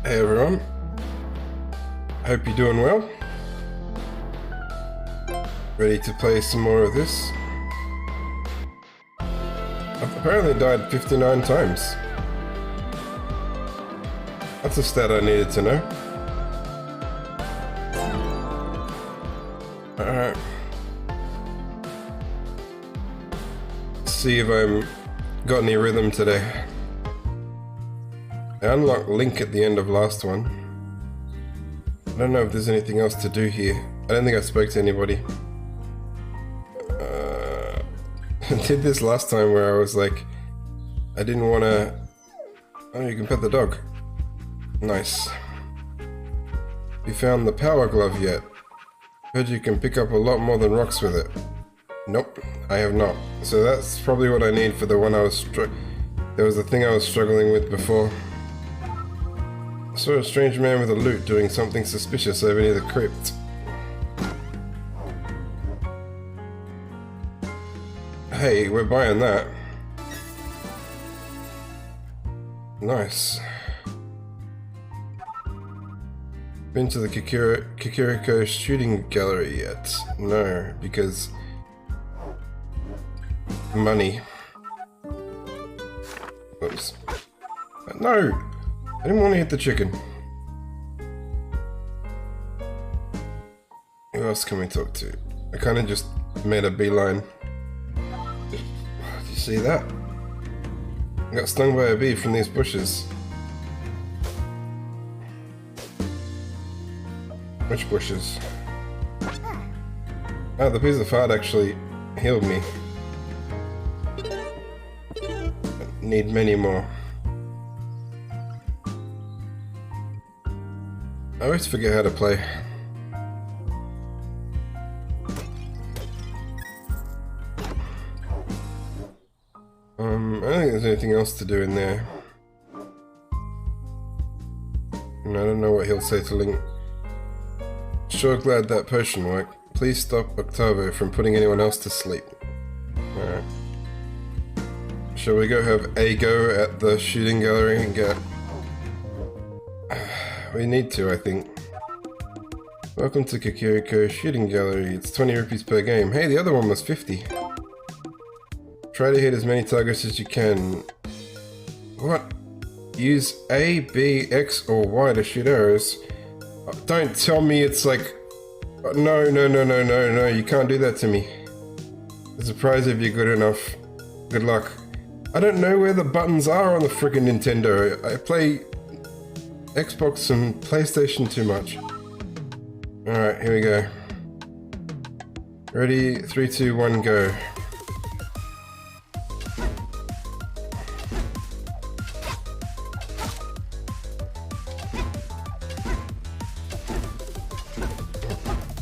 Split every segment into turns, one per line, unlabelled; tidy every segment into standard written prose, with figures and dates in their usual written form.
Hey everyone, hope you're doing well. Ready to play some more of this. I've apparently died 59 times. That's a stat I needed to know. Alright. See if I'm got any rhythm today. I unlocked Link at the end of last one. I don't know if there's anything else to do here. I don't think I spoke to anybody. I did this last time where I was like, I didn't want to... Oh, you can pet the dog. Nice. You found the power glove yet? Heard you can pick up a lot more than rocks with it. Nope, I have not. So that's probably what I need for the one I was there was a thing I was struggling with before. I saw a strange man with a lute doing something suspicious over near the crypt. Hey, we're buying that. Nice. Been to the Kikiriko shooting gallery yet? No, because... money. Oops. No! I didn't want to hit the chicken. Who else can we talk to? I kind of just made a beeline. Did you see that? I got stung by a bee from these bushes. Which bushes? Oh, the piece of fart actually healed me. Need many more. I always forget how to play. I don't think there's anything else to do in there. And I don't know what he'll say to Link. Sure glad that potion worked. Please stop Octavo from putting anyone else to sleep. Alright. Shall we go have a go at the shooting gallery and get... We need to, I think. Welcome to Kikiriko Shooting Gallery. It's 20 rupees per game. Hey, the other one was 50. Try to hit as many targets as you can. What? Use A, B, X, or Y to shoot arrows. Don't tell me it's like... No, you can't do that to me. A surprise if you're good enough. Good luck. I don't know where the buttons are on the friggin' Nintendo. I play Xbox and PlayStation too much. Alright, here we go. Ready? 3, 2, 1, go.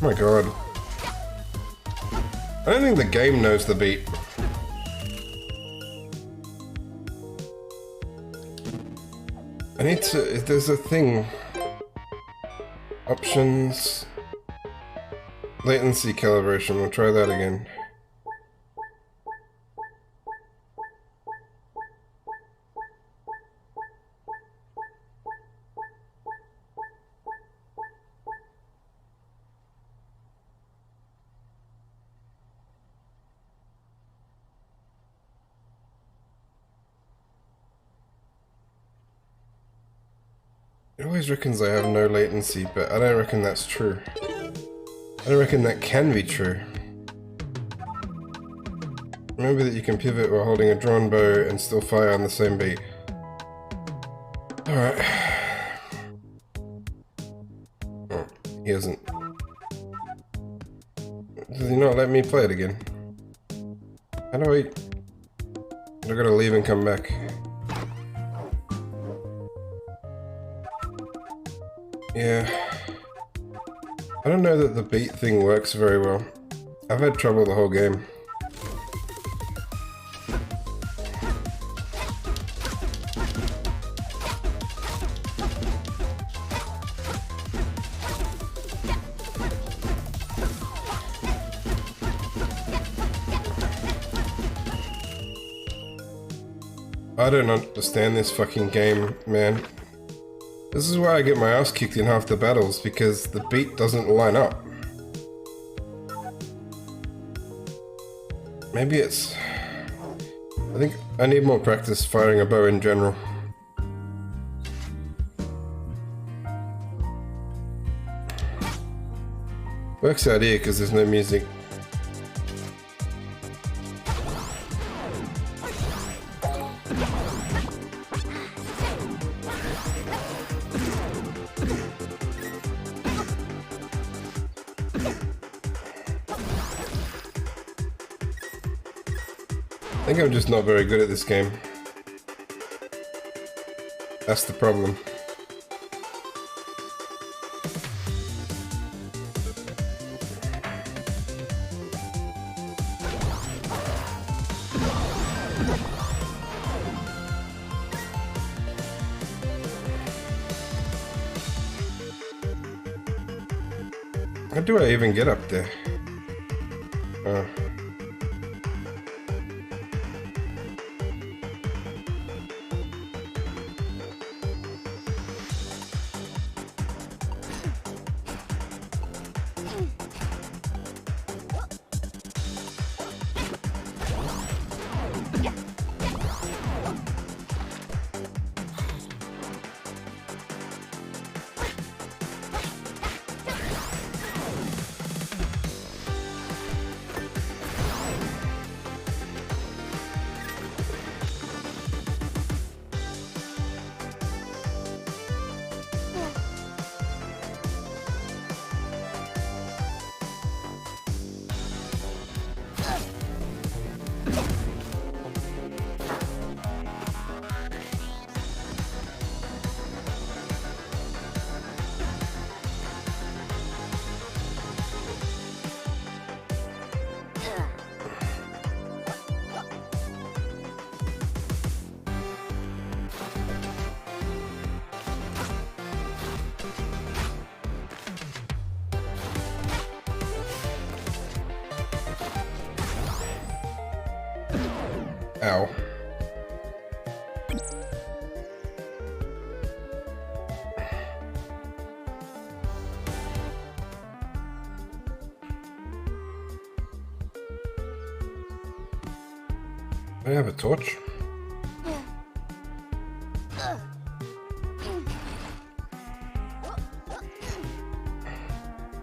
Oh my god. I don't think the game knows the beat. I need to... if there's a thing... Options... Latency calibration, we'll try that again. It always reckons I have no latency, but I don't reckon that's true. I don't reckon that can be true. Remember that you can pivot while holding a drawn bow and still fire on the same beat. Alright. Oh, he hasn't. Does he not let me play it again? How do I gotta leave and come back. Yeah. I don't know that the beat thing works very well. I've had trouble the whole game. I don't understand this fucking game, man. This is why I get my ass kicked in half the battles, because the beat doesn't line up. Maybe it's... I think I need more practice firing a bow in general. Works out here because there's no music. I think I'm just not very good at this game. That's the problem. How do I even get up there? Oh. Ow. I have a torch.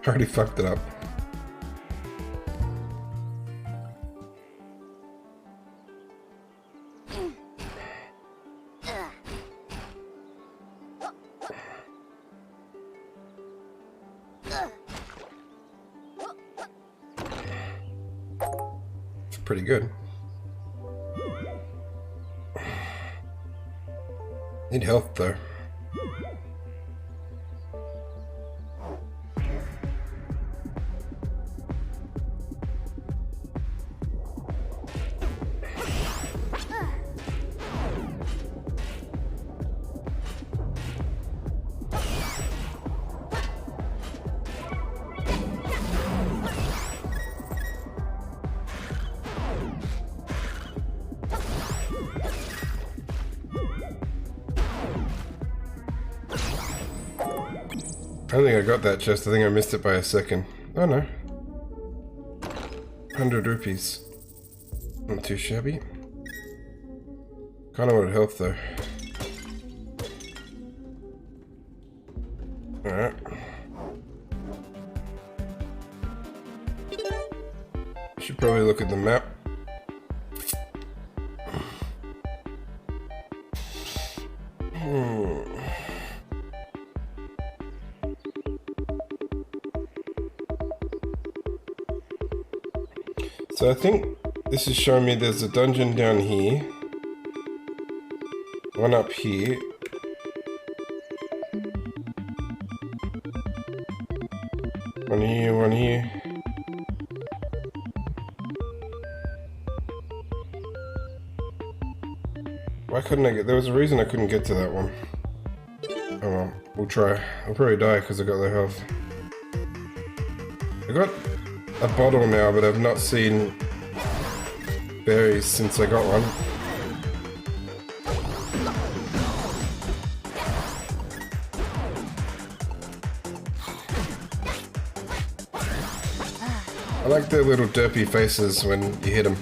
Already fucked it up. Pretty good. Need health though. I don't think I got that chest. I think I missed it by a second. Oh no. 100 rupees. Not too shabby. Kinda wanted health though. Alright. Should probably look at the map. So I think this is showing me there's a dungeon down here, one up here, one here, one here. Why couldn't I get, there was a reason I couldn't get to that one. Oh well, we'll try. I'll probably die because I got low health. I got a bottle now, but I've not seen berries since I got one. I like their little derpy faces when you hit them.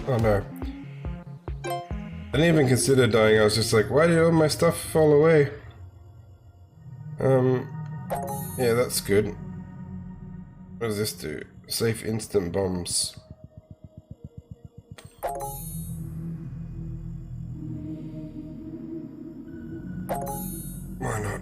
Oh no. I didn't even consider dying, I was just like, why did all my stuff fall away? Yeah, that's good. What does this do? Safe instant bombs. Why not?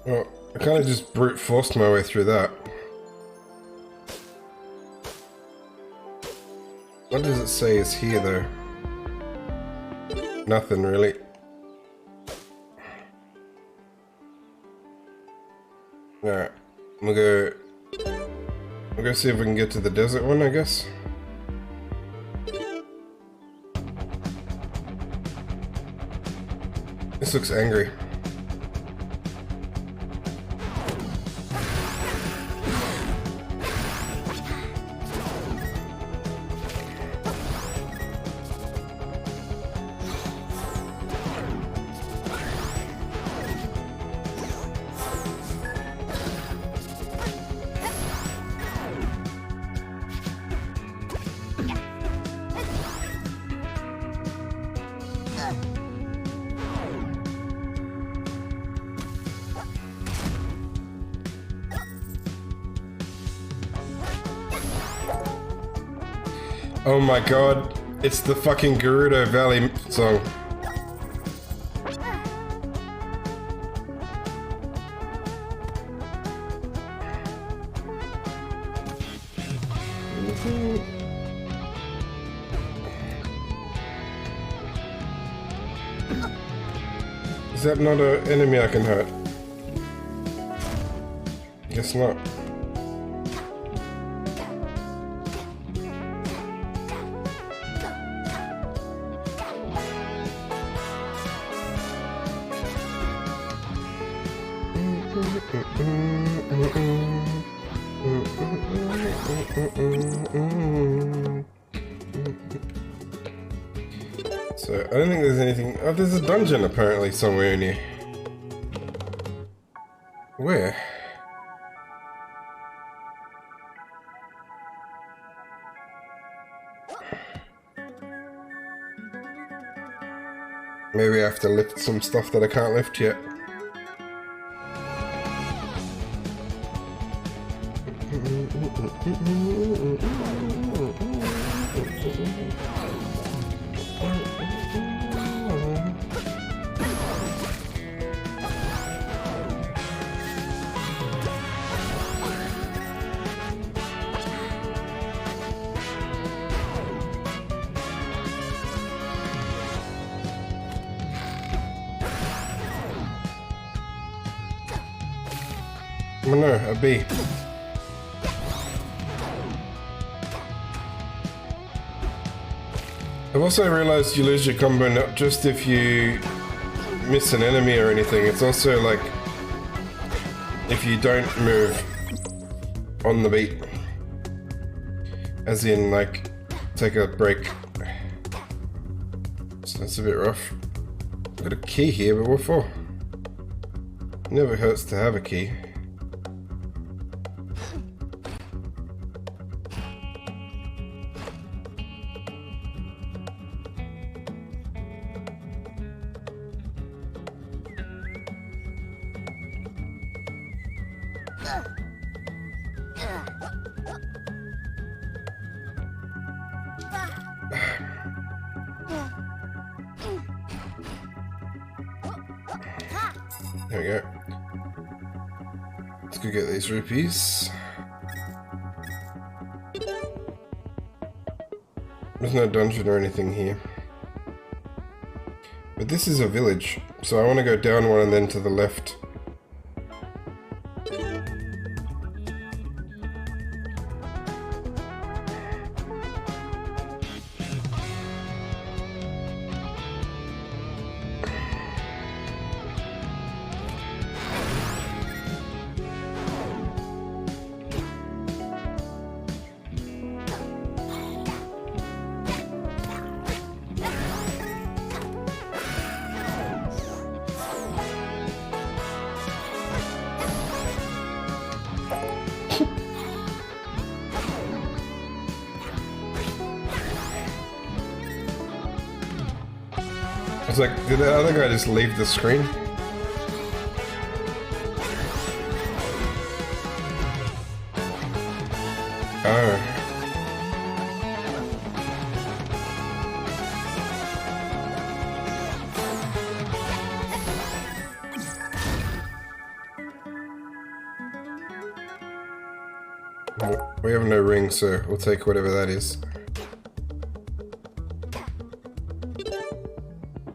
Well, I kind of just brute forced my way through that. What does it say is here though? Nothing really. Alright, we'll go see if we can get to the desert one, I guess. This looks angry. Oh my god, it's the fucking Gerudo Valley song. Is that not an enemy I can hurt? Guess not. So, I don't think there's anything... Oh, there's a dungeon apparently somewhere in here. Where? Maybe I have to lift some stuff that I can't lift yet. Oh no, a bee. I've also realized you lose your combo not just if you miss an enemy or anything, it's also like if you don't move. on the beat. As in, like, take a break. So that's a bit rough. Got a key here, but what for? Never hurts to have a key. There we go. Let's go get these rupees. There's no dungeon or anything here. But this is a village, so I want to go down one and then to the left. I was like, did the other guy just leave the screen? Oh. Well, we have no ring, so we'll take whatever that is.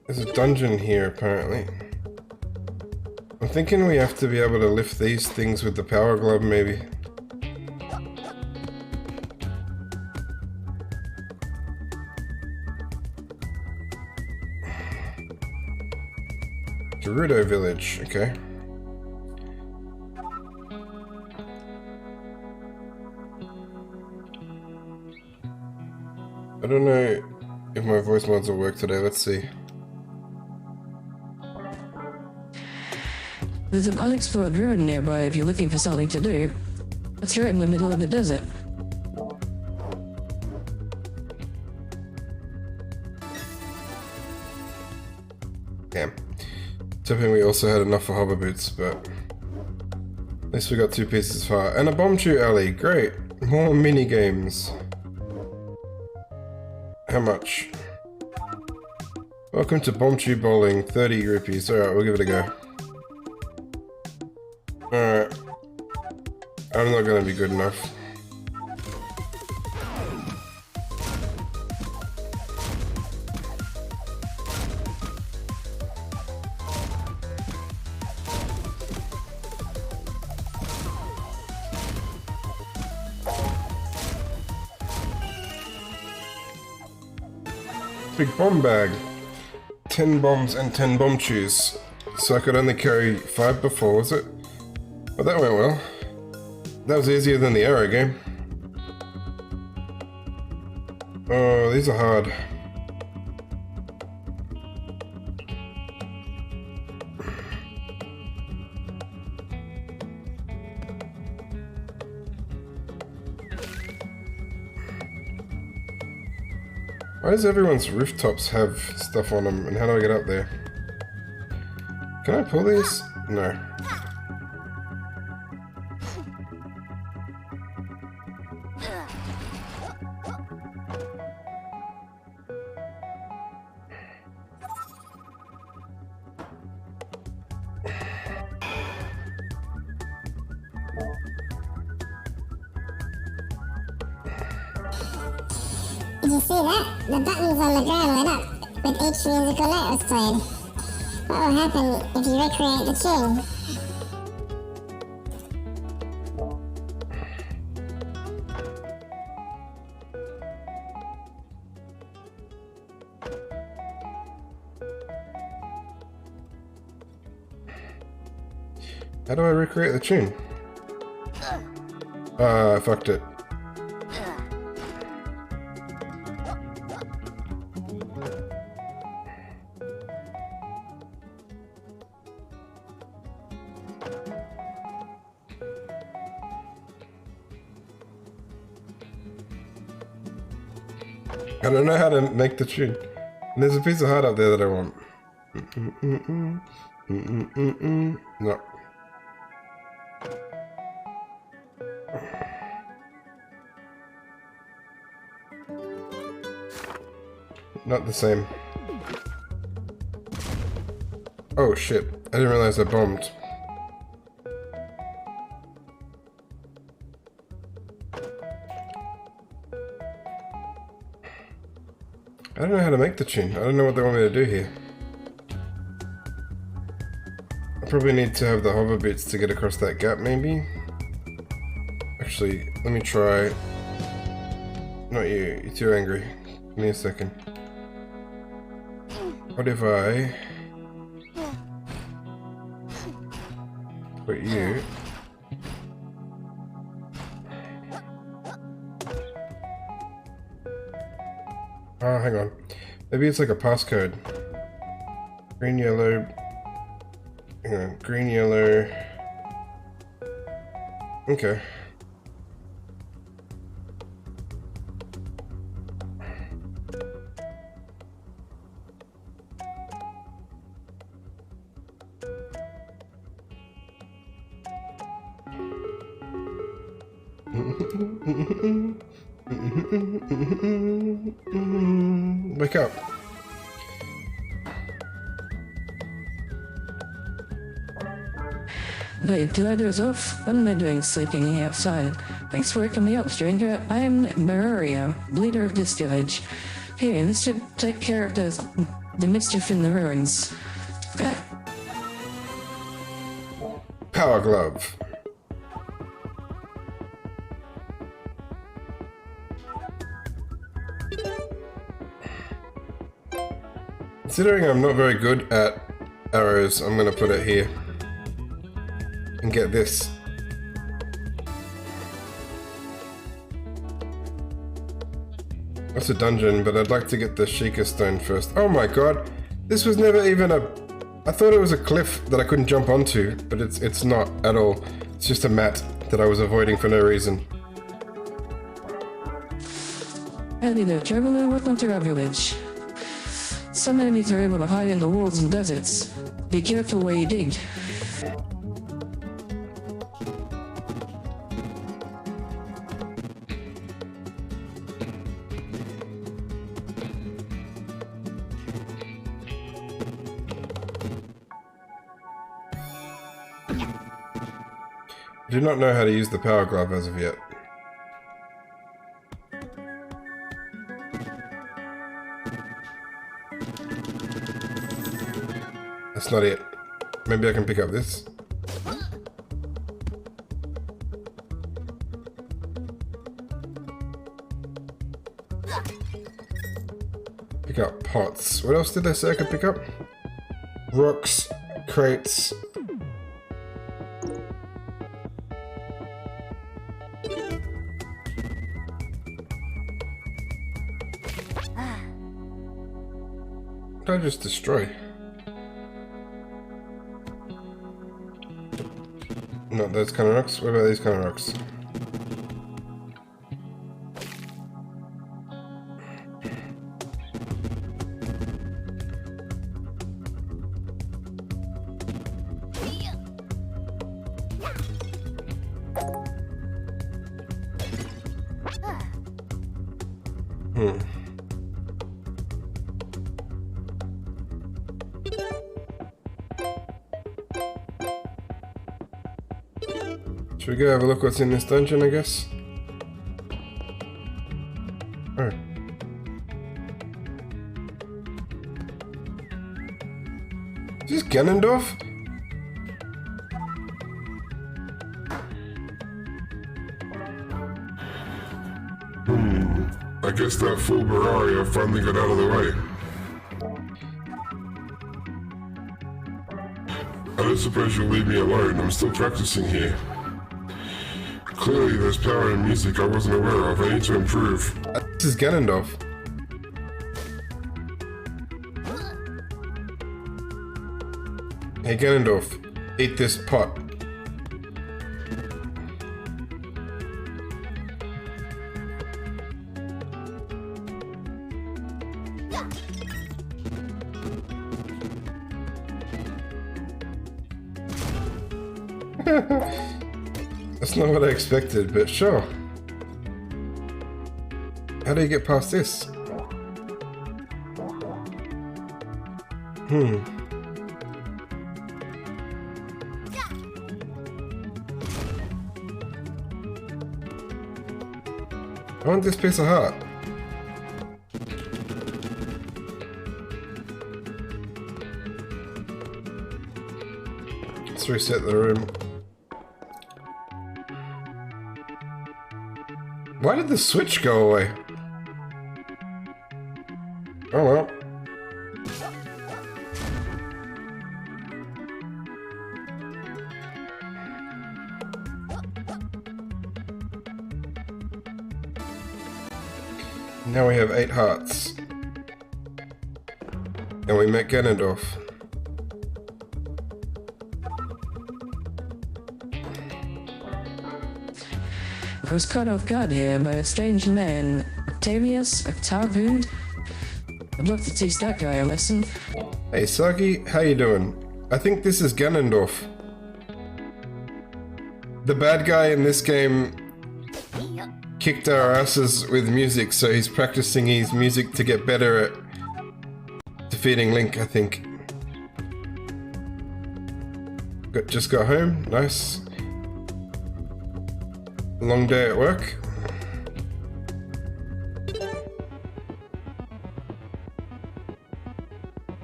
There's a dungeon here, apparently. I'm thinking we have to be able to lift these things with the power glove, maybe. Gerudo village, okay. I don't know if my voice mods will work today, let's see.
There's an unexplored ruin nearby if you're looking for something to do. It's right in the middle of the desert.
Damn. Hoping we also had enough for hover boots, but at least we got 2 pieces of heart. And a bomb chew alley, great. More mini games. How much? Welcome to Bomb Chew Bowling, 30 rupees. Alright, we'll give it a go. Alright. I'm not gonna be good enough. Big bomb bag. 10 bombs and 10 bomb chews. So I could only carry 5 before, was it? Well, that went well. That was easier than the arrow game. Oh, these are hard. Why does everyone's rooftops have stuff on them, and how do I get up there? Can I pull these? No.
Did you see that? The buttons on the ground lit up with each musical note was played. What will happen if you recreate the tune?
How do I recreate the tune? I fucked it. I don't know how to make the tune. And there's a piece of heart up there that I want. No. Not the same. Oh shit, I didn't realize I bombed. I don't know how to make the tune. I don't know what they want me to do here. I probably need to have the hover bits to get across that gap, maybe? Actually, let me try. Not you, you're too angry. Give me a second. What if I put you oh, hang on. Maybe it's like a passcode. Green, yellow. Hang on. Green, yellow. Okay. Wake up.
Wait, did I doze off? What am I doing sleeping outside? Thanks for waking me up, stranger. I am Mario, leader of this village. Hey, this should take care of the mischief in the ruins.
Power glove. Considering I'm not very good at arrows, I'm gonna put it here. And get this. That's a dungeon, but I'd like to get the Sheikah stone first. Oh my god! This was never even a... I thought it was a cliff that I couldn't jump onto, but it's not at all. It's just a mat that I was avoiding for no reason.
Howdy there, traveler. Welcome to our village. Some enemies are able to hide in the wolds and deserts. Be careful where you dig.
I do not know how to use the power glove as of yet. That's not it. Maybe I can pick up this. Pick up pots. What else did they say I could pick up? Rocks, crates. What did I just destroy? Not those kind of rocks. What about these kind of rocks? Should we go have a look what's in this dungeon, I guess? Oh. Is this Ganondorf?
I guess that fool Bararia finally got out of the way. I don't suppose you'll leave me alone. I'm still practicing here. Clearly, there's power in music I wasn't aware of. I need to improve.
This is Ganondorf. Hey Ganondorf, eat this pot. That's not what I expected, but sure. How do you get past this? I want this piece of heart. Let's reset the room. Why did the switch go away? Oh well. Now we have 8 hearts. And we met Ganondorf.
I was caught off guard here by a strange man, Octavius, Octavud. I'd love to teach that guy a lesson.
Hey Saki, how you doing? I think this is Ganondorf. The bad guy in this game kicked our asses with music, so he's practicing his music to get better at defeating Link, I think. Just got home, nice. Long day at work.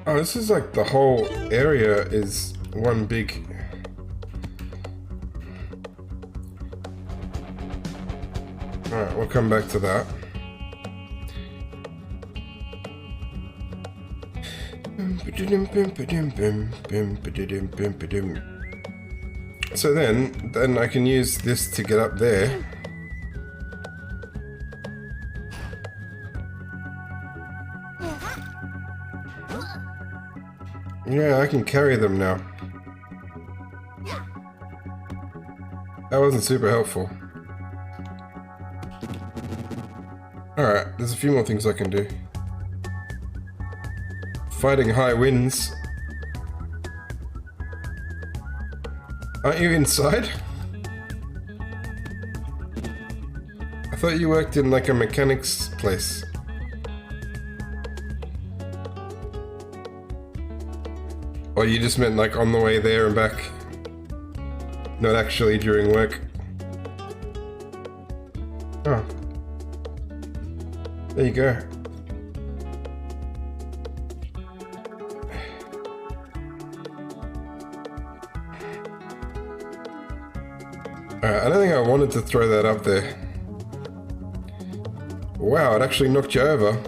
Oh, this is like the whole area is one big... Alright, we'll come back to that. So then I can use this to get up there. Yeah, I can carry them now. That wasn't super helpful. Alright, there's a few more things I can do. Fighting high winds. Aren't you inside? I thought you worked in like a mechanic's place. Or you just meant like on the way there and back? Not actually during work? Oh. There you go. Alright, I don't think I wanted to throw that up there. Wow, it actually knocked you over.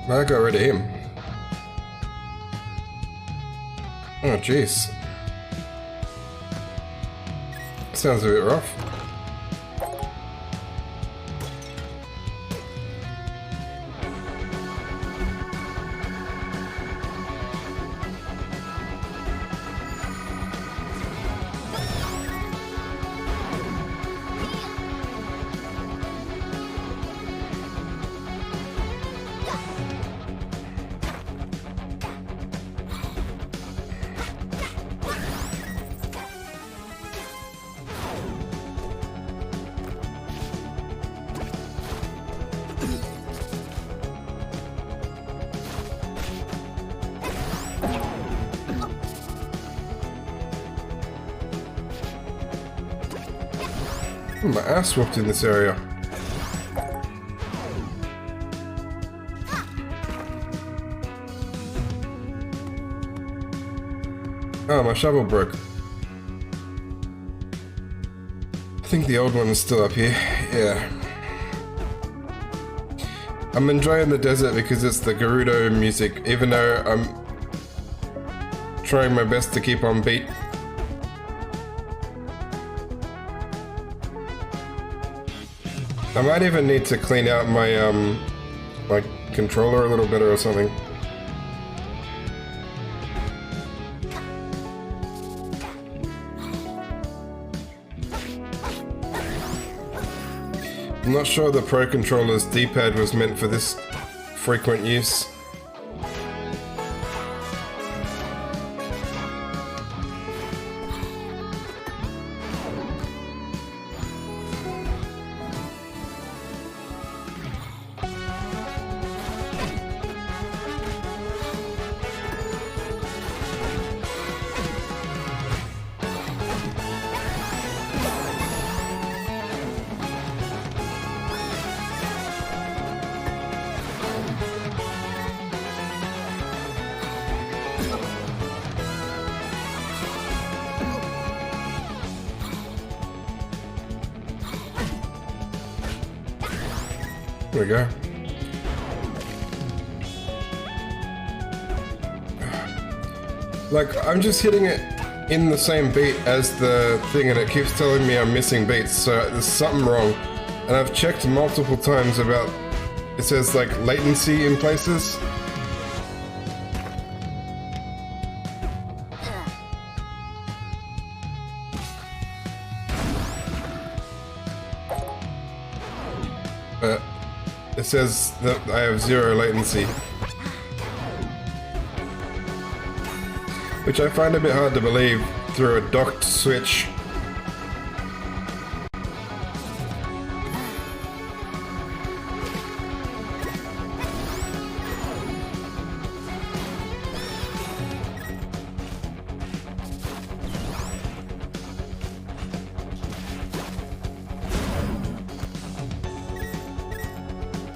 I got rid of him. Oh jeez. Sounds a bit rough. Oh, my ass whooped in this area. Oh, my shovel broke. I think the old one is still up here. Yeah. I'm enjoying the desert because it's the Gerudo music, even though I'm trying my best to keep on beat. I might even need to clean out my my controller a little better or something. I'm not sure the Pro Controller's D-pad was meant for this frequent use. There we go. Like, I'm just hitting it in the same beat as the thing and it keeps telling me I'm missing beats, so there's something wrong. And I've checked multiple times about, it says like latency in places. But it says that I have 0 latency. Which I find a bit hard to believe through a docked Switch.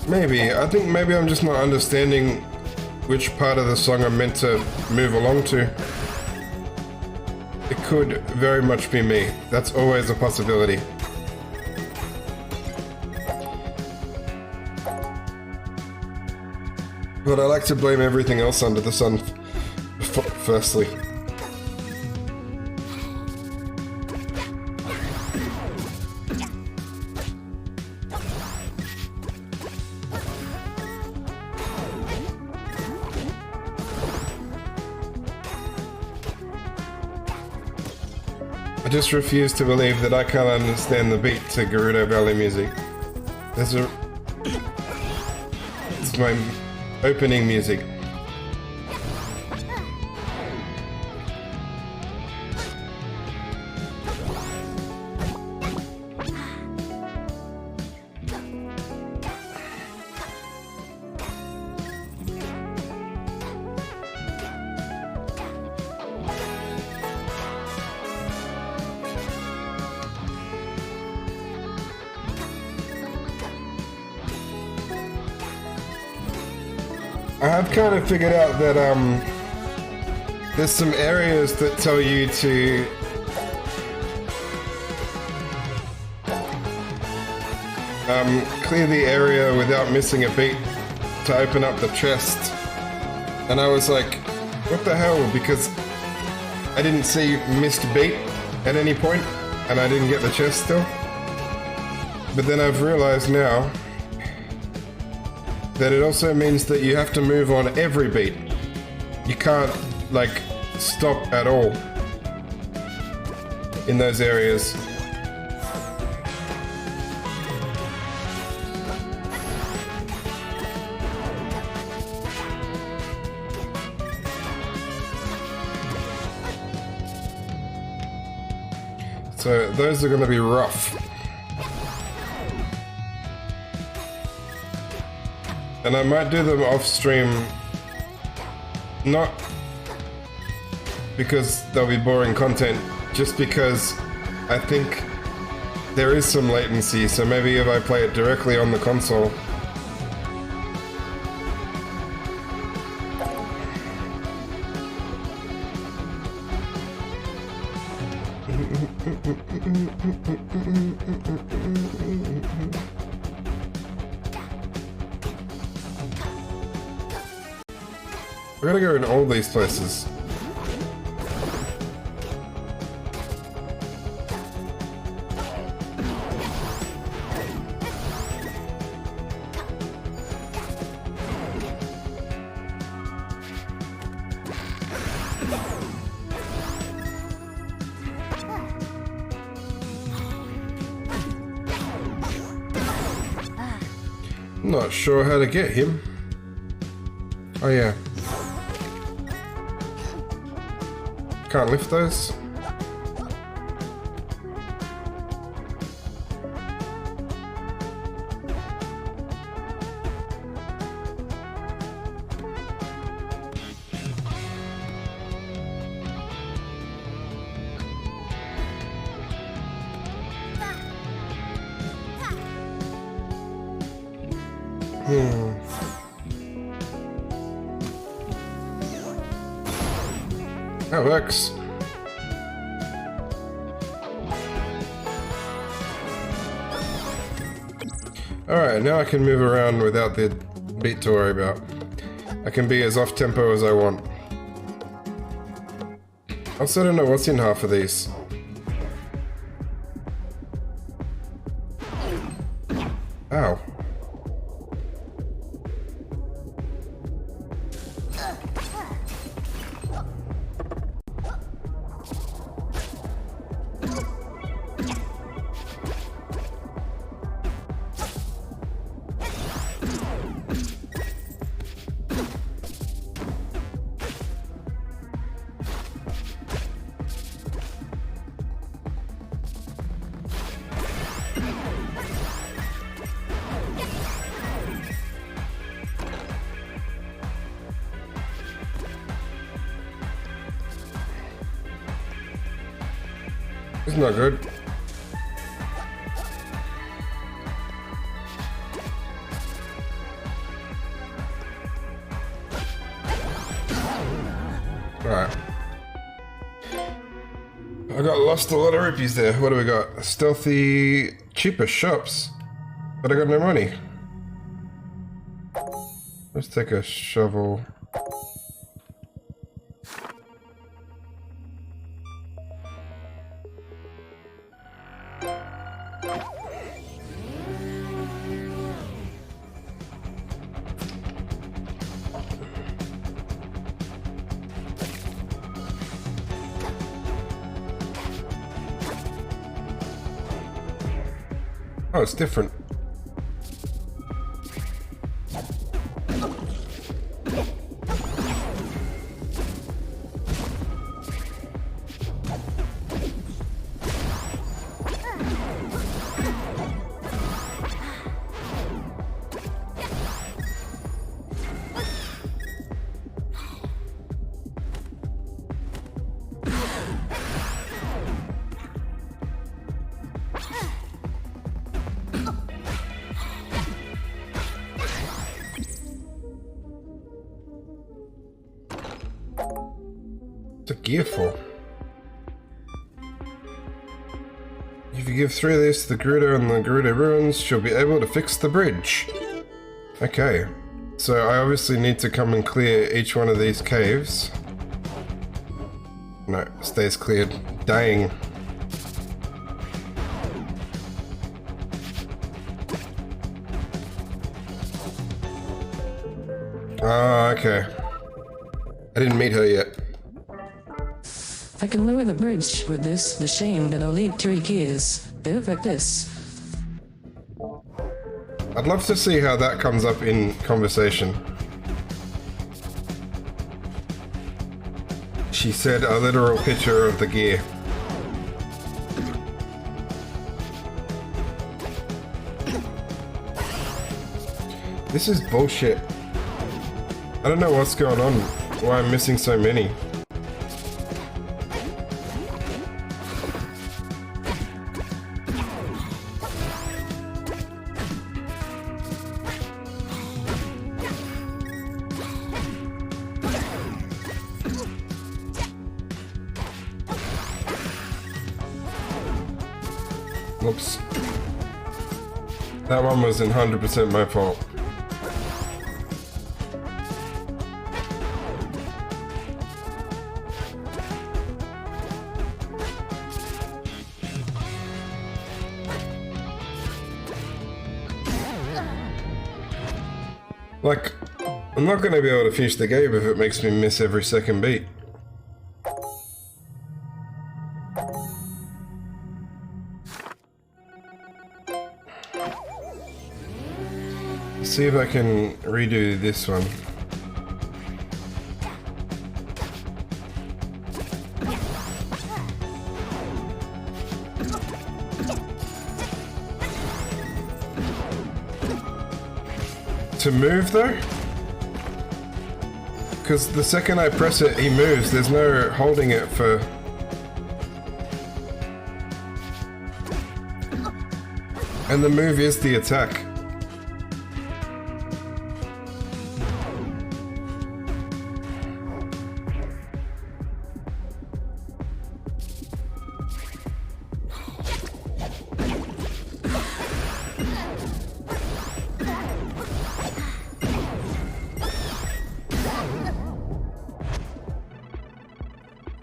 Maybe. I think maybe I'm just not understanding which part of the song I'm meant to move along to. It could very much be me. That's always a possibility. But I like to blame everything else under the sun firstly. I just refuse to believe that I can't understand the beat to Gerudo Valley music. It's my opening music. I have kind of figured out that there's some areas that tell you to clear the area without missing a beat to open up the chest. And I was like, what the hell? Because I didn't see missed beat at any point and I didn't get the chest still. But then I've realized now that it also means that you have to move on every beat. You can't, like, stop at all in those areas. So those are going to be rough. And I might do them off stream, not because they'll be boring content, just because I think there is some latency, so maybe if I play it directly on the console. We gotta go in all these places. Not sure how to get him. Oh yeah. Can't lift those. That works. Alright, now I can move around without the beat to worry about. I can be as off-tempo as I want. I also don't know what's in half of these. Ow. It's not good. Alright. I got lost a lot of rupees there. What do we got? Stealthy, cheaper shops. But I got no money. Let's take a shovel. Oh, it's different. What's a gear for? If you give 3 of these to the Gerudo and the Gerudo ruins, she'll be able to fix the bridge. Okay, so I obviously need to come and clear each one of these caves. No, it stays cleared. Dang. Ah, okay. I didn't meet her yet.
I can lower the bridge with this. The shame that I'll need 3 keys. Bit like this.
I'd love to see how that comes up in conversation. She said a literal picture of the gear. This is bullshit. I don't know what's going on, why I'm missing so many. Whoops. That one was 100% my fault. Like, I'm not going to be able to finish the game if it makes me miss every second beat. Let's see if I can redo this one. To move though? Because the second I press it, he moves. There's no holding it for... And the move is the attack.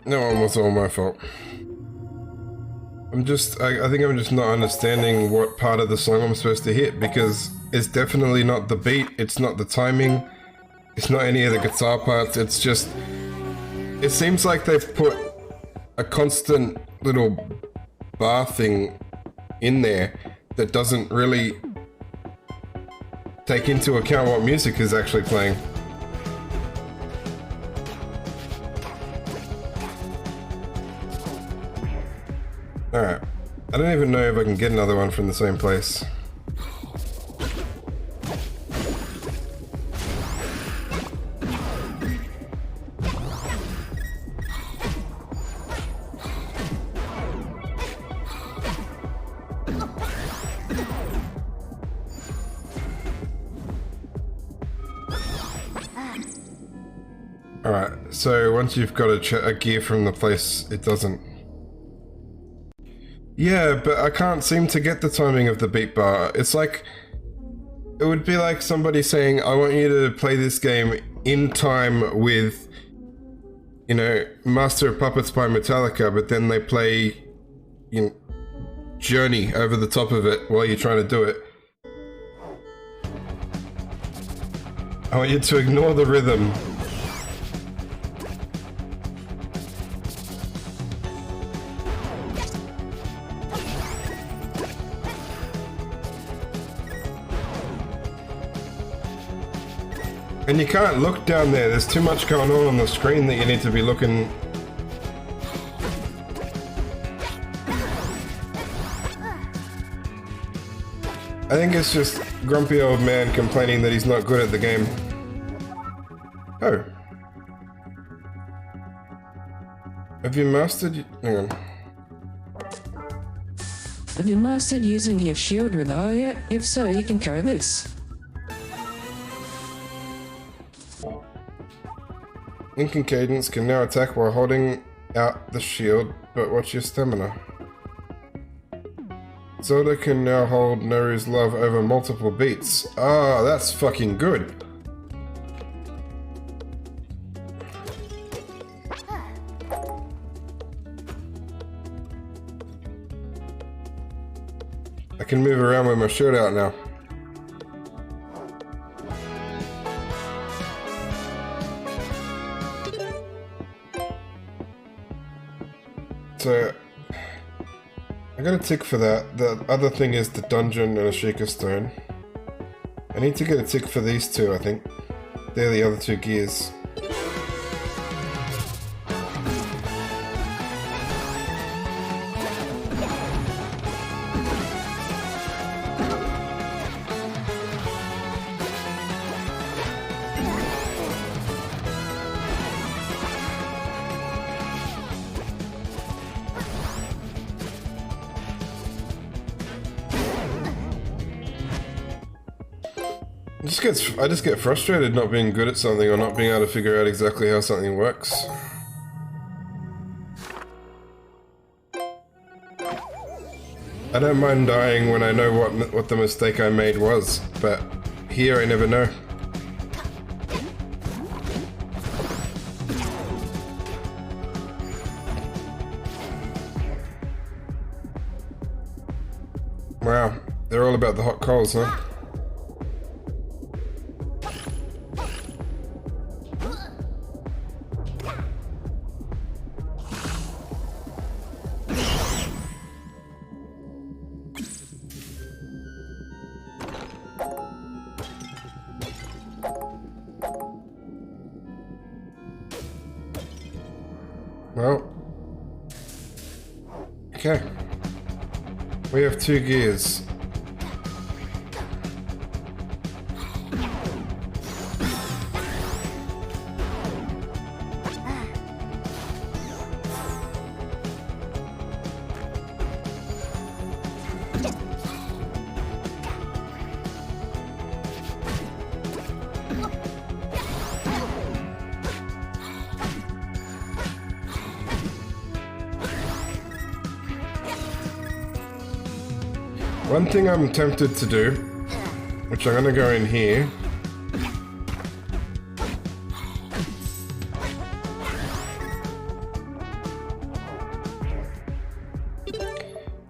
No one was all my fault. I think I'm just not understanding what part of the song I'm supposed to hit, because it's definitely not the beat, it's not the timing, it's not any of the guitar parts, it's just... It seems like they've put a constant little bar thing in there that doesn't really take into account what music is actually playing. Alright, I don't even know if I can get another one from the same place. Alright, so once you've got a gear from the place, it doesn't... Yeah, but I can't seem to get the timing of the beat bar. It's like... It would be like somebody saying, I want you to play this game in time with, you know, Master of Puppets by Metallica, but then they play, you know, Journey over the top of it while you're trying to do it. I want you to ignore the rhythm. And you can't look down there, there's too much going on the screen that you need to be looking. I think it's just grumpy old man complaining that he's not good at the game. Oh. Have you mastered... Hang on.
Have you mastered using your shield with R yet? If so, you can try this.
Link and Cadence can now attack while holding out the shield, but watch your stamina. Zelda can now hold Noru's love over multiple beats. Ah, that's fucking good. I can move around with my shirt out now. So, I got a tick for that. The other thing is the dungeon and a Sheikah stone. I need to get a tick for these two, I think. They're the other two gears. I just get frustrated not being good at something or not being able to figure out exactly how something works. I don't mind dying when I know what the mistake I made was, but here I never know. Wow, they're all about the hot coals, huh? Well, okay. We have 2 gears. One thing I'm tempted to do, which I'm gonna go in here.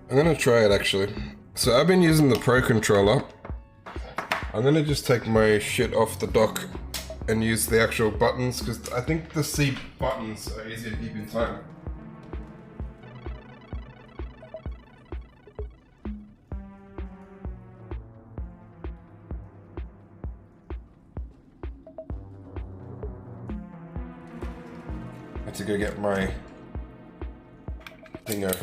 I'm gonna try it actually. So I've been using the Pro controller. I'm gonna just take my shit off the dock and use the actual buttons, because I think the C buttons are easier to keep in time. I have to go get my thingo.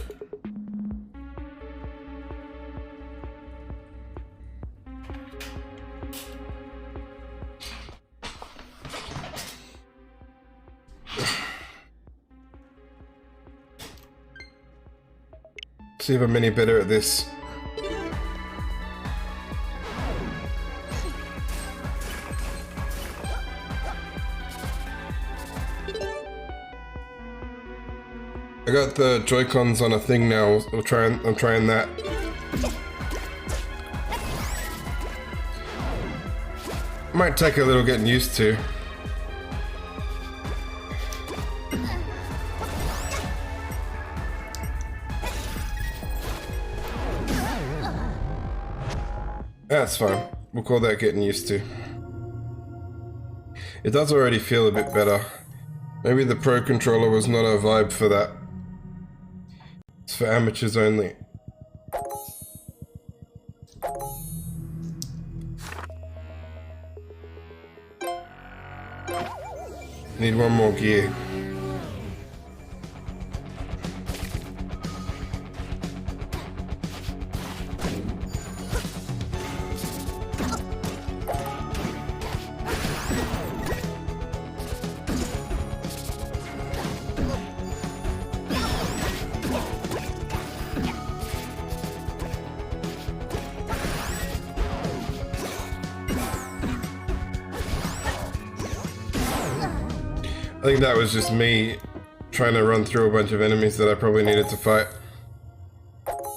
See if I'm any better at this. I got the Joy-Cons on a thing now. I'm trying that. Might take a little getting used to. That's fine. We'll call that getting used to. It does already feel a bit better. Maybe the Pro controller was not a vibe for that. It's for amateurs only. Need one more gear. I think that was just me trying to run through a bunch of enemies that I probably needed to fight.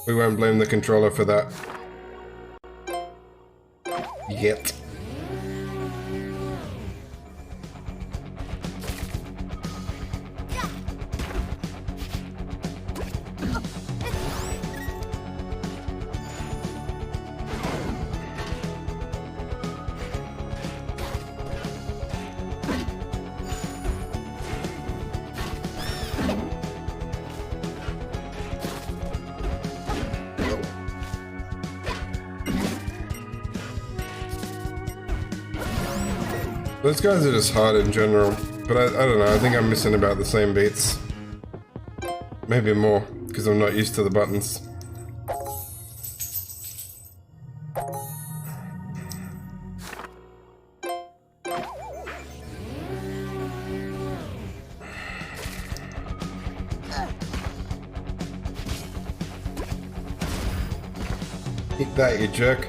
We won't blame the controller for that. Yet. Those guys are just hard in general, but I don't know, I think I'm missing about the same beats. Maybe more, because I'm not used to the buttons. Eat that, you jerk.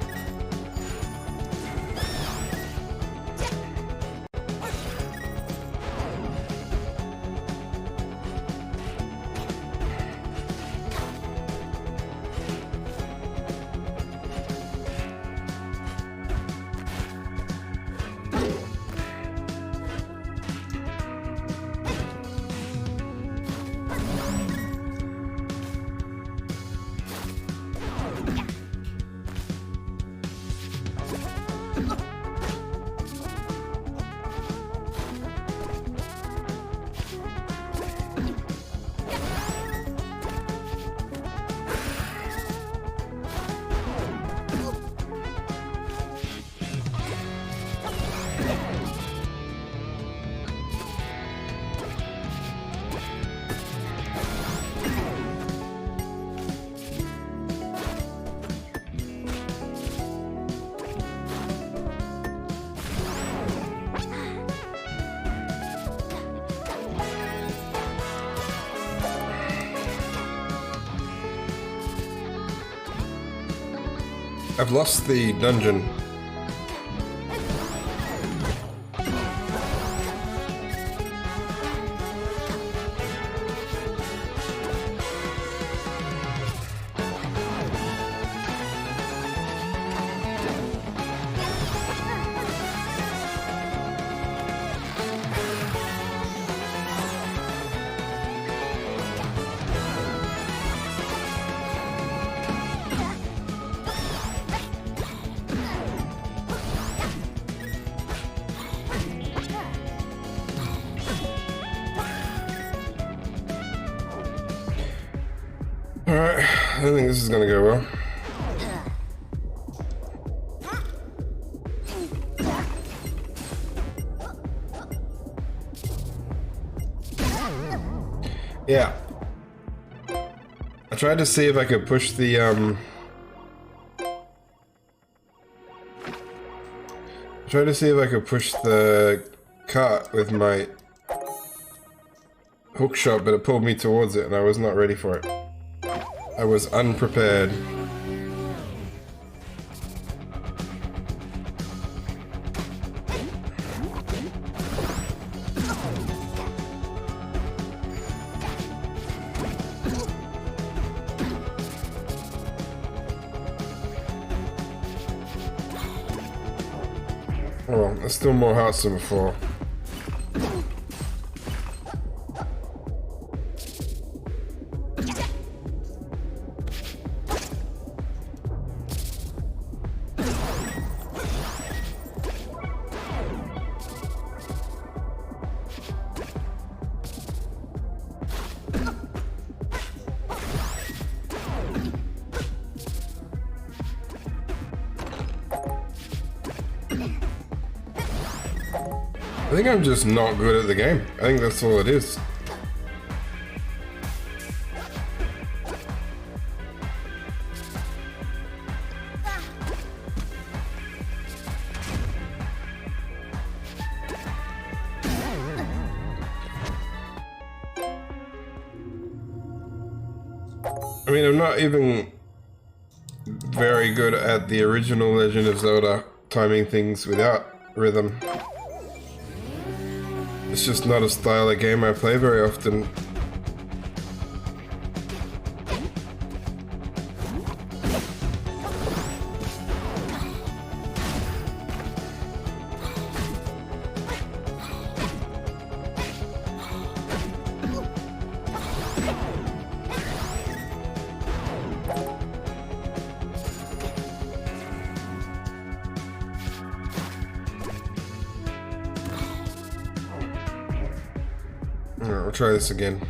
I've lost the dungeon. Alright, I don't think this is gonna go well. Yeah. I tried to see if I could push the, I tried to see if I could push the cart with my hook shot, but it pulled me towards it and I was not ready for it. I was unprepared. Oh well, there's still more hearts than before. I think I'm just not good at the game. I think that's all it is. I mean, I'm not even very good at the original Legend of Zelda timing things without rhythm. It's just not a style of game I play very often. Alright, we'll try this again.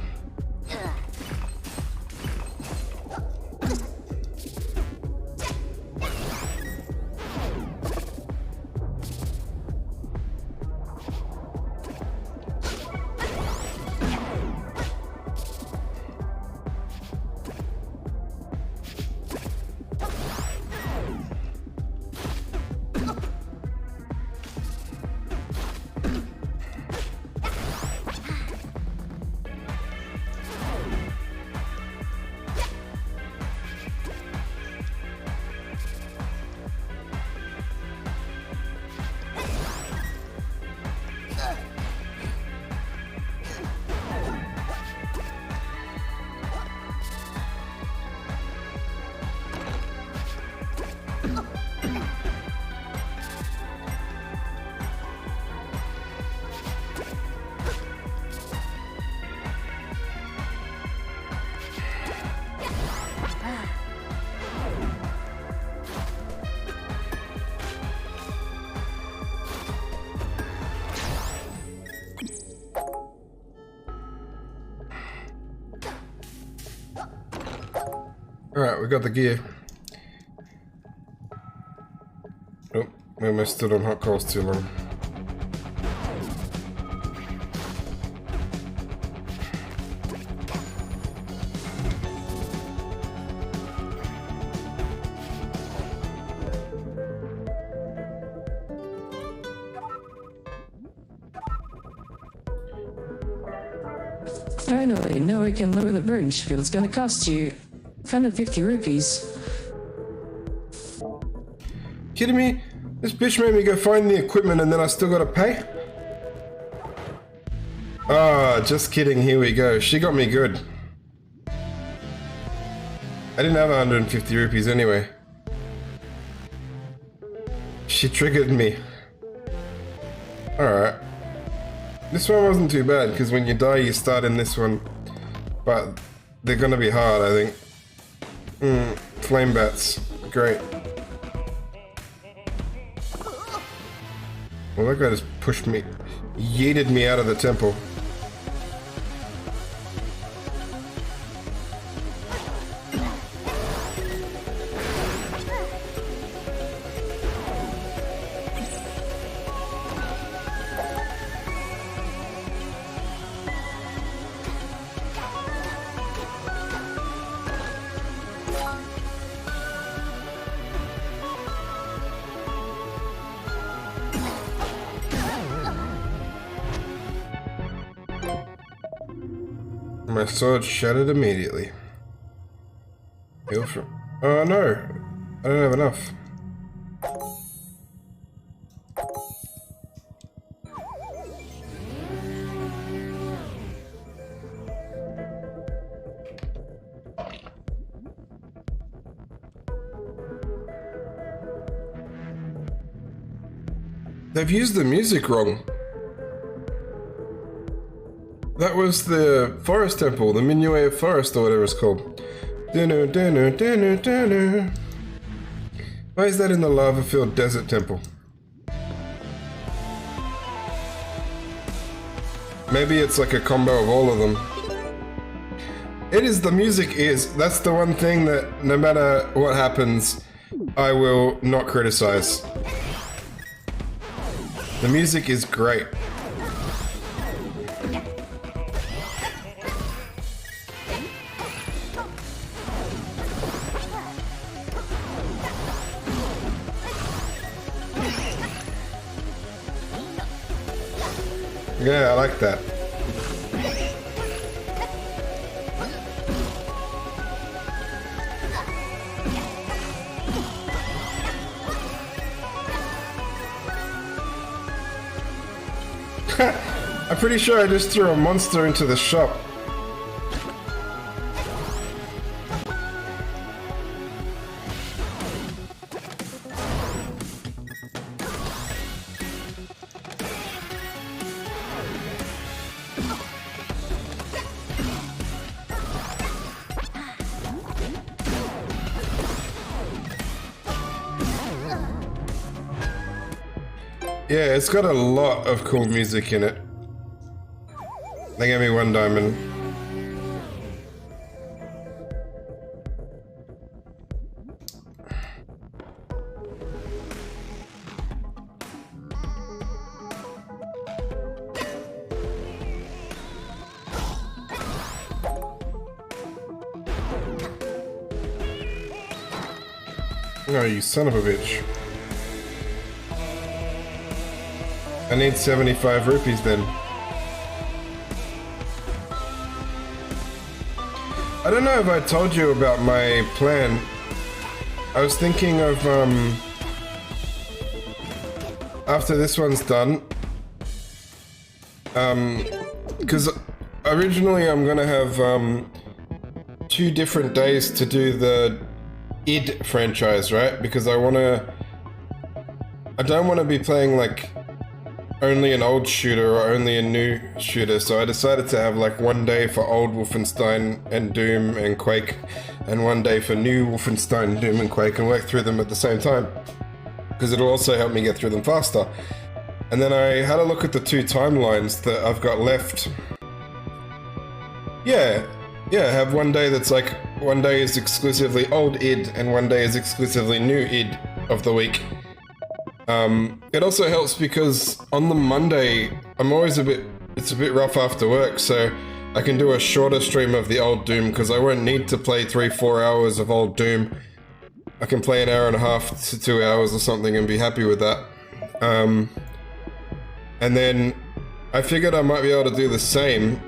Alright, we got the gear. Oh, maybe I stood on hot coals too long.
Finally, now we can lower the bridge, but it's gonna cost you 150 rupees.
kidding me? This bitch made me go find the equipment and then I still gotta pay? Ah, just kidding, here we go. She got me good. I didn't have 150 rupees anyway. She triggered me. Alright. This one wasn't too bad, because when you die you start in this one. But they're gonna be hard, I think. Flame bats. Great. Well, that guy just pushed me, yeeted me out of the temple. My sword shattered immediately. Heal from... Oh no! I don't have enough. They've used the music wrong. That was the forest temple, the Minue Forest or whatever it's called. Why is that in the lava-filled desert temple? Maybe it's like a combo of all of them. It is, the music is. That's the one thing that no matter what happens, I will not criticize. The music is great. Yeah, I like that. I'm pretty sure I just threw a monster into the shop. Yeah, it's got a lot of cool music in it. They gave me 1 diamond. Oh, you son of a bitch. I need 75 rupees then. I don't know if I told you about my plan. I was thinking of, after this one's done, because originally I'm gonna have, 2 different days to do the id franchise, right? Because I don't want to be playing like only an old shooter or only a new shooter, so I decided to have like 1 day for old Wolfenstein and Doom and Quake, and 1 day for new Wolfenstein, Doom and Quake, and work through them at the same time, because it'll also help me get through them faster. And then I had a look at the 2 timelines that I've got left. Yeah, have 1 day that's like, 1 day is exclusively old id, and 1 day is exclusively new id of the week. It also helps because on the Monday, I'm always it's a bit rough after work, so I can do a shorter stream of the old Doom, because I won't need to play 3-4 hours of old Doom. I can play 1.5 hours to 2 hours or something and be happy with that. And then I figured I might be able to do the same.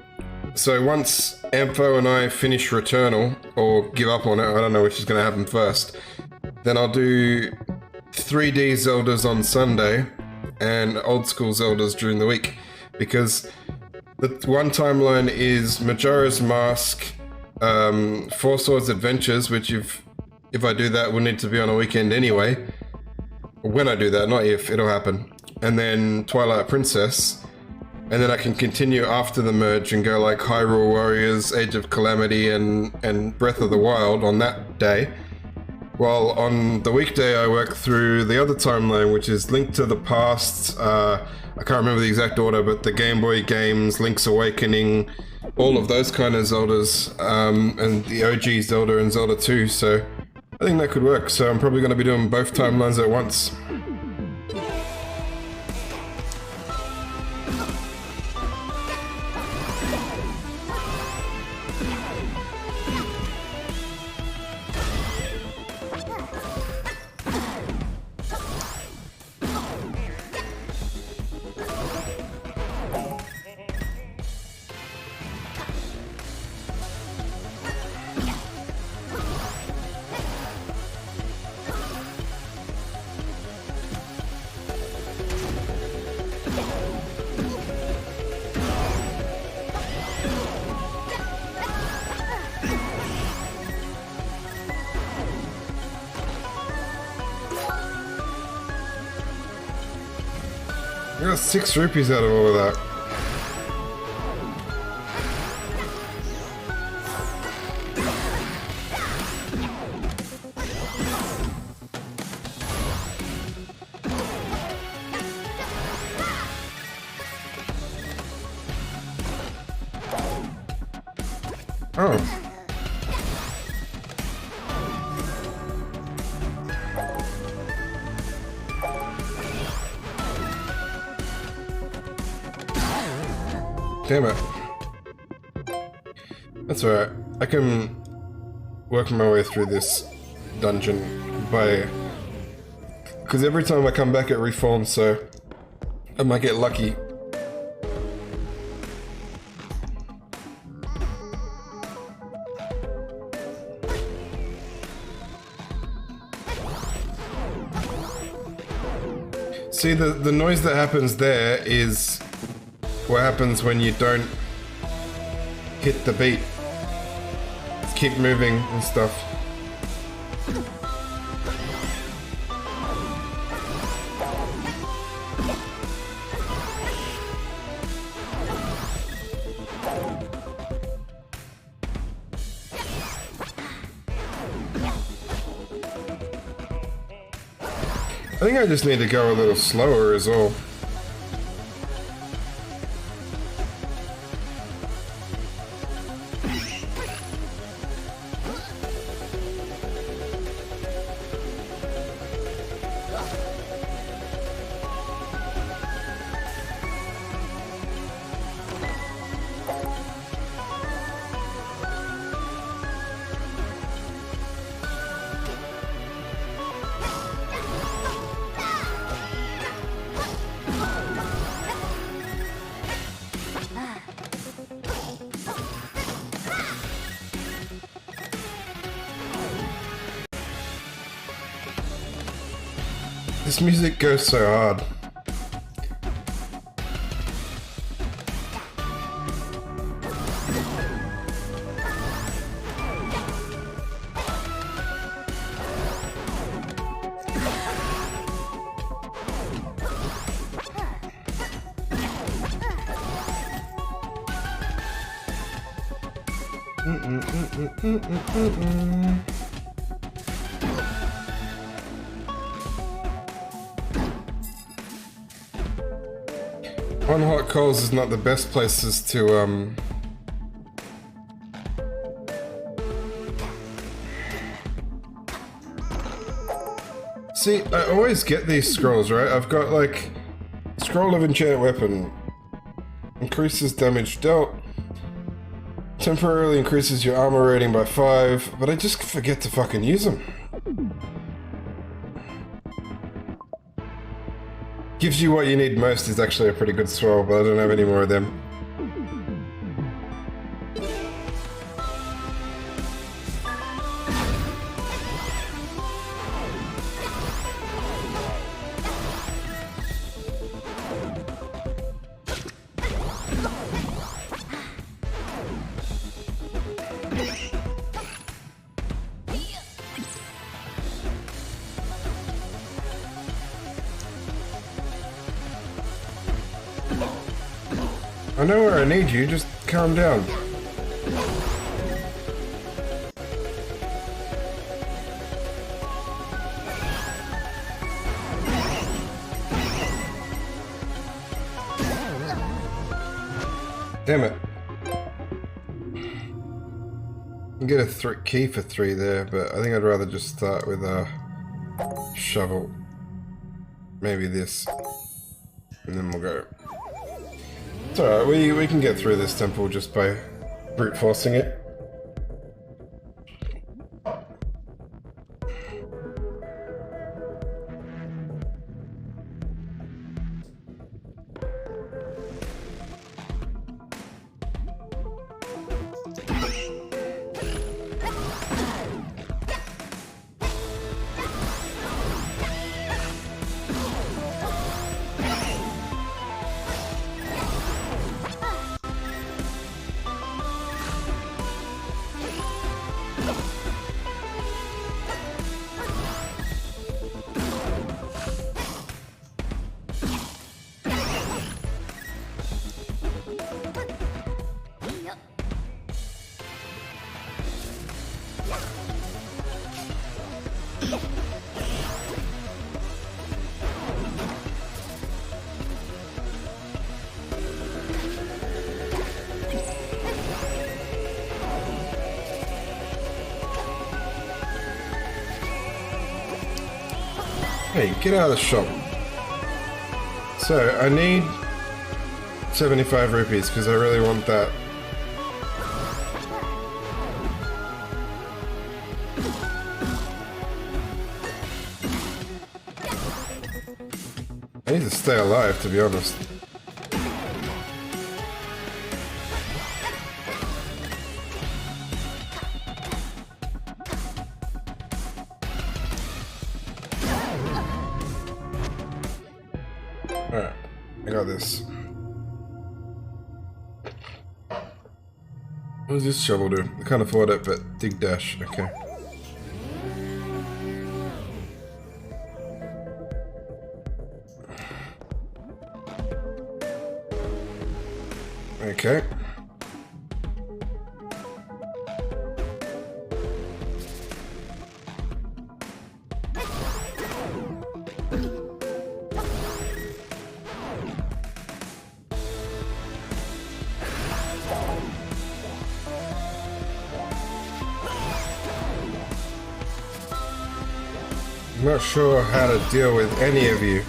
So once Ampho and I finish Returnal, or give up on it, I don't know which is going to happen first, then I'll do 3D Zeldas on Sunday and old school Zeldas during the week, because the one timeline is Majora's Mask, Four Swords Adventures, which if I do that will need to be on a weekend anyway. When I do that, not if, it'll happen. And then Twilight Princess, and then I can continue after the merge and go like Hyrule Warriors, Age of Calamity, and Breath of the Wild on that day. While on the weekday I work through the other timeline, which is Link to the Past, I can't remember the exact order, but the Game Boy games, Link's Awakening, all of those kind of Zeldas, and the OG Zelda and Zelda 2, so I think that could work. So I'm probably going to be doing both timelines at once. I got 6 rupees out of all of that. Oh. Damn it. That's alright. I can work my way through this dungeon by... because every time I come back it reforms, so I might get lucky. See, the noise that happens there is what happens when you don't hit the beat. Keep moving and stuff. I think I just need to go a little slower is all. This music goes so hard. On hot coals is not the best places to see, I always get these scrolls, right? I've got like Scroll of Enchanted Weapon. Increases damage dealt. Temporarily increases your armor rating by 5, but I just forget to fucking use them. Gives you what you need most is actually a pretty good scroll, but I don't have any more of them. I know where I need you, just calm down. Damn it. You get a key for 3 there, but I think I'd rather just start with a shovel. Maybe this. And then we'll go. It's alright, we can get through this temple just by brute forcing it. Hey, get out of the shop. So, I need 75 rupees because I really want that. I need to stay alive, to be honest. Alright, I got this. What does this shovel do? I can't afford it, but dig dash, okay. Okay. I'm not sure how to deal with any of you.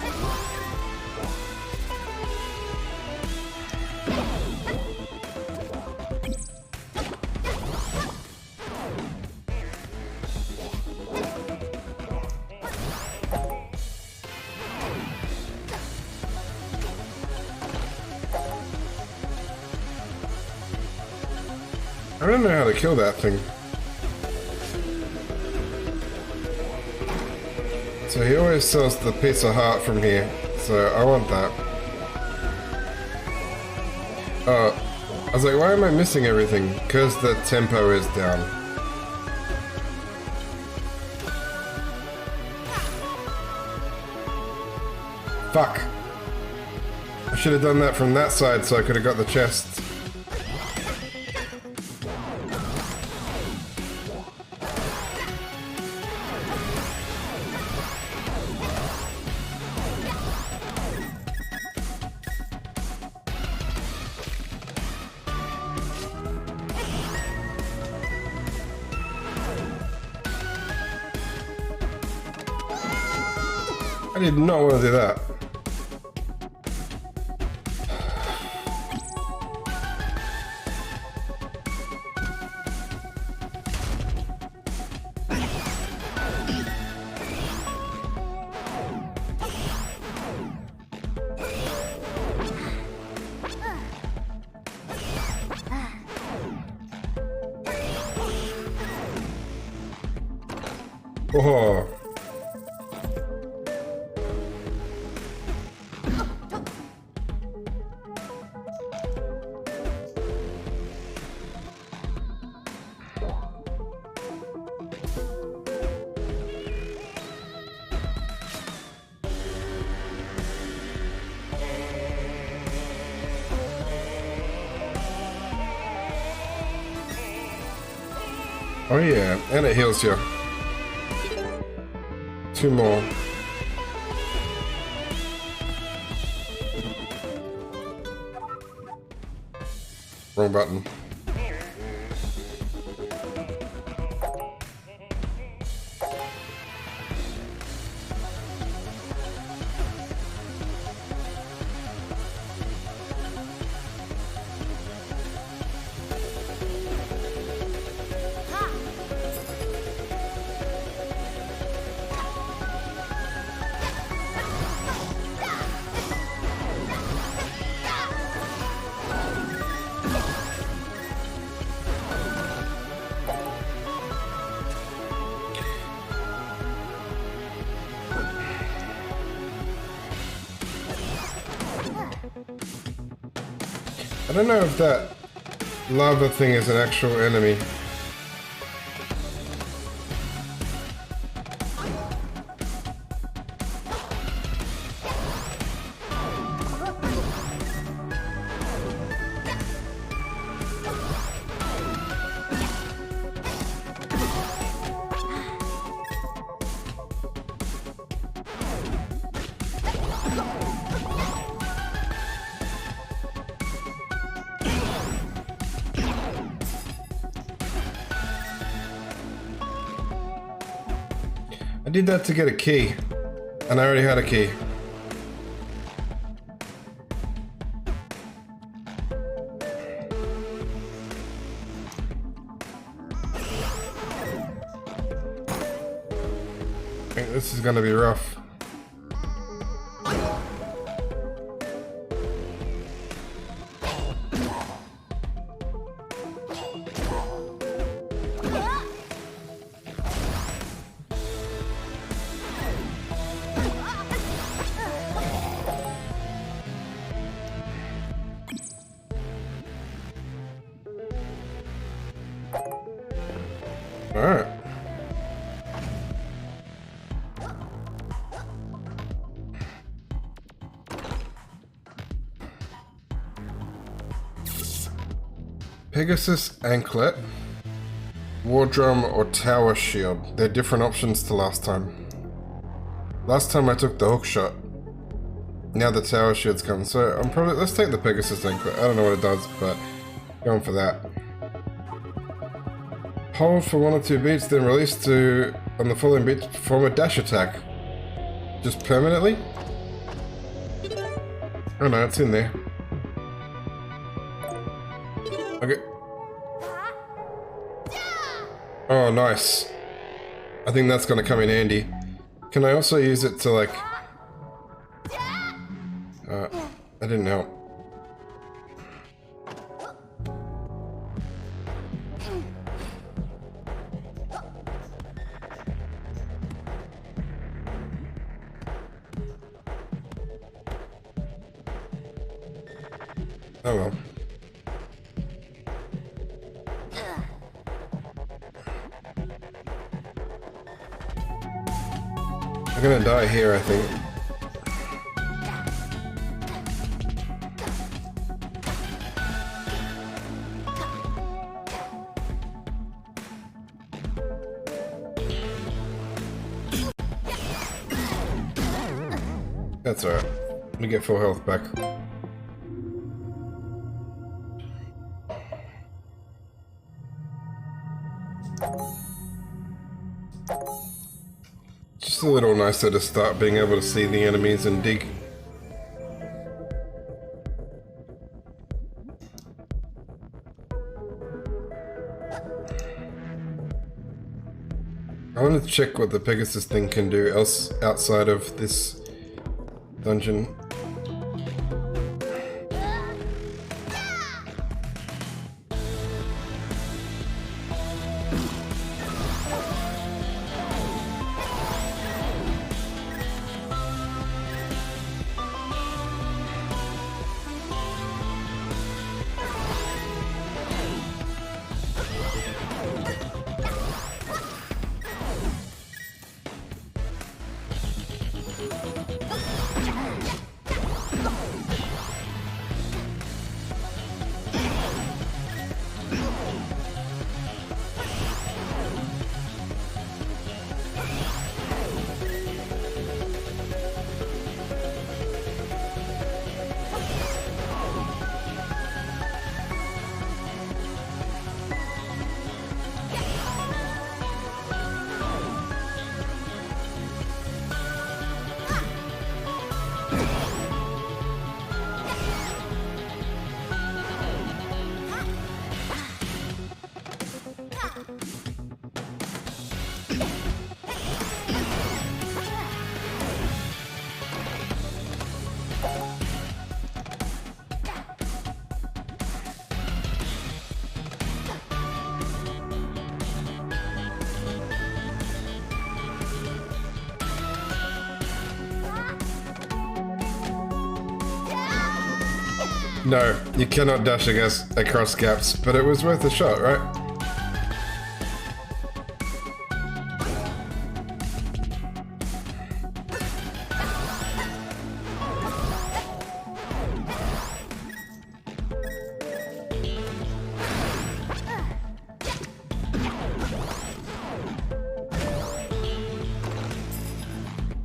I don't know how to kill that thing. So he always sells the piece of heart from here, so I want that. I was like, why am I missing everything? Because the tempo is down. Fuck. I should have done that from that side so I could have got the chest. I did not want to do that. Oh. Oh yeah, and it heals you. 2 more. Wrong button. I don't know if that lava thing is an actual enemy. I did that to get a key, and I already had a key. I think this is gonna be rough. Alright. Pegasus Anklet, War Drum, or Tower Shield. They're different options to last time. Last time I took the hook shot. Now the Tower Shield's come. So I'm probably... Let's take the Pegasus Anklet. I don't know what it does, but going for that. Hold for 1 or 2 beats, then release to on the following beat to perform a dash attack. Just permanently? Oh no, it's in there. Okay. Oh, nice. I think that's gonna come in handy. Can I also use it to like... that didn't help. Oh well. I'm gonna die here, I think. That's alright. Let me get full health back. Just a little nicer to start being able to see the enemies and dig. I want to check what the Pegasus thing can do else outside of this dungeon. No, you cannot dash across gaps, but it was worth a shot, right?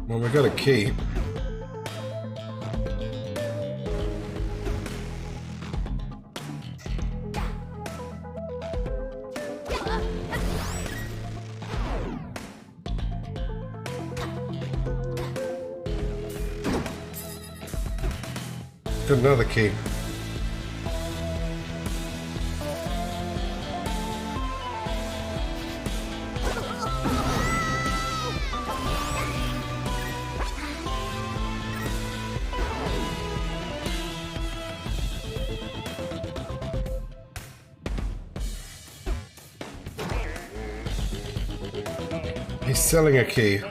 Well, we got a key. Got another key. He's selling a key.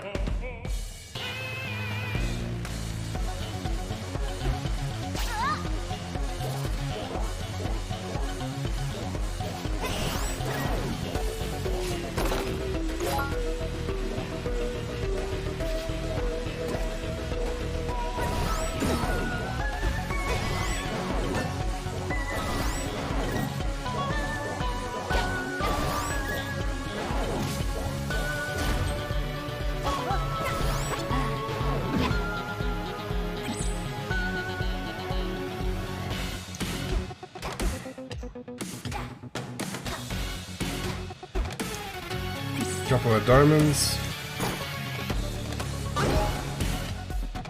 Couple of diamonds.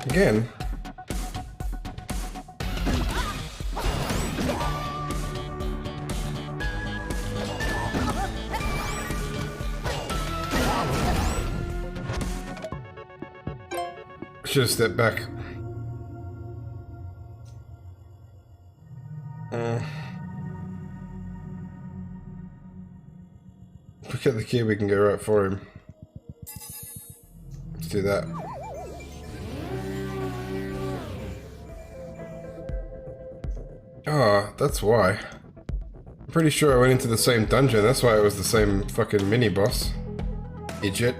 Again. Should have stepped back. If we get the key, we can go right for him. Let's do that. Ah, that's why. I'm pretty sure I went into the same dungeon. That's why it was the same fucking mini-boss. Idiot.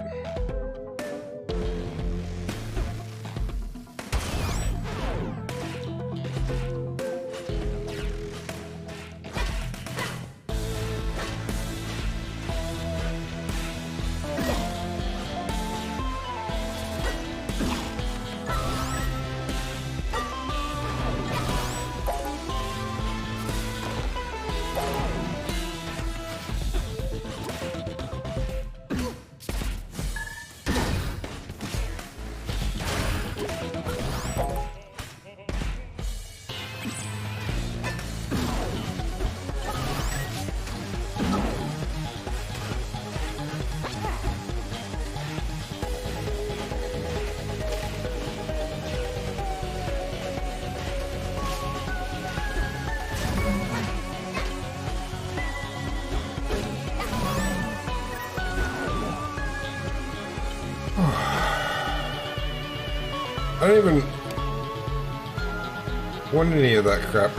I don't even want any of that crap.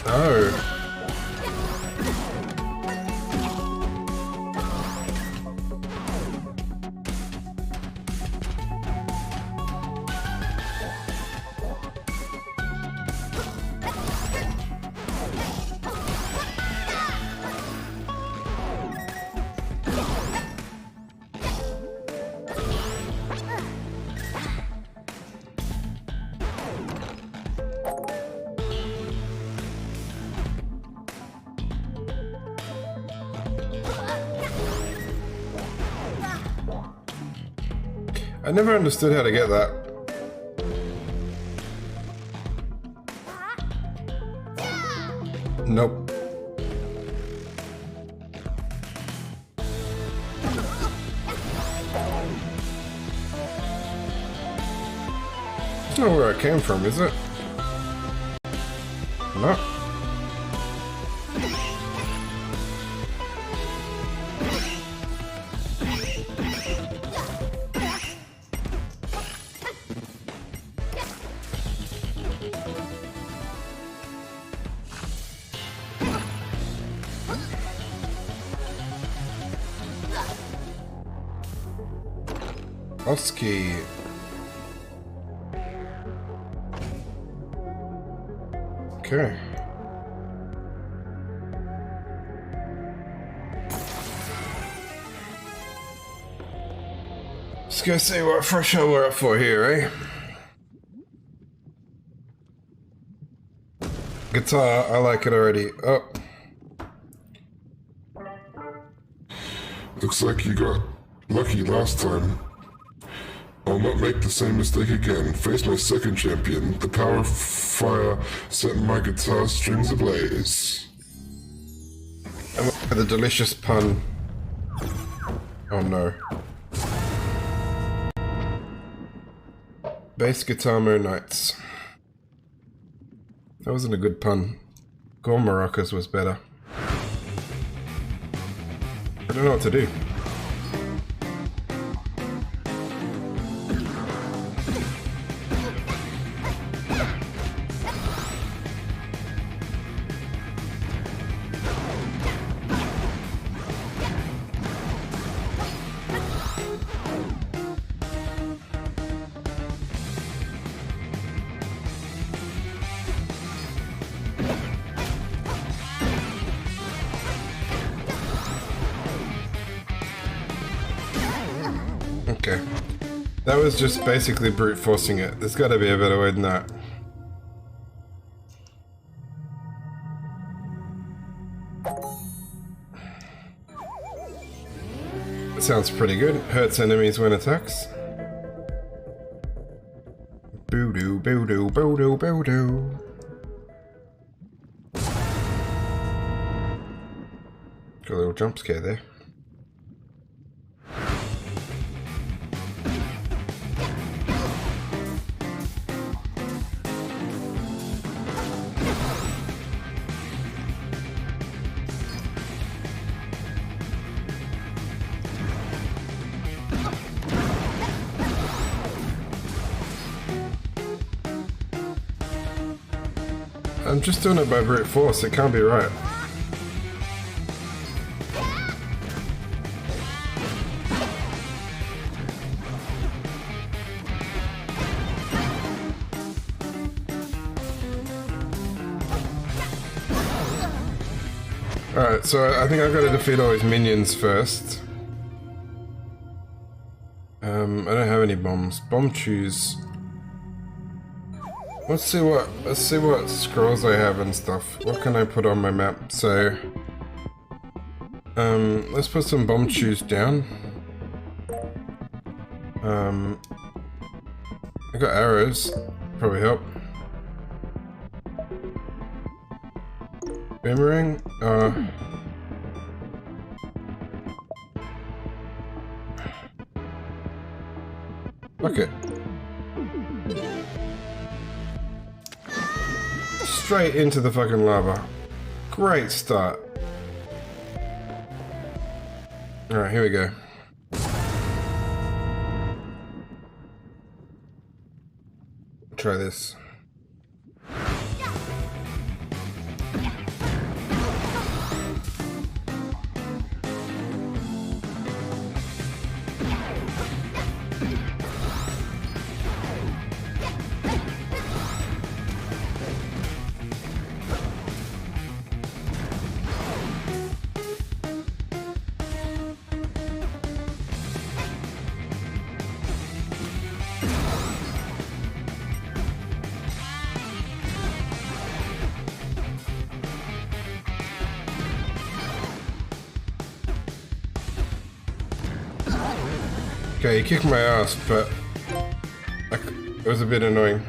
Oh. I never understood how to get that. Nope. That's not where I came from, is it? No. Oski. Okay. Just gonna see what threshold we're up for here, eh? Guitar, I like it already. Oh.
Looks like you got lucky last time. I'll not make the same mistake again. Face my second champion. The power of fire set my guitar strings ablaze.
And the delicious pun. Oh no. Bass guitar Moon Knights. That wasn't a good pun. Gore Maracas was better. I don't know what to do. Okay. That was just basically brute forcing it. There's gotta be a better way than that. That sounds pretty good. Hurts enemies when attacks. Boo-doo, boo-doo, boo-doo, boo-doo. Got a little jump scare there. I'm just doing it by brute force, it can't be right. Alright, so I think I've got to defeat all his minions first. I don't have any bombs. Bomb choose. Let's see what scrolls I have and stuff. What can I put on my map? So let's put some bomb chews down. I got arrows, probably help. Boomerang? Okay. Straight into the fucking lava. Great start. Alright, here we go. Try this. Okay, he kicked my ass, but it was a bit annoying.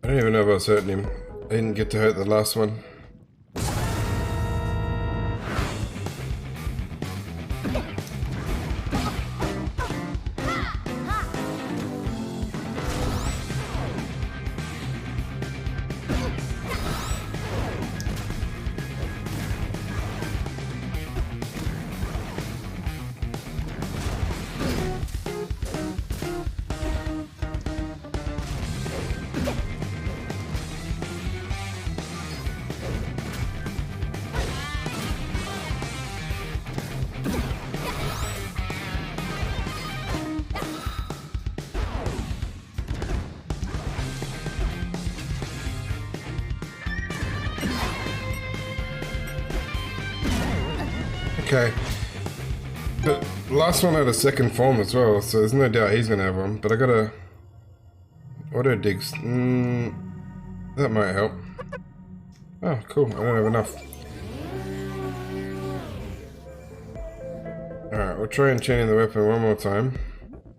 I don't even know if I was hurting him. I didn't get to hurt the last one. Okay. But last one had a second form as well, so there's no doubt he's gonna have one. But I gotta... Auto digs. That might help. Oh, cool. I don't have enough. Alright, we'll try enchanting the weapon one more time.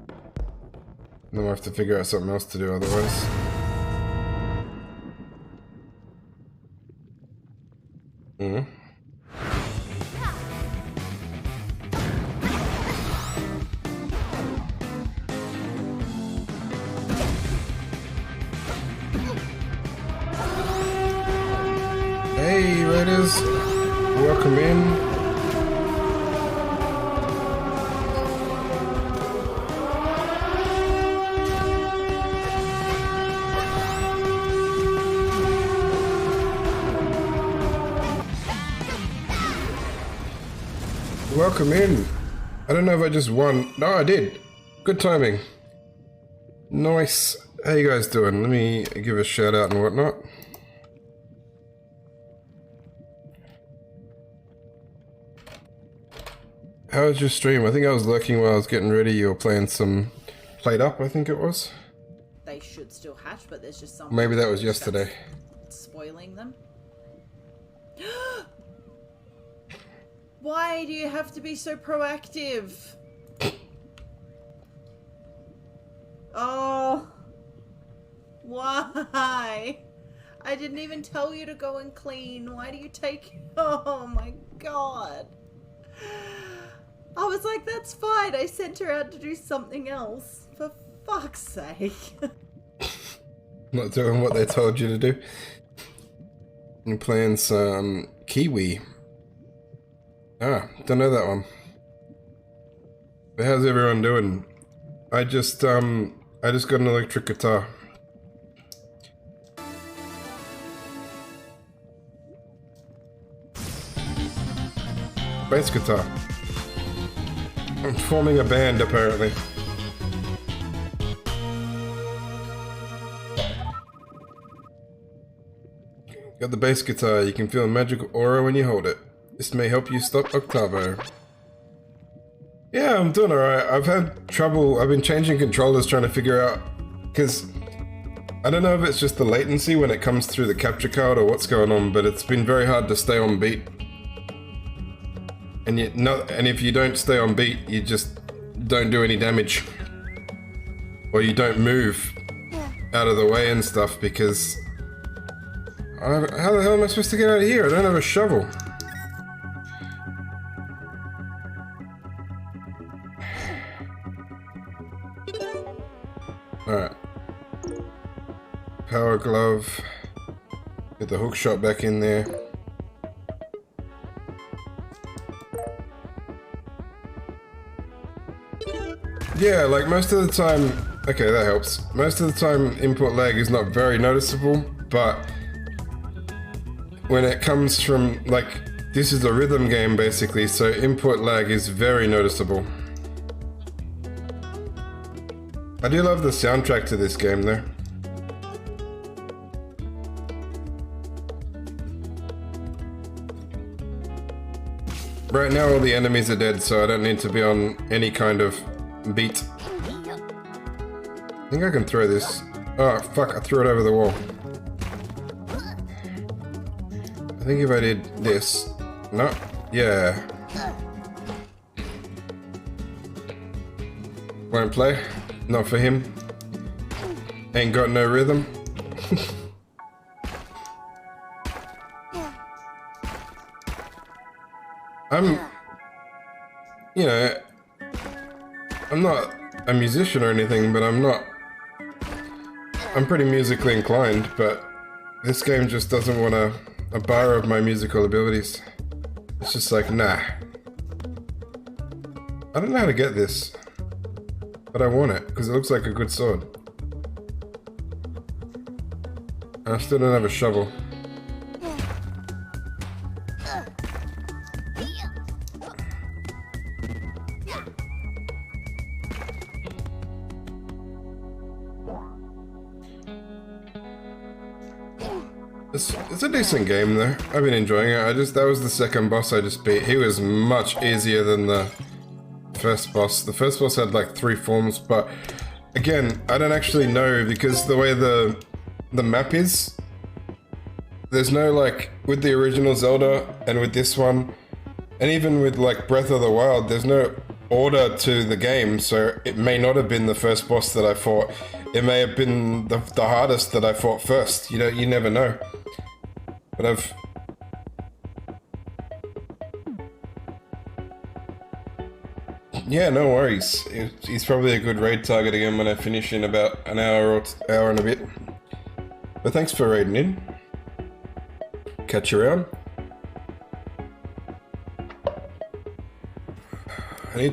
And then we'll have to figure out something else to do otherwise. Hey, Raiders! Welcome in. Welcome in. I don't know if I just won. No, I did. Good timing. Nice. How you guys doing? Let me give a shout out and whatnot. How was your stream? I think I was lurking while I was getting ready. You were playing some Played Up, I think it was.
They should still hatch, but there's just some.
Maybe that was yesterday.
Spoiling them. Why do you have to be so proactive? Oh. Why? I didn't even tell you to go and clean. Why do you take... Oh my god. I was like, that's fine. I sent her out to do something else. For fuck's sake.
Not doing what they told you to do. You're playing some Kiwi. Ah, don't know that one. But how's everyone doing? I just got an electric guitar. Bass guitar. I'm forming a band apparently. Got the bass guitar, you can feel a magical aura when you hold it. This may help you stop octavo. Yeah, I'm doing alright. I've had trouble, I've been changing controllers trying to figure out, because I don't know if it's just the latency when it comes through the capture card or what's going on, but it's been very hard to stay on beat. And if you don't stay on beat, you just don't do any damage. Or you don't move out of the way and stuff because... how the hell am I supposed to get out of here? I don't have a shovel. Alright. Power glove. Get the hook shot back in there. Yeah, like most of the time... Okay, that helps. Most of the time input lag is not very noticeable, but when it comes from, like, this is a rhythm game basically, so input lag is very noticeable. I do love the soundtrack to this game though. Right now all the enemies are dead, so I don't need to be on any kind of beat. I think I can throw this. Oh fuck, I threw it over the wall. I think if I did this... No, yeah. Won't play. Not for him. Ain't got no rhythm. You know, I'm not a musician or anything, but I'm pretty musically inclined, but this game just doesn't want a bar of my musical abilities. It's just like, nah. I don't know how to get this, but I want it, because it looks like a good sword. And I still don't have a shovel. It's a decent game though. I've been enjoying it. That was the second boss I just beat. He was much easier than the first boss. The first boss had like 3 forms, but again, I don't actually know because the way the map is, there's no like, with the original Zelda and with this one, and even with like Breath of the Wild, there's no order to the game, so it may not have been the first boss that I fought. It may have been the hardest that I fought first. You never know. But yeah, no worries. He's probably a good raid target again when I finish in about an hour and a bit. But thanks for raiding in. Catch you around. I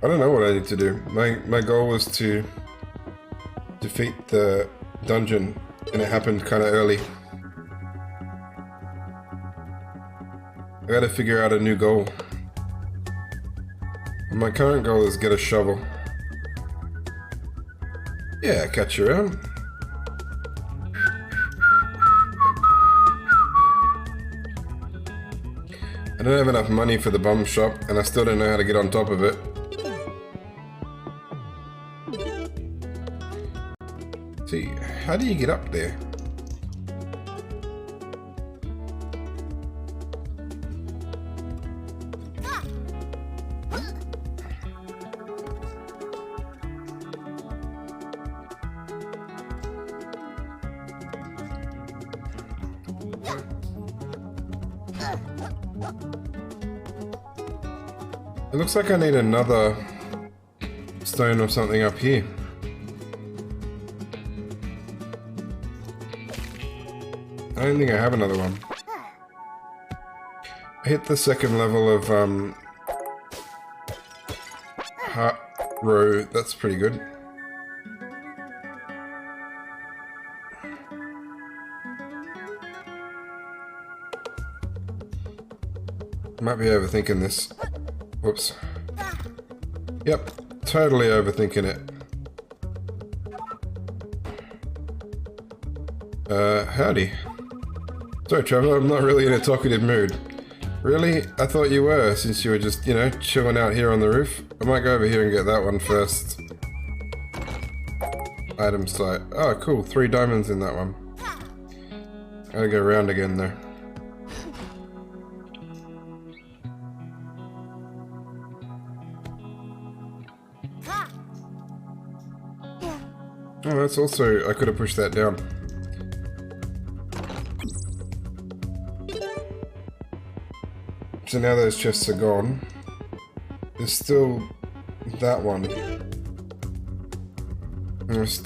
don't know what I need to do. My goal was to defeat the dungeon, and it happened kind of early. I gotta figure out a new goal. My current goal is get a shovel. Yeah, catch you around. I don't have enough money for the bum shop, and I still don't know how to get on top of it. See, how do you get up there? It looks like I need another stone or something up here. I don't think I have another one. I hit the second level of Hyrule. That's pretty good. Might be overthinking this. Whoops. Yep, totally overthinking it. Howdy. Sorry, Trevor, I'm not really in a talkative mood. Really? I thought you were, since you were just, chilling out here on the roof. I might go over here and get that one first. Item site. Oh, cool. 3 diamonds in that one. Gotta go around again, though. Oh, that's also... I could have pushed that down. So now those chests are gone. There's still that one.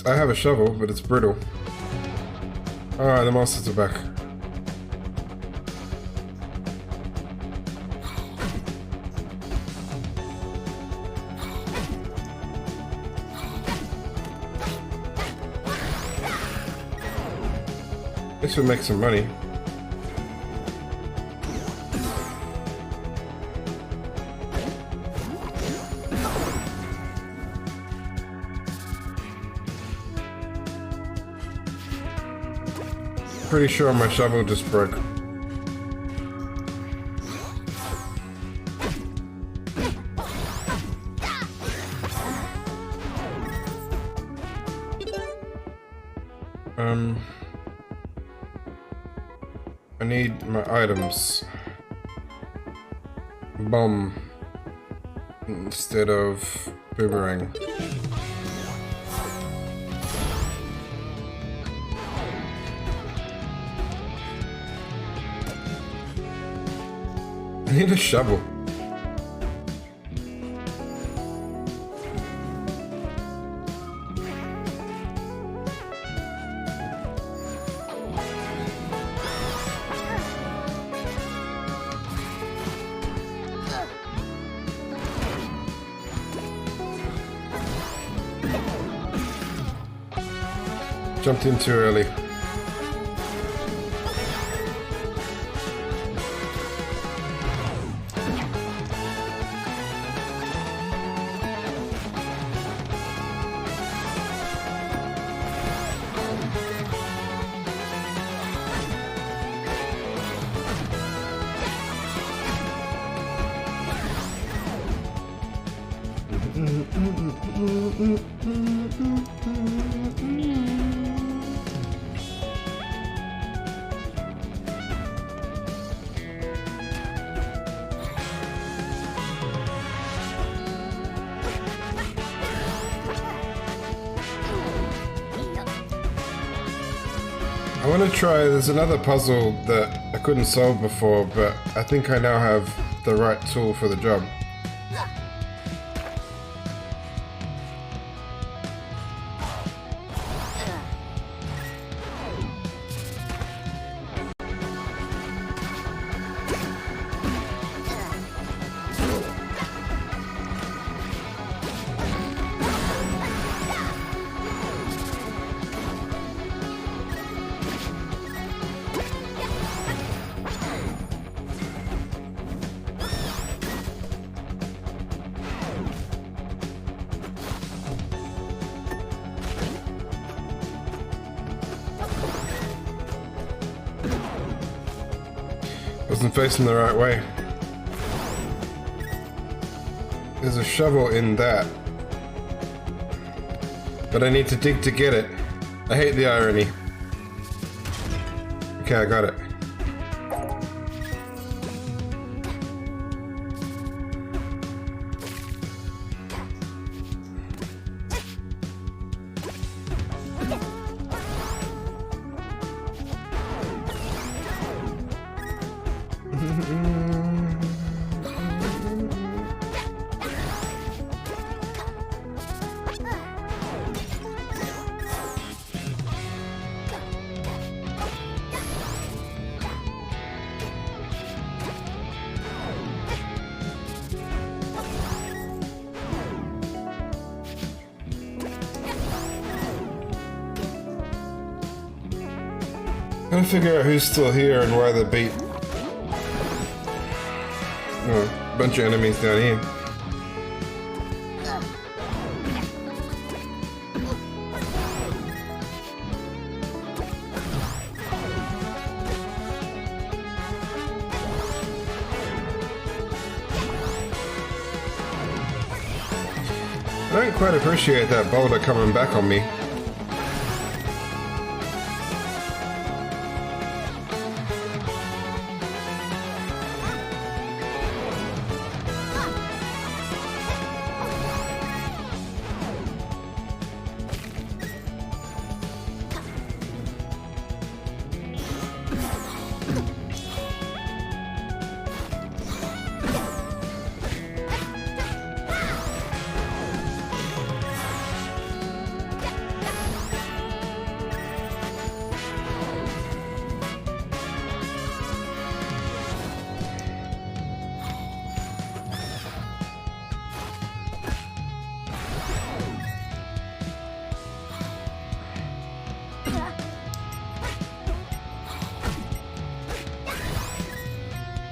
I have a shovel, but it's brittle. Alright, the monsters are back. This would make some money. Pretty sure my shovel just broke. I need my items. Bomb instead of boomerang. I need a shovel. Jumped in too early. I want to try, there's another puzzle that I couldn't solve before, but I think I now have the right tool for the job. Wasn't facing the right way. There's a shovel in that. But I need to dig to get it. I hate the irony. Okay, I got it. Trying to figure out who's still here and why they beat. Oh, a bunch of enemies down here. I don't quite appreciate that boulder coming back on me.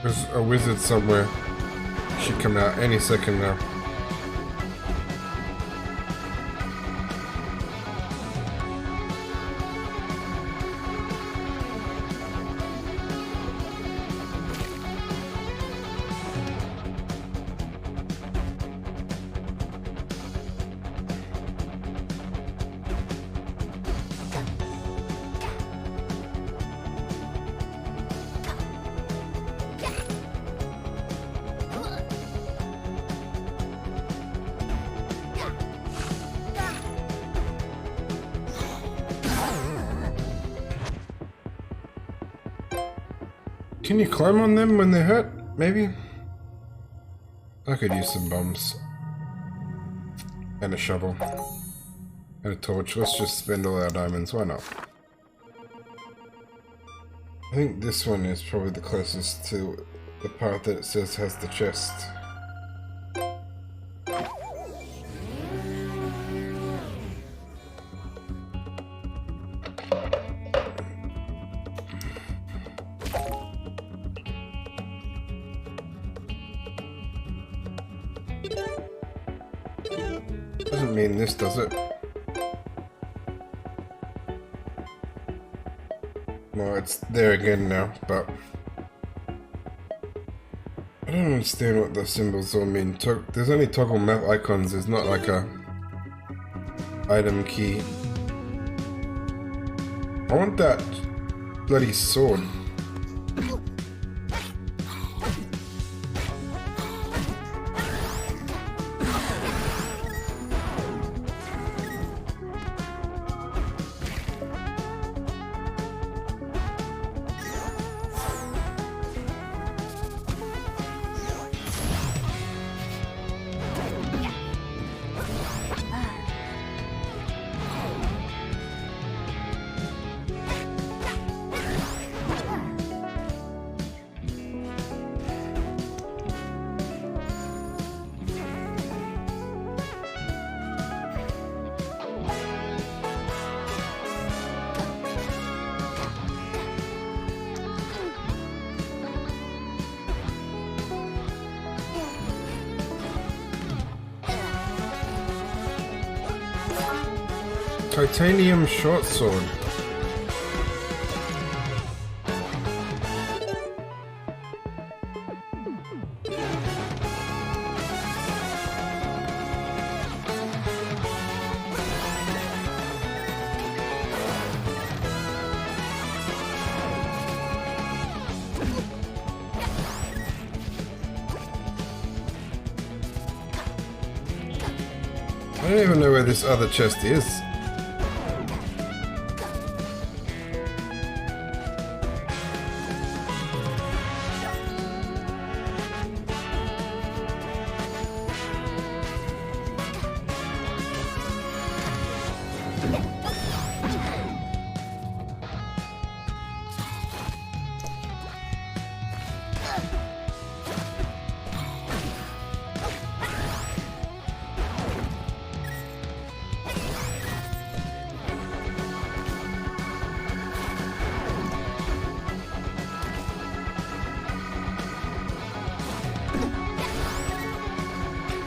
There's a wizard somewhere. Should come out any second now. Can you climb on them when they're hurt? Maybe? I could use some bombs. And a shovel. And a torch. Let's just spend all our diamonds. Why not? I think this one is probably the closest to the part that it says has the chest. Doesn't mean this, does it? Well, it's there again now, but I don't understand what the symbols all mean. There's only toggle map icons, there's not like a item key. I want that bloody sword. Titanium short sword. I don't even know where this other chest is.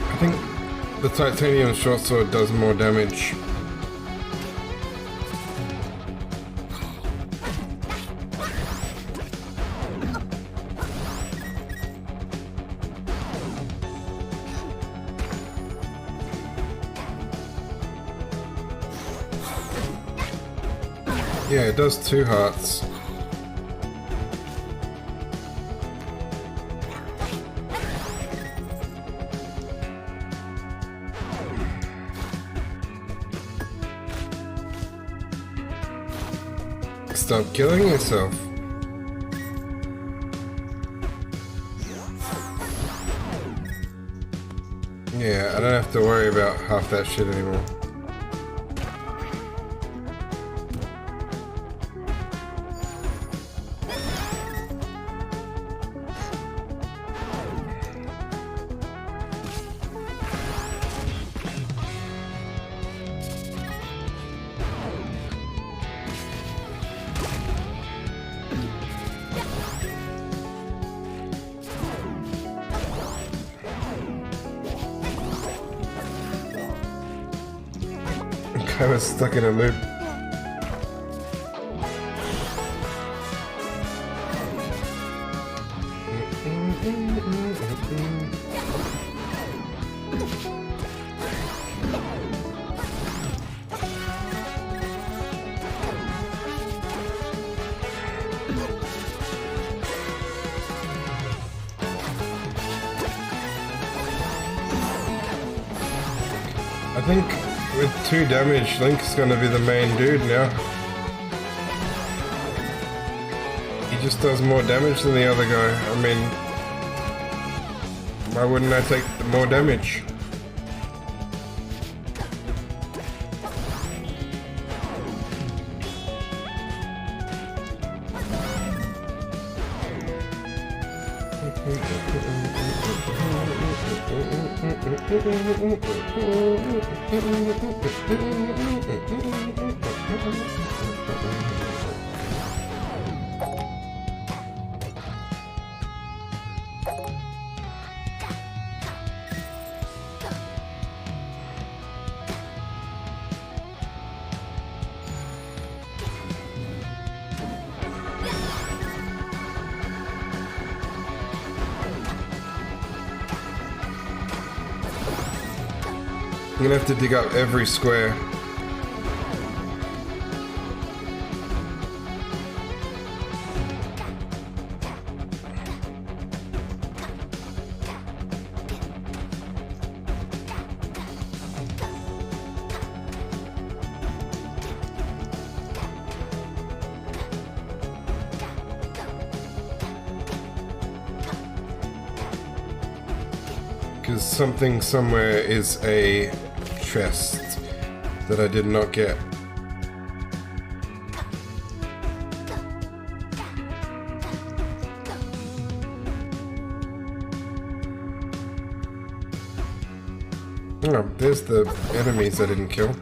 I think the titanium short sword does more damage. Yeah, it does 2 hearts. Stop killing yourself. Yeah, I don't have to worry about half that shit anymore. I was stuck in a loop. I think with 2 damage, Link's gonna be the main dude now. He just does more damage than the other guy. I mean, why wouldn't I take the more damage? I'm gonna have to dig up every square. Because something somewhere is a chest that I did not get. Oh, there's the enemies I didn't kill.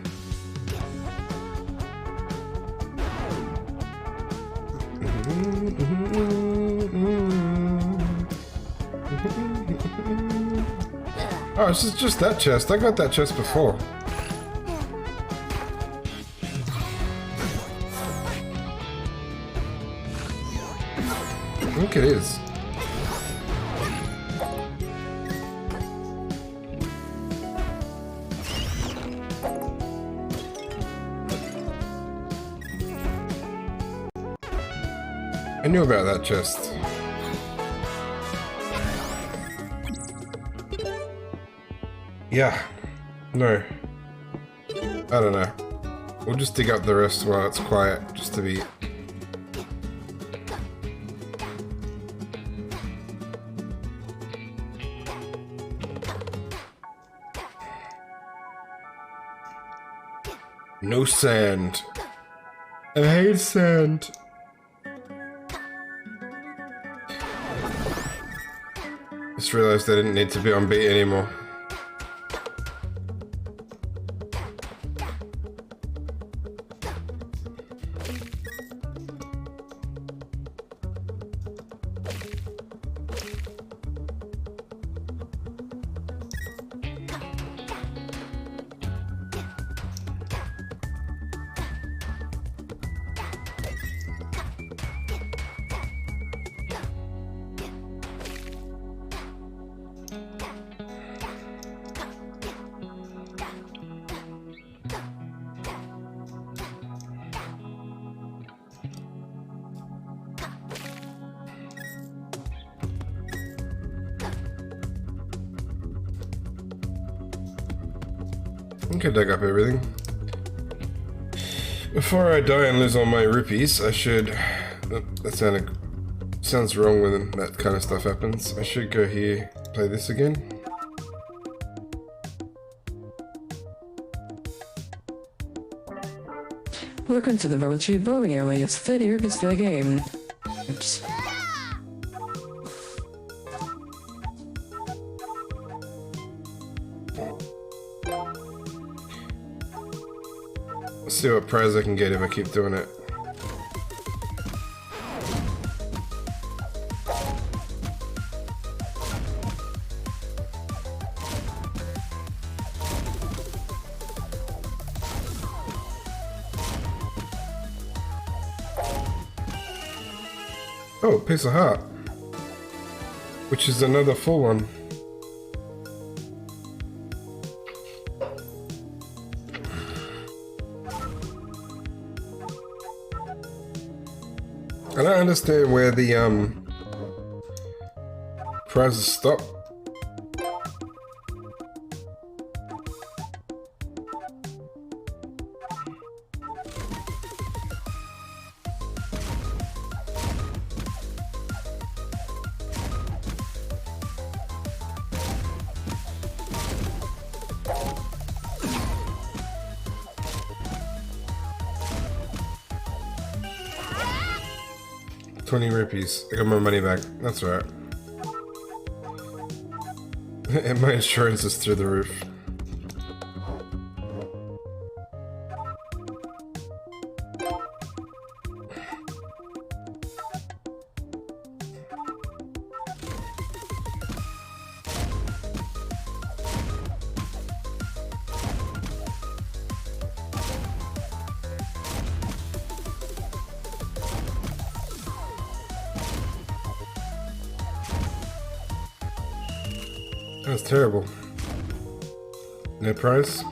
Oh, this is just that chest. I got that chest before. I think it is. I knew about that chest. Yeah. No. I don't know. We'll just dig up the rest while it's quiet, just to be... No sand. I hate sand. Just realized I didn't need to be on beat anymore. I think I dug up everything. Before I die and lose all my rupees, I should... That sounds wrong when that kind of stuff happens. I should go here, play this again.
Welcome to the virtual bowling area. It's 30 rupees per game. Oops.
Let's see what prize I can get if I keep doing it. Oh, piece of heart. Which is another full one. I don't understand where the prizes stop. $20 rupees. I got my money back. That's alright. And my insurance is through the roof. That's terrible. No prize?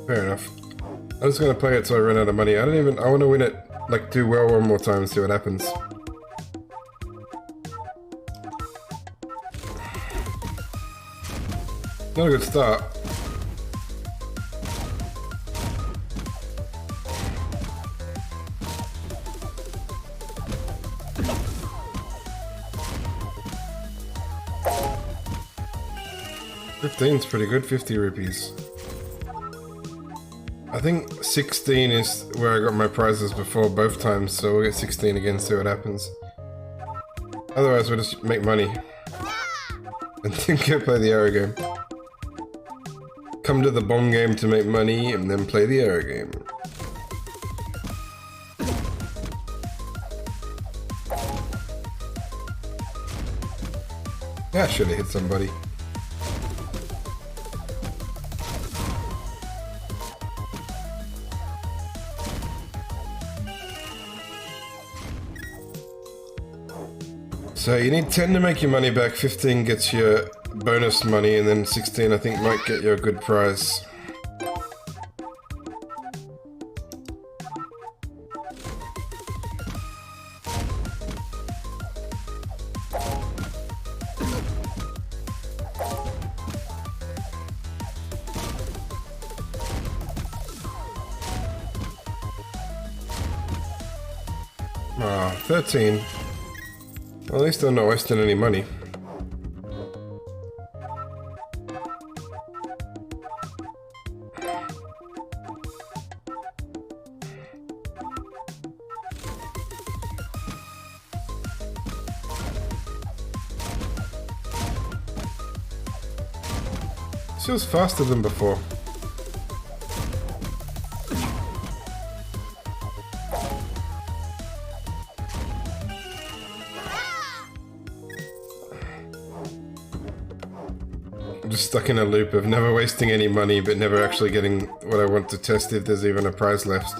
Fair enough. I'm just gonna play it till I run out of money. I want to win it, like, do well one more time and see what happens. Not a good start. $15's pretty good, 50 rupees. I think 16 is where I got my prizes before both times, so we'll get 16 again, see what happens. Otherwise we'll just make money. And then go play the arrow game. Come to the bomb game to make money, and then play the arrow game. That should have hit somebody. So you need 10 to make your money back, 15 gets your bonus money, and then 16 I think might get you a good prize. Ah, 13. Well, at least I'm not wasting any money. This feels faster than before. I'm just stuck in a loop of never wasting any money, but never actually getting what I want to test if there's even a prize left.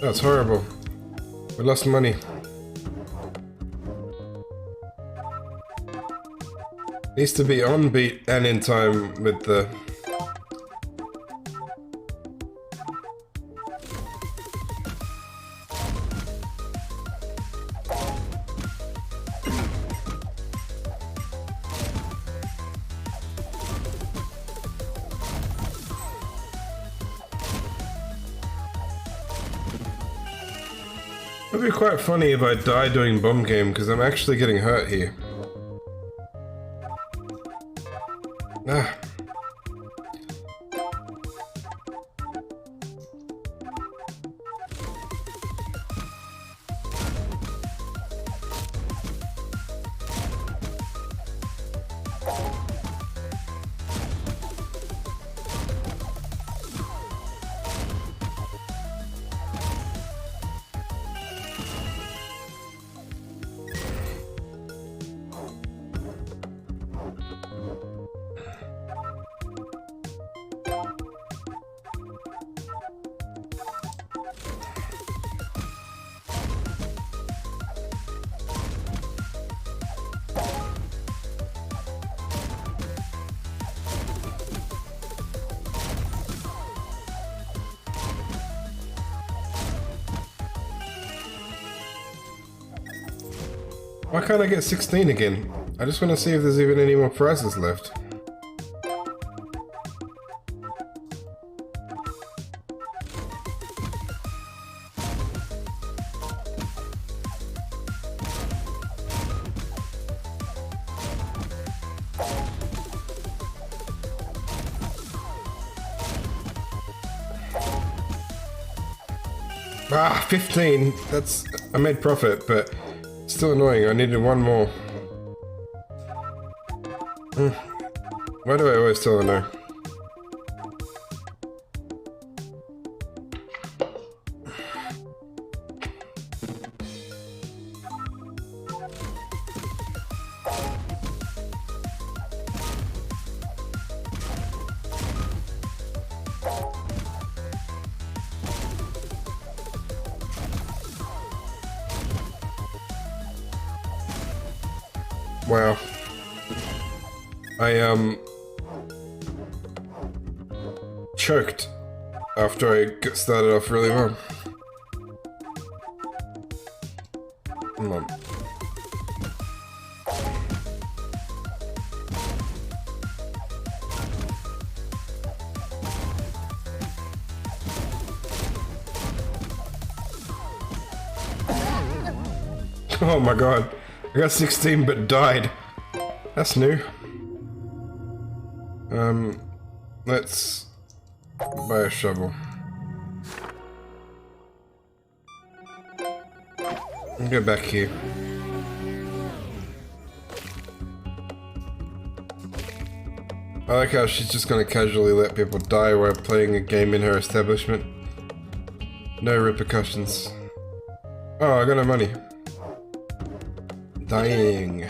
That's horrible. We lost money. Needs to be on beat and in time with the... It'd be quite funny if I die doing bomb game, because I'm actually getting hurt here. Ah. Why can't I get 16 again? I just want to see if there's even any more prizes left. Ah, 15. That's... I made profit, but... Still annoying, I needed one more. Why do I always tell her no? Wow. I choked after I started off really well. Come on. Oh my god. I got 16 but died. That's new. Let's buy a shovel. And go back here. I like how she's just gonna casually let people die while playing a game in her establishment. No repercussions. Oh, I got no money. Dying.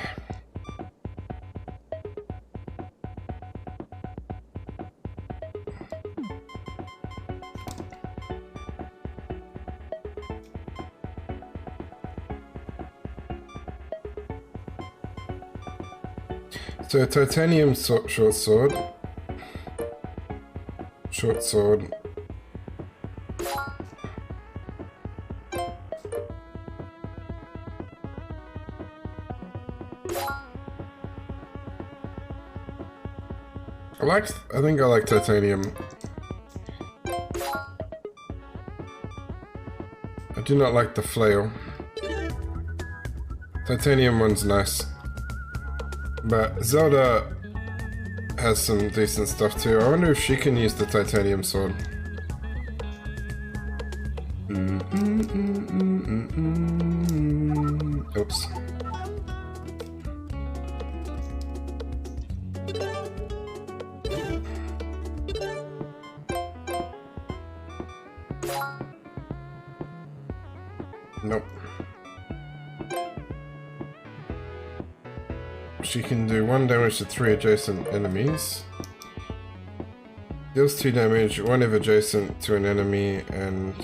So titanium short sword. Short sword. I think I like titanium. I do not like the flail. Titanium one's nice. But Zelda has some decent stuff too. I wonder if she can use the titanium sword. Oops. Nope. She can do 1 damage to 3 adjacent enemies. Deals 2 damage, 1 if adjacent to an enemy, and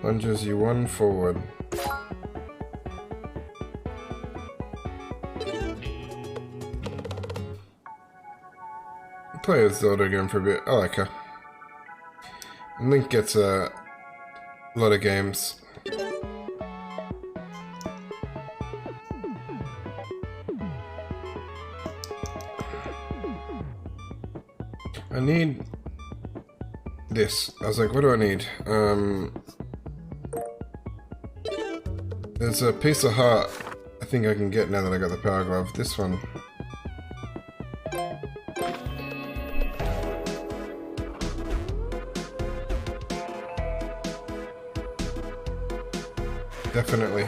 plunges you 1 forward. I'll play as Zelda again for a bit. I like her. And Link gets a lot of games. I need this. I was like, what do I need? There's a piece of heart I think I can get now that I got the power glove. This one. Definitely.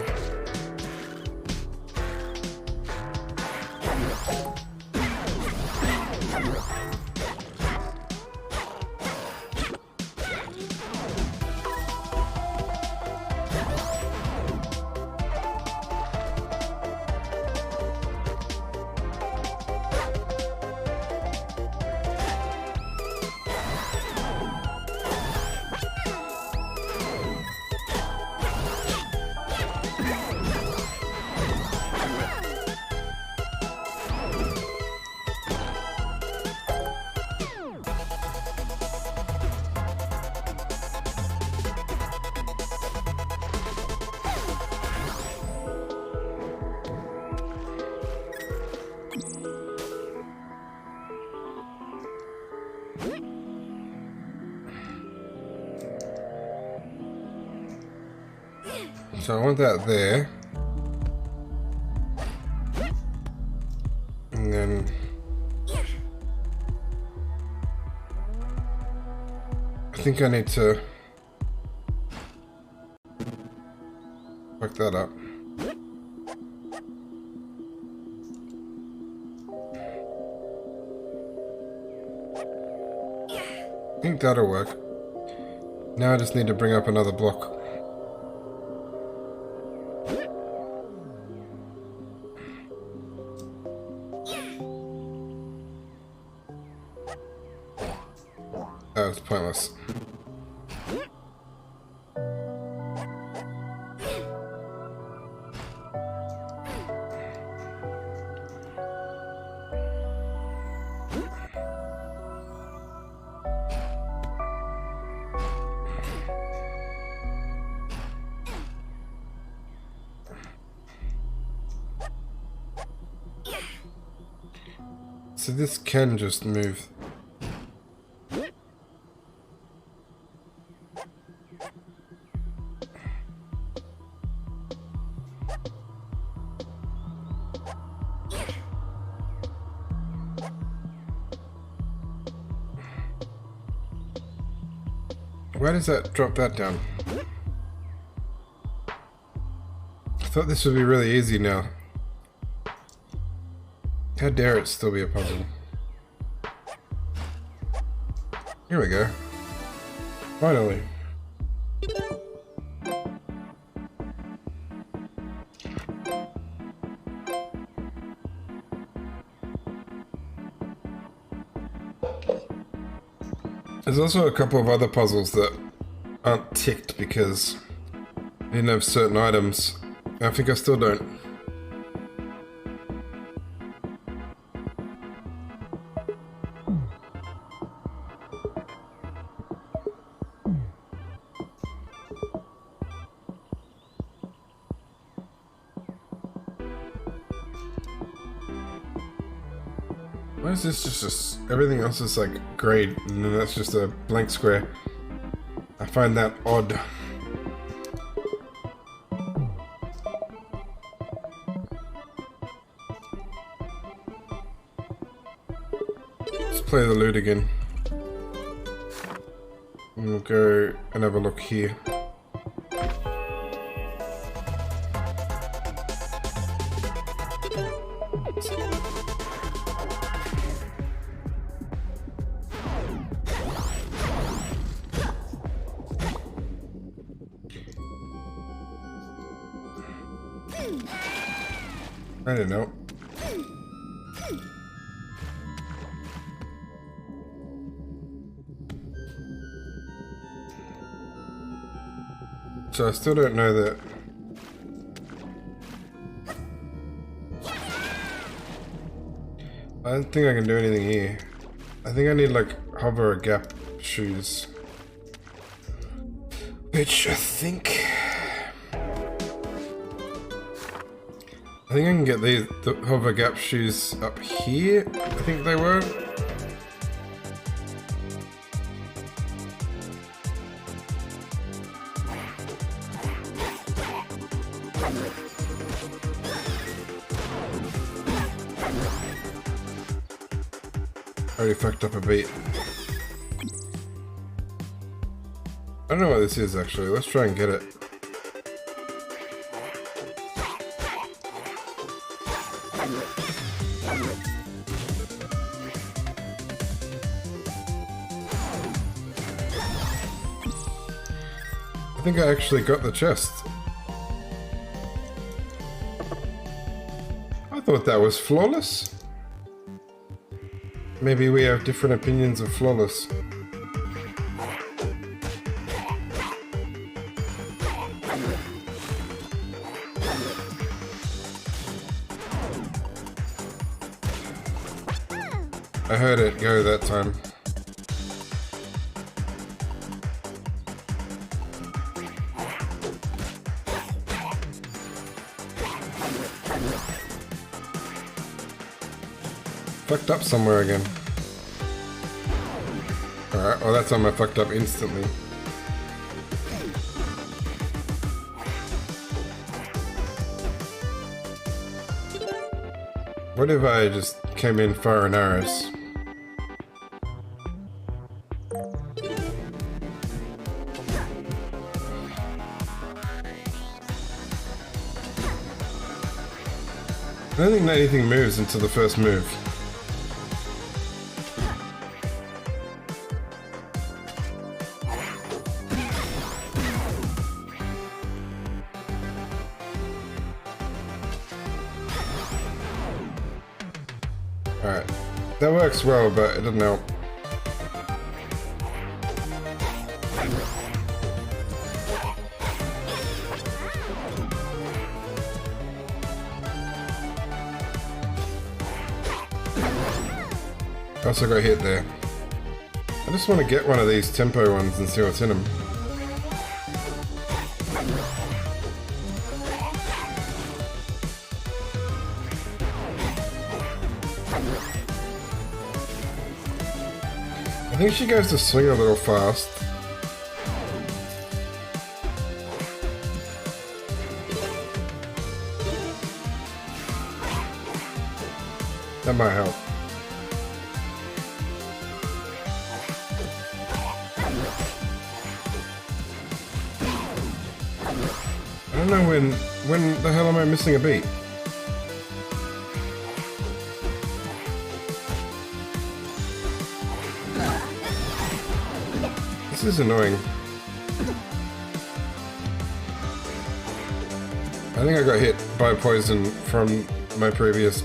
So I want that there. And then I think I need to fuck that up. I think that'll work. Now I just need to bring up another block. That was pointless. So this can just move. Why does that drop that down? I thought this would be really easy now. How dare it still be a puzzle? Here we go. Finally. There's also a couple of other puzzles that aren't ticked because I didn't have certain items. I think I still don't. Why is this just everything else is like grayed and then that's just a blank square? I find that odd. Let's play the loot again. And we'll go and have a look here. I don't know. So I still don't know that. I don't think I can do anything here. I think I need like hover or gap shoes. Which I think I can get the hover gap shoes up here, I think they were. Already fucked up a beat. I don't know what this is actually, let's try and get it. I think I actually got the chest. I thought that was flawless. Maybe we have different opinions of flawless. I heard it go that time. Fucked up somewhere again. Alright, well that time I fucked up instantly. What if I just came in fire and arrows? I don't think that anything moves until the first move. Alright. That works well, but it doesn't help. I also got hit there. I just want to get one of these tempo ones and see what's in them. think she goes to swing a little fast. That might help. I don't know when the hell am I missing a beat? This is annoying. I think I got hit by poison from my previous.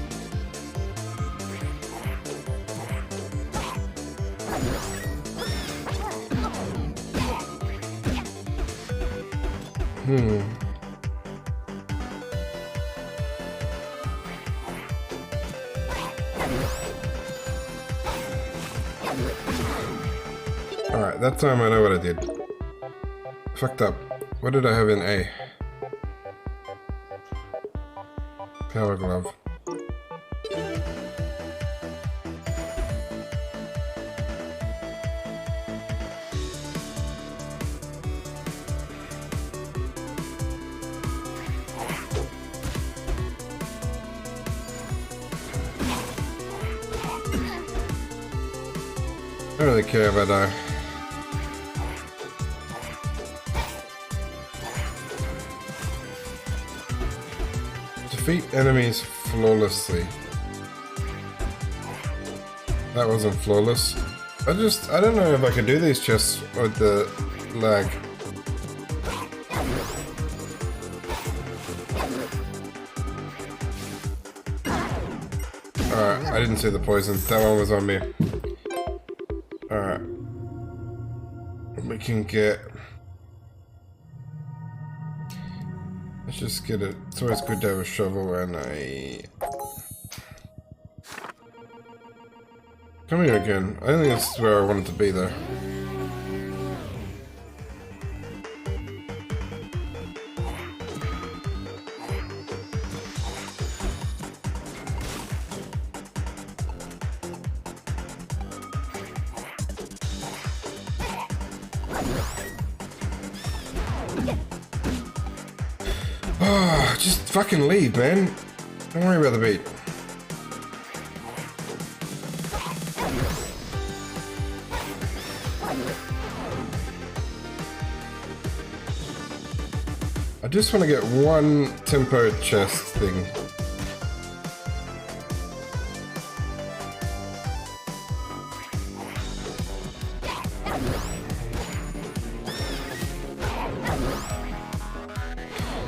Alright, that time I know what I did. Fucked up. What did I have in A? Power glove. I don't really care about that. Defeat enemies flawlessly. That wasn't flawless. I don't know if I can do these chests with the lag. Alright, I didn't see the poison. That one was on me. Alright. We can get... Let's just get it. It's always good to have a shovel and a... Come here again. I think this is where I wanted to be though. Oh, just fucking leave, man. Don't worry about the beat. I just want to get one tempo chest thing.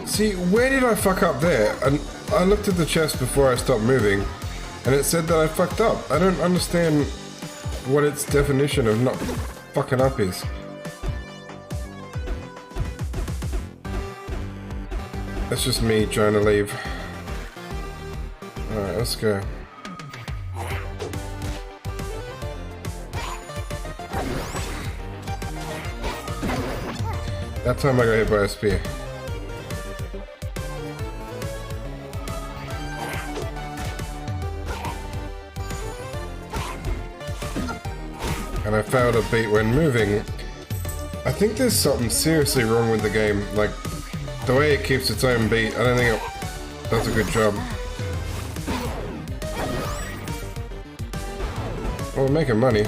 See, where did I fuck up there? And I looked at the chest before I stopped moving, and it said that I fucked up. I don't understand what its definition of not fucking up is. That's just me trying to leave. Alright, let's go. That time I got hit by a spear. And I failed a beat when moving. I think there's something seriously wrong with the game. Like, the way it keeps its own beat, I don't think it does a good job. Well, we're making money.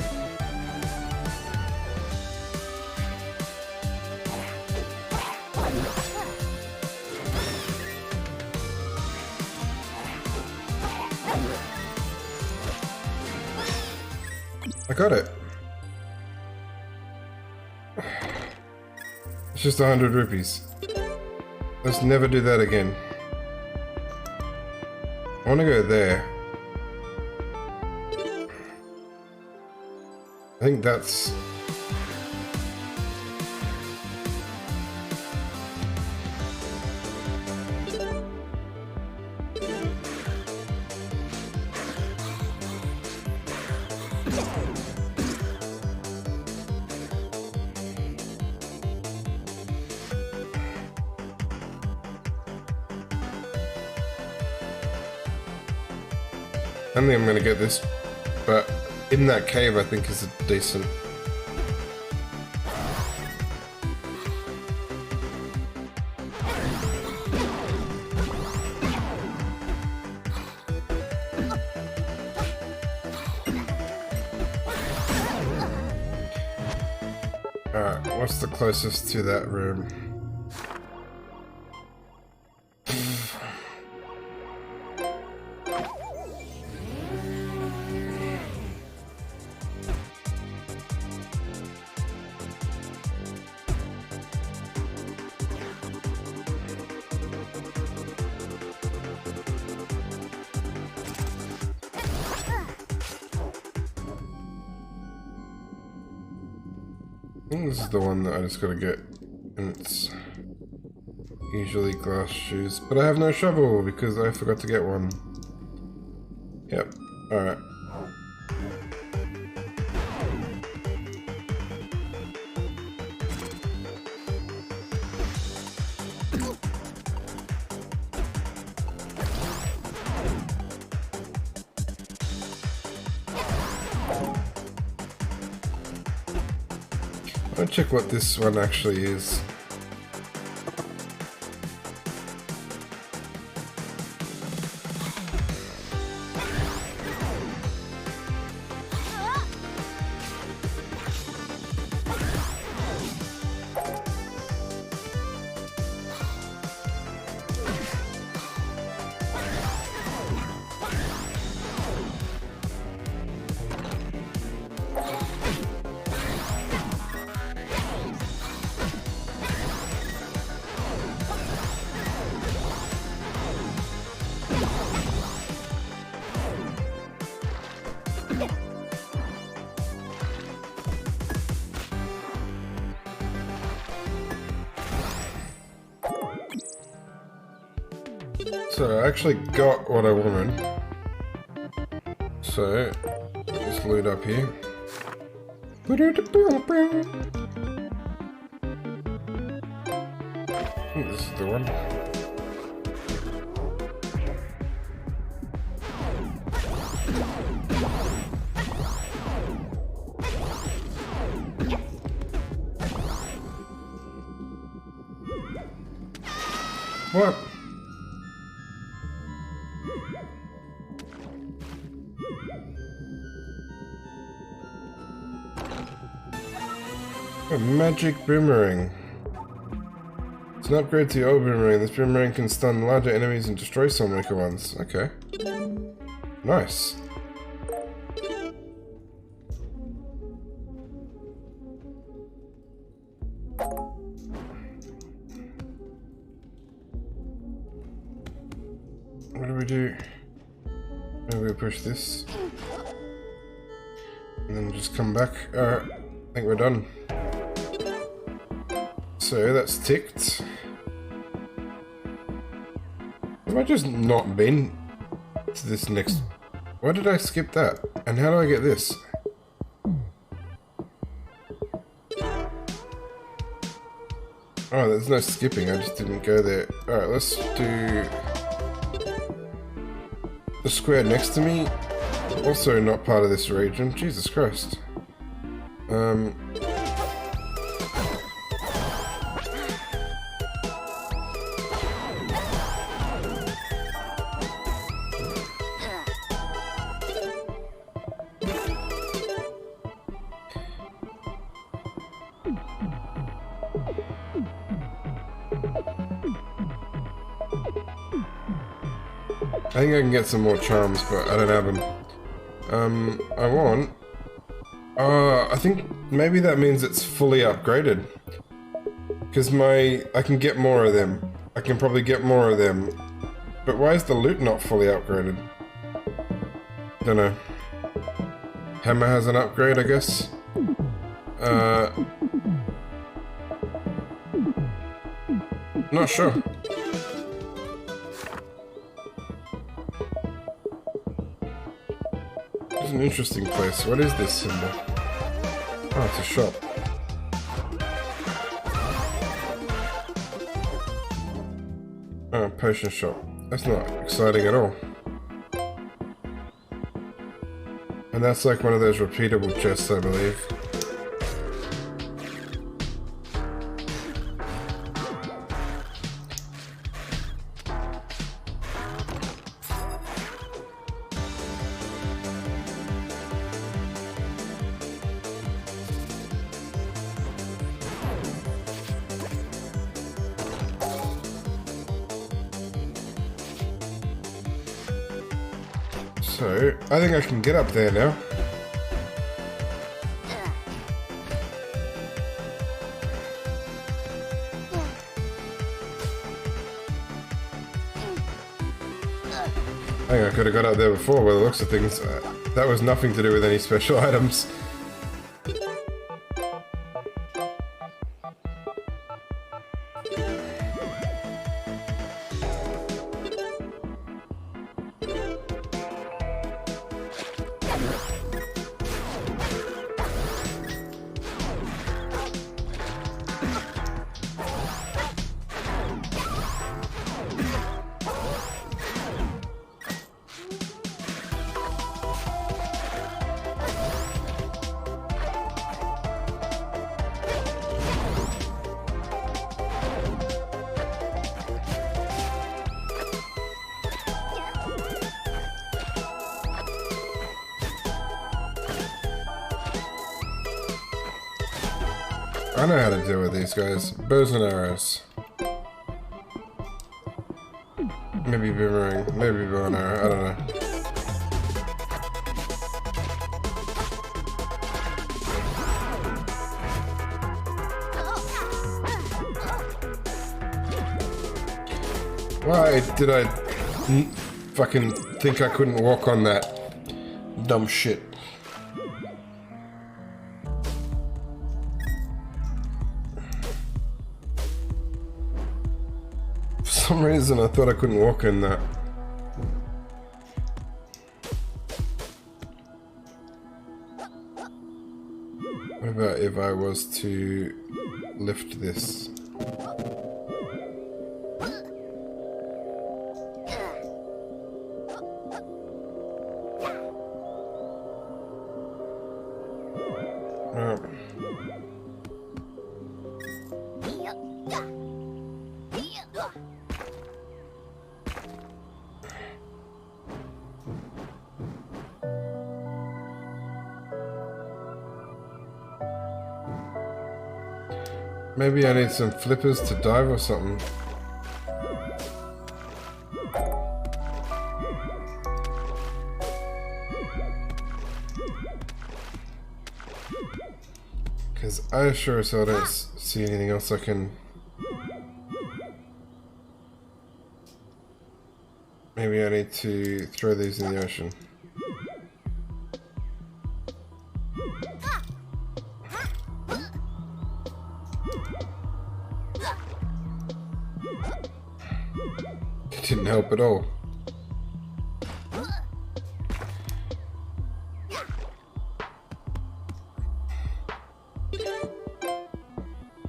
I got it. It's just 100 rupees. Let's never do that again. I want to go there. I think that's... I don't think I'm gonna get this, but in that cave I think is a decent Alright, what's the closest to that room? I think this is the one that I just gotta get, and it's usually glass shoes, but I have no shovel because I forgot to get one. Yep, alright. I'll check what this one actually is. So I actually got what I wanted. So just loot up here. I think this is the one. What? A magic boomerang. It's an upgrade to your old boomerang. This boomerang can stun larger enemies and destroy some weaker ones. Okay. Nice. What do we do? Maybe we push this. And then just come back. Alright, I think we're done. So that's ticked. Have I just not been to this next... Why did I skip that? And how do I get this? Oh, there's no skipping, I just didn't go there. Alright, let's do... the square next to me. Also not part of this region. Jesus Christ. I think I can get some more charms, but I don't have them. I want... I think maybe that means it's fully upgraded. Because I can get more of them. I can probably get more of them. But why is the loot not fully upgraded? Don't know. Hammer has an upgrade, I guess. Not sure. It's an interesting place. What is this symbol? Oh, it's a shop. Oh, potion shop. That's not exciting at all. And that's like one of those repeatable chests, I believe. So, I think I can get up there now. I think I could have got up there before by the looks of things. That was nothing to do with any special items. I know how to deal with these guys. Bows and arrows. Maybe boomerang, maybe bow and arrow, I don't know. Why did I fucking think I couldn't walk on that? Dumb shit. For some reason I thought I couldn't walk in that. What about if I was to lift this? Maybe I need some flippers to dive or something. Because I sure as hell don't see anything else I can... Maybe I need to throw these in the ocean. It didn't help at all.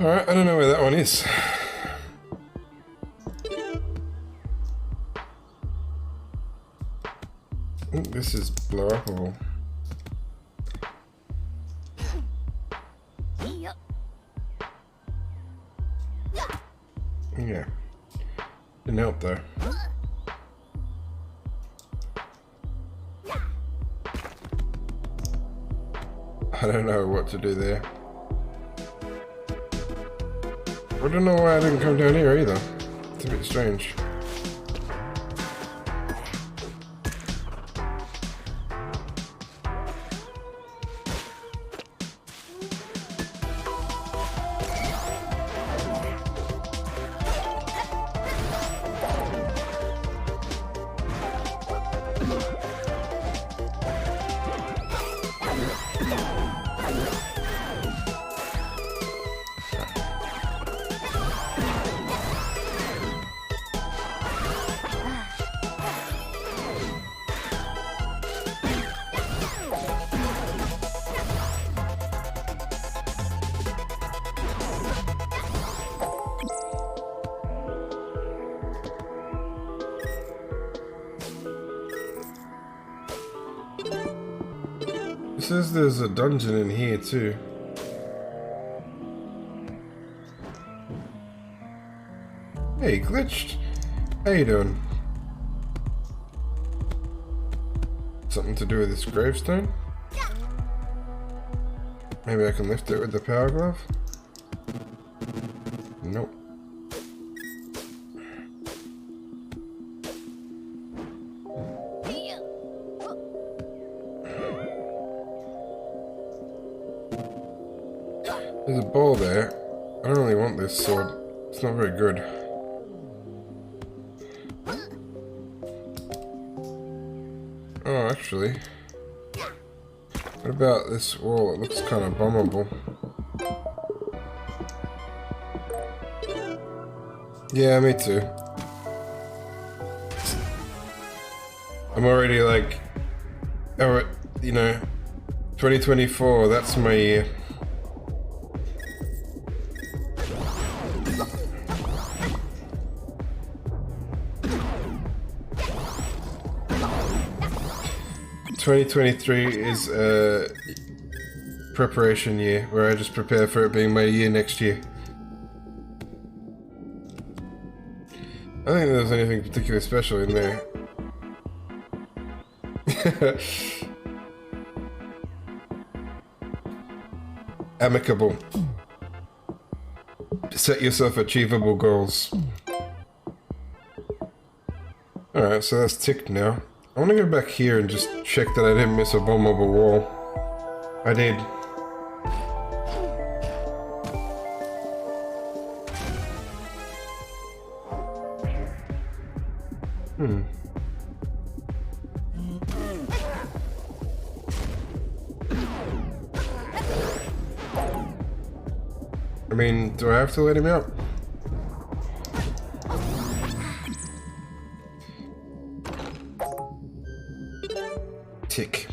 Alright, I don't know where that one is. This is blowable. Yeah. Didn't help though. I don't know what to do there. I don't know why I didn't come down here either. It's a bit strange. It says there's a dungeon in here too. Hey, glitched. How you doing? Something to do with this gravestone? Maybe I can lift it with the power glove? Nope. There's a ball there. I don't really want this sword. It's not very good. Oh, actually. What about this wall? It looks kind of bombable. Yeah, me too. I'm already like, oh, you know, 2024, that's my year. ...2023 is a preparation year, where I just prepare for it being my year next year. I don't think there's anything particularly special in there. Amicable. Set yourself achievable goals. Alright, so that's ticked now. I want to go back here and just check that I didn't miss a bombable wall. I did. I mean, do I have to let him out? Tick.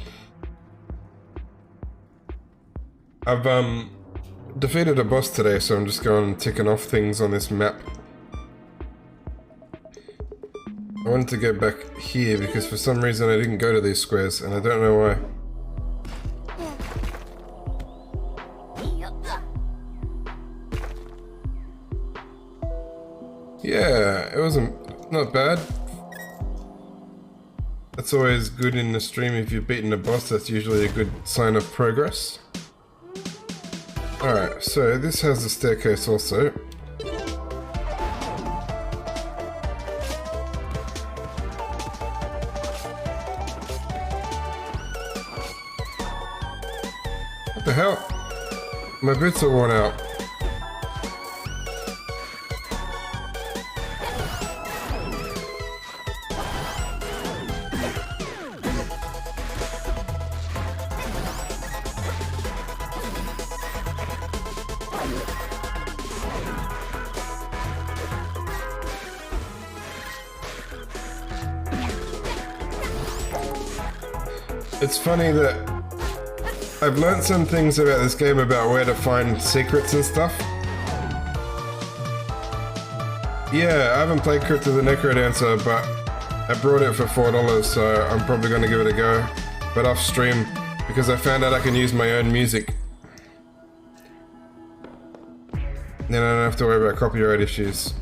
I've defeated a boss today, so I'm just going and ticking off things on this map. I wanted to go back here because for some reason I didn't go to these squares, and I don't know why. Yeah, it wasn't not bad. That's always good in the stream. If you've beaten a boss, that's usually a good sign of progress. Alright, so this has a staircase also. What the hell? My boots are worn out. It's funny that I've learned some things about this game about where to find secrets and stuff. Yeah, I haven't played Crypt of the Necrodancer, but I brought it for $4, so I'm probably going to give it a go. But off stream, because I found out I can use my own music. Then I don't have to worry about copyright issues.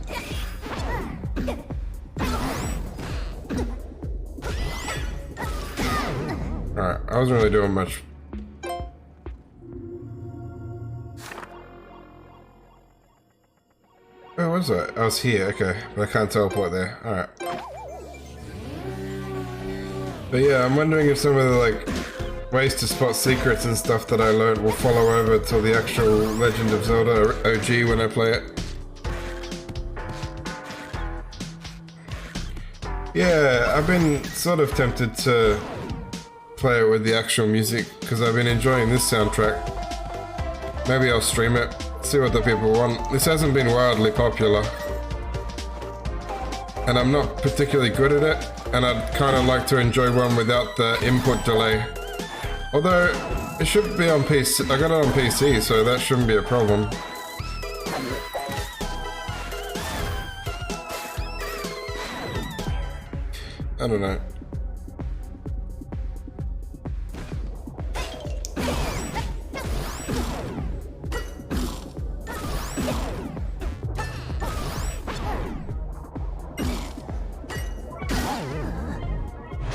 Alright, I wasn't really doing much. Where was I? I was here, okay. But I can't teleport there. Alright. But yeah, I'm wondering if some of the, like, ways to spot secrets and stuff that I learned will follow over till the actual Legend of Zelda OG when I play it. Yeah, I've been sort of tempted to play it with the actual music, because I've been enjoying this soundtrack. Maybe I'll stream it, see what the people want. This hasn't been wildly popular, and I'm not particularly good at it, and I'd kind of like to enjoy one without the input delay. Although, it should be on PC. I got it on PC, so that shouldn't be a problem. I don't know.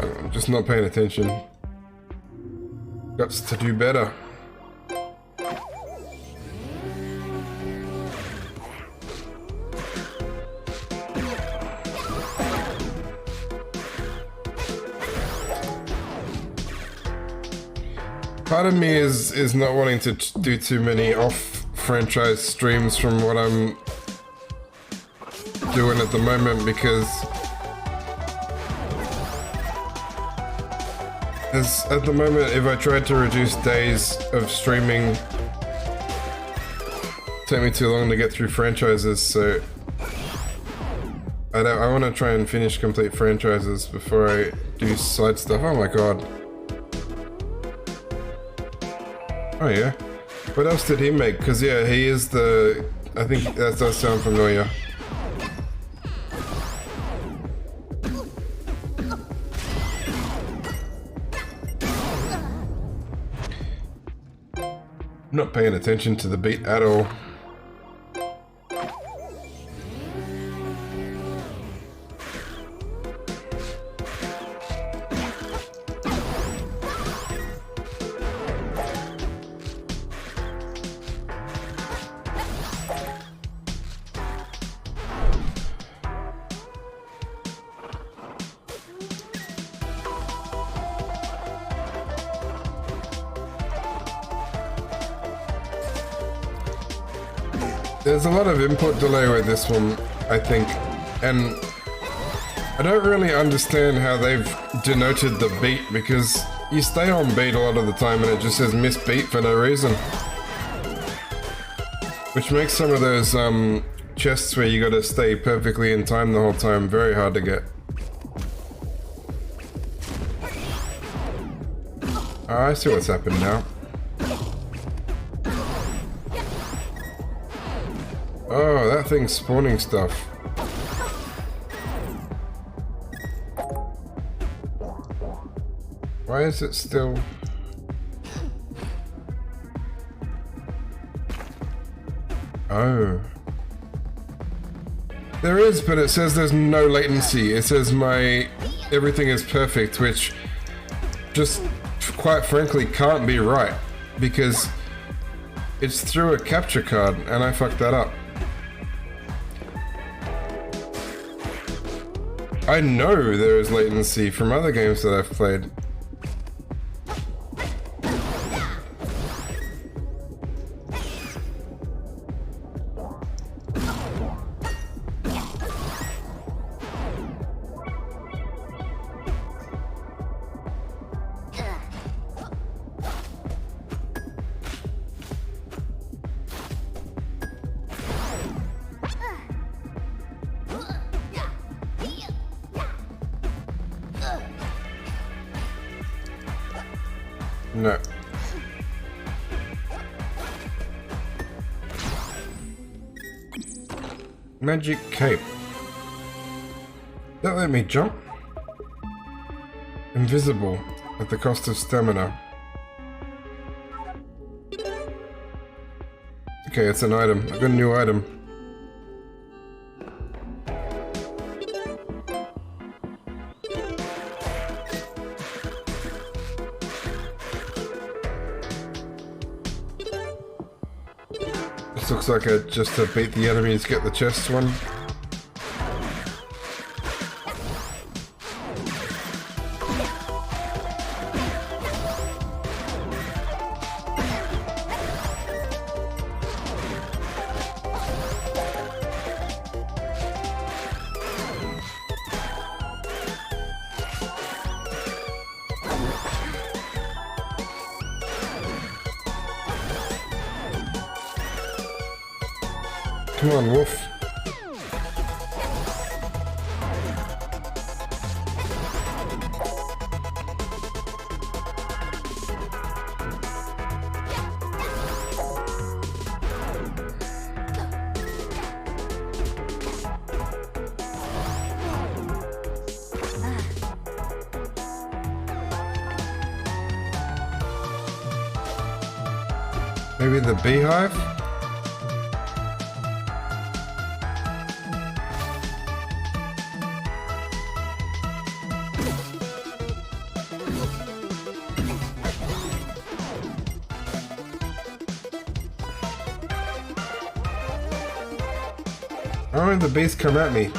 I'm just not paying attention. Got to do better. Part of me is not wanting to do too many off franchise streams from what I'm doing at the moment, because at the moment, if I tried to reduce days of streaming, it'd take me too long to get through franchises, so I want to try and finish complete franchises before I do side stuff. Oh my god. Oh yeah. What else did he make? Because yeah, he is the... I think that does sound familiar. Not paying attention to the beat at all. There's a lot of input delay with this one, I think, and I don't really understand how they've denoted the beat, because you stay on beat a lot of the time and it just says miss beat for no reason. Which makes some of those chests where you gotta stay perfectly in time the whole time very hard to get. Oh, I see what's happened now. Oh, that thing's spawning stuff. Why is it still... Oh. There is, but it says there's no latency. It says everything is perfect, which just quite frankly can't be right, because it's through a capture card and I fucked that up. I know there is latency from other games that I've played. No. Magic cape. That let me jump. Invisible at the cost of stamina. Okay, it's an item. I got a new item. Looks like just to beat the enemies, get the chest one. Come on, wolf. Maybe the beehive? Oh, the bees come at me.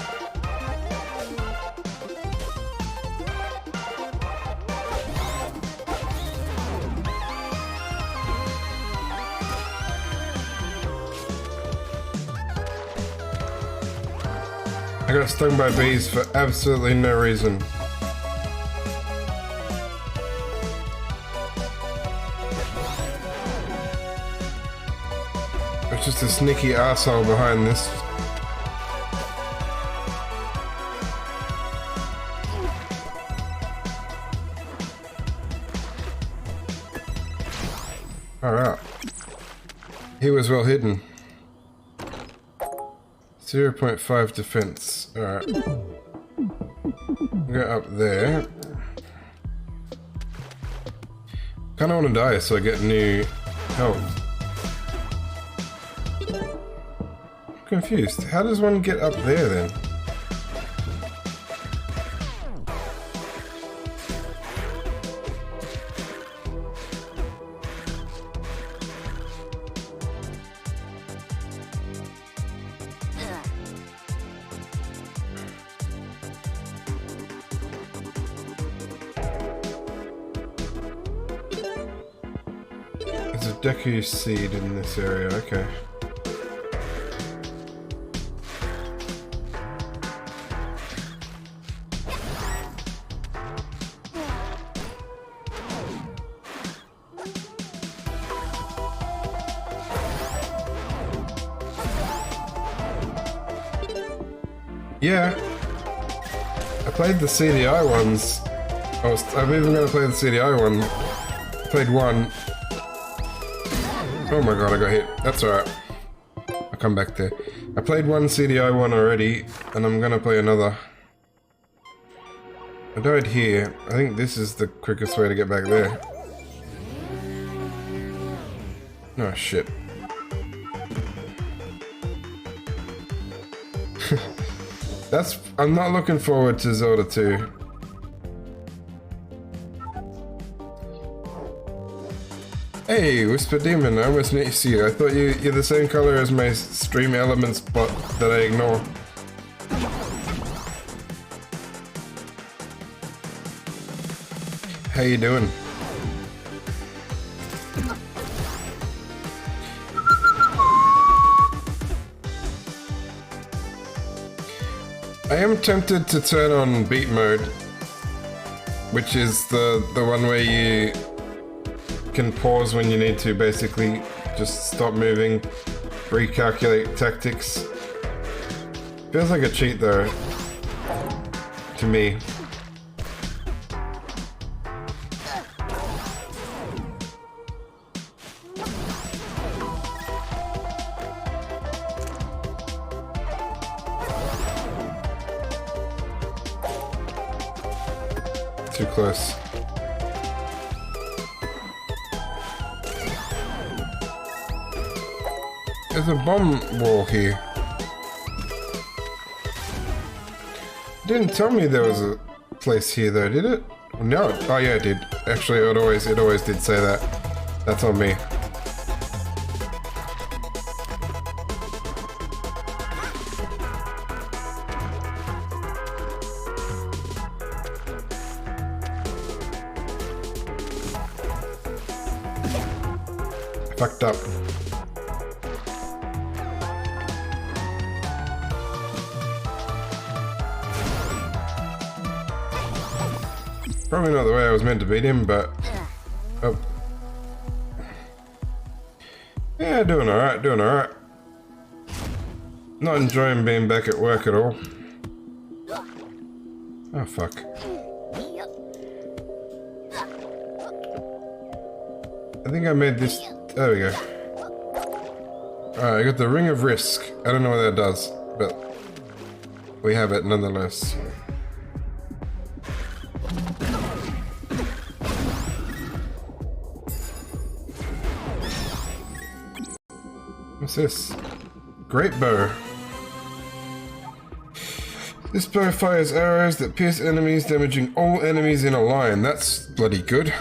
I got stung by bees for absolutely no reason. It's just a sneaky asshole behind this. Alright. He was well hidden. 0.5 defense. Alright. Go up there. Kinda wanna die so I get new health. Confused. How does one get up there then? There's a Deku seed in this area, okay. Yeah, I played the CDI ones. I'm even gonna play the CDI one. Played one. Oh my god, I got hit. That's alright. I'll come back there. I played one CDI one already, and I'm gonna play another. I died here. I think this is the quickest way to get back there. Oh shit. I'm not looking forward to Zelda 2. Hey, Whisper Demon, I almost missed you. I thought you're the same color as my Stream Elements bot that I ignore. How you doing? I am tempted to turn on beat mode, which is the one where you can pause when you need to, basically just stop moving, recalculate tactics. Feels like a cheat though, to me. Too close. There's a bomb wall here. Didn't tell me there was a place here though, did it? No. Oh yeah, it did. Actually, it always did say that. That's on me. Fucked up. Probably not the way I was meant to beat him, but... Oh. Yeah, doing alright, doing alright. Not enjoying being back at work at all. Oh, fuck. I think I made this... There we go. Alright, I got the Ring of Risk. I don't know what that does, but... we have it nonetheless. What's this? Great bow. This bow fires arrows that pierce enemies, damaging all enemies in a line. That's bloody good.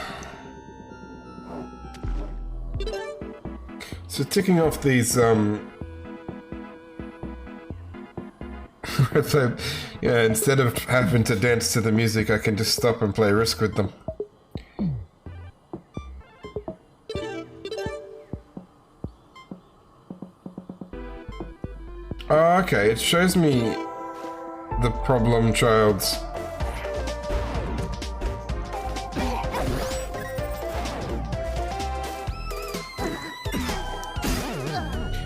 So ticking off these, so, yeah, instead of having to dance to the music, I can just stop and play Risk with them. Oh, okay, it shows me the problem childs.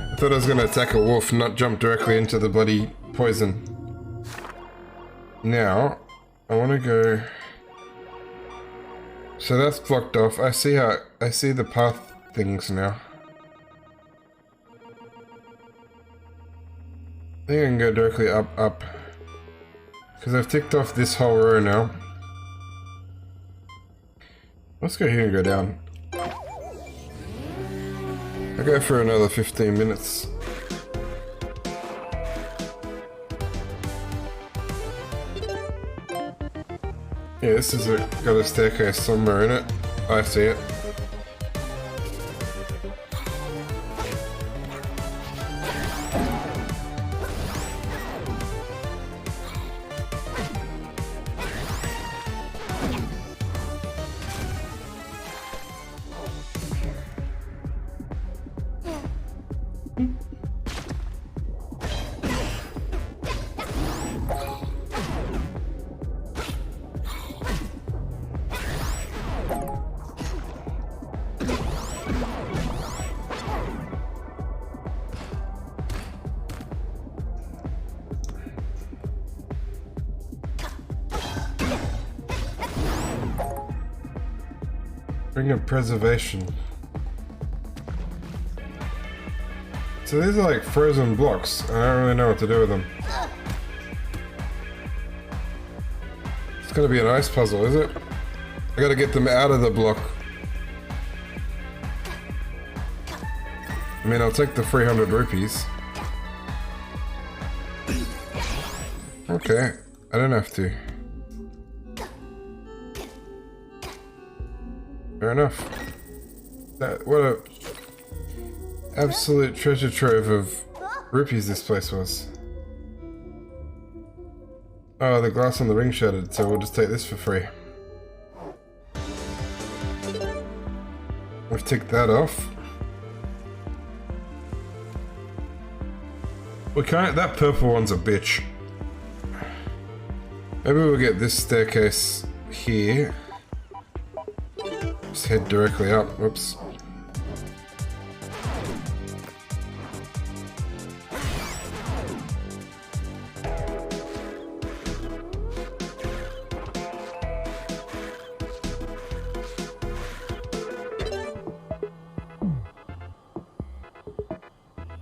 I thought I was gonna attack a wolf, not jump directly into the bloody poison. Now, I wanna go... So that's blocked off. I see the path things now. I think I can go directly up. Because I've ticked off this whole row now. Let's go here and go down. I'll go for another 15 minutes. Yeah, this has got a staircase somewhere in it. I see it. Ring of Preservation. So these are like frozen blocks. I don't really know what to do with them. It's gonna be an ice puzzle, is it? I gotta get them out of the block. I mean, I'll take the 300 rupees. Okay, I don't have to. Fair enough. What a absolute treasure trove of rupees this place was. Oh, the glass on the ring shattered, so we'll just take this for free. We've ticked that off. We can't. That purple one's a bitch. Maybe we'll get this staircase here. Just head directly up. Whoops.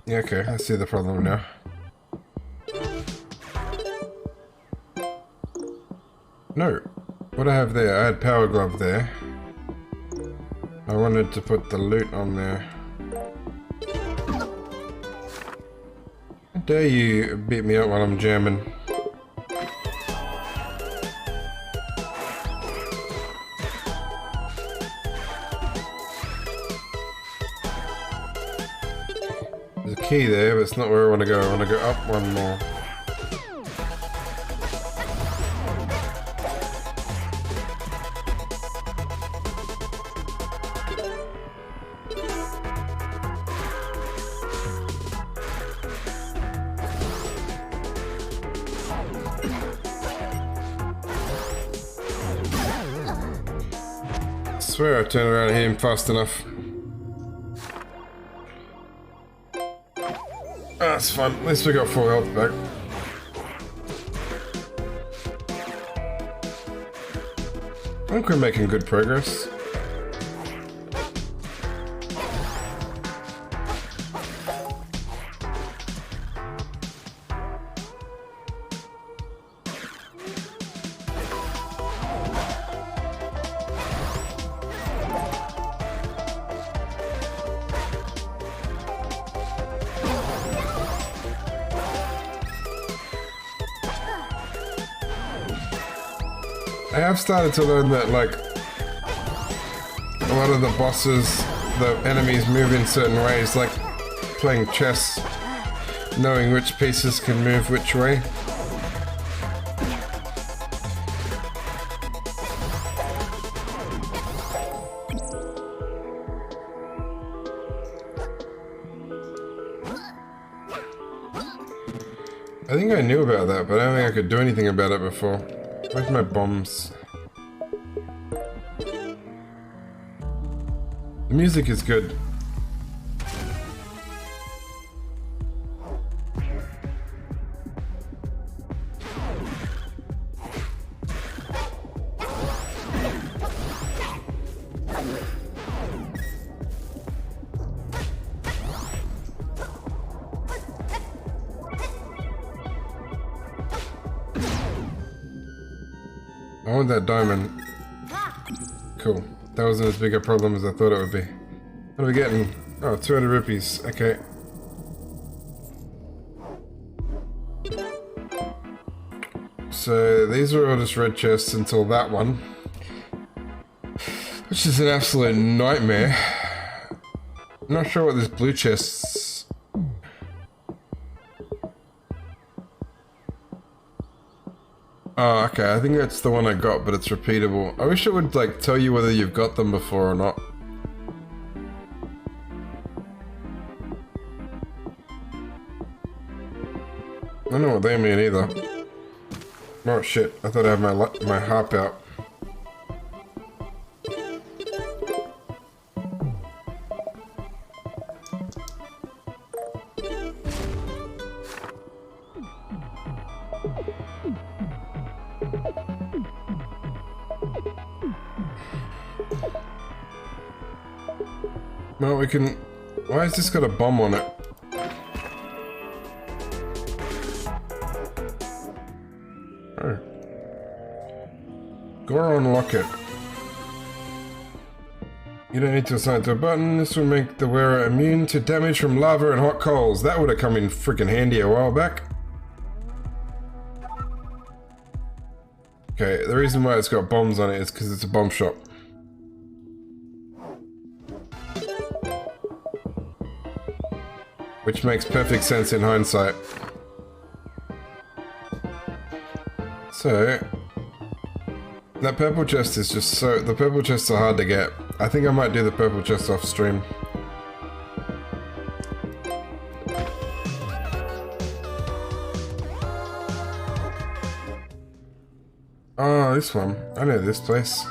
Yeah, okay, I see the problem now. No. What I have there, I had Power Glove there. I wanted to put the loot on there. How dare you beat me up while I'm jamming? There's a key there, but it's not where I want to go. I want to go up one more. I swear I turned around and hit him fast enough. That's fine. At least we got full health back. I think we're making good progress. I have started to learn that, like, a lot of the bosses, the enemies move in certain ways, like playing chess, knowing which pieces can move which way. I think I knew about that, but I don't think I could do anything about it before. Where's my bombs? The music is good. I want that diamond. Cool. That wasn't as big a problem as I thought it would be. What are we getting? Oh, 200 rupees. Okay. So these are all just red chests until that one. Which is an absolute nightmare. I'm not sure what this blue chest's... Oh, okay, I think that's the one I got, but it's repeatable. I wish it would, like, tell you whether you've got them before or not. I don't know what they mean either. Oh shit, I thought I had my harp out. Well, we can... Why has this got a bomb on it? Oh. Goron Locket. You don't need to assign it to a button. This will make the wearer immune to damage from lava and hot coals. That would have come in freaking handy a while back. Okay, the reason why it's got bombs on it is because it's a bomb shop. Which makes perfect sense in hindsight. So, that purple chest is just so... The purple chests are hard to get. I think I might do the purple chest off stream. Oh, this one. I know this place.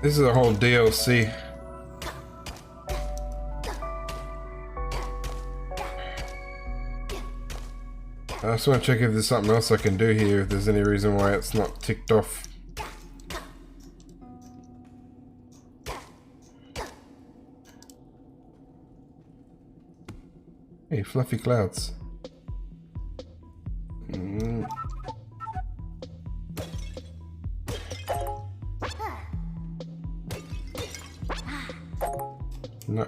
This is a whole DLC. I just want to check if there's something else I can do here, if there's any reason why it's not ticked off. Hey, fluffy clouds. No.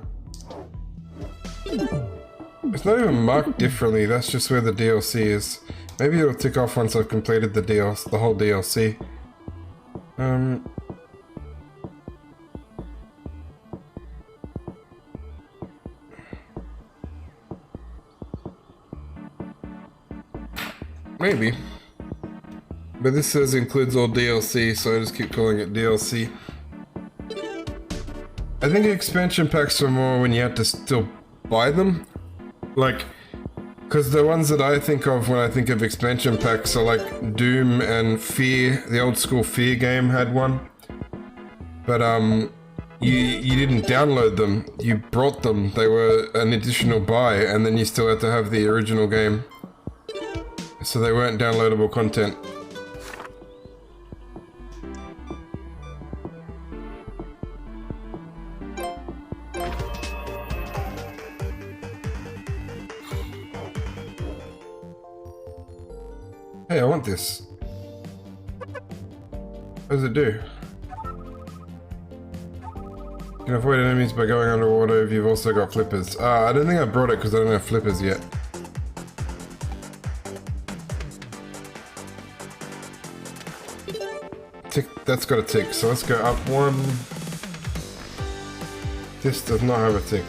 It's not even marked differently, that's just where the DLC is. Maybe it'll tick off once I've completed the whole DLC. Maybe. But this says includes all DLC, so I just keep calling it DLC. I think expansion packs are more when you have to still buy them. Like, because the ones that I think of when I think of expansion packs are like Doom and Fear. The old school Fear game had one. But you didn't download them, you brought them. They were an additional buy, and then you still had to have the original game. So they weren't downloadable content. Hey, I want this. What does it do? You can avoid enemies by going underwater if you've also got flippers. I don't think I brought it because I don't have flippers yet. Tick, that's got a tick, so let's go up one. This does not have a tick.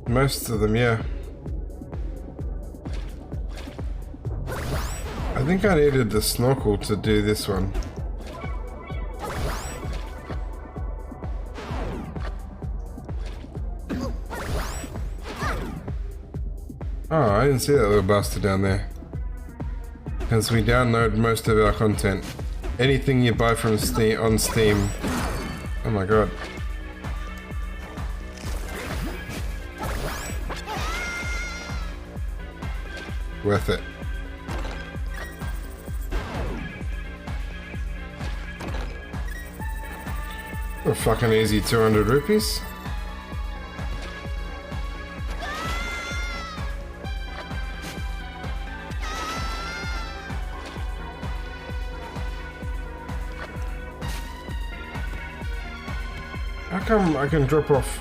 Most of them, yeah. I think I needed the snorkel to do this one. Oh, I didn't see that little bastard down there. Because we download most of our content. Anything you buy from Steam on Steam. Oh my god. Worth it. A fucking easy 200 rupees. How come I can drop off?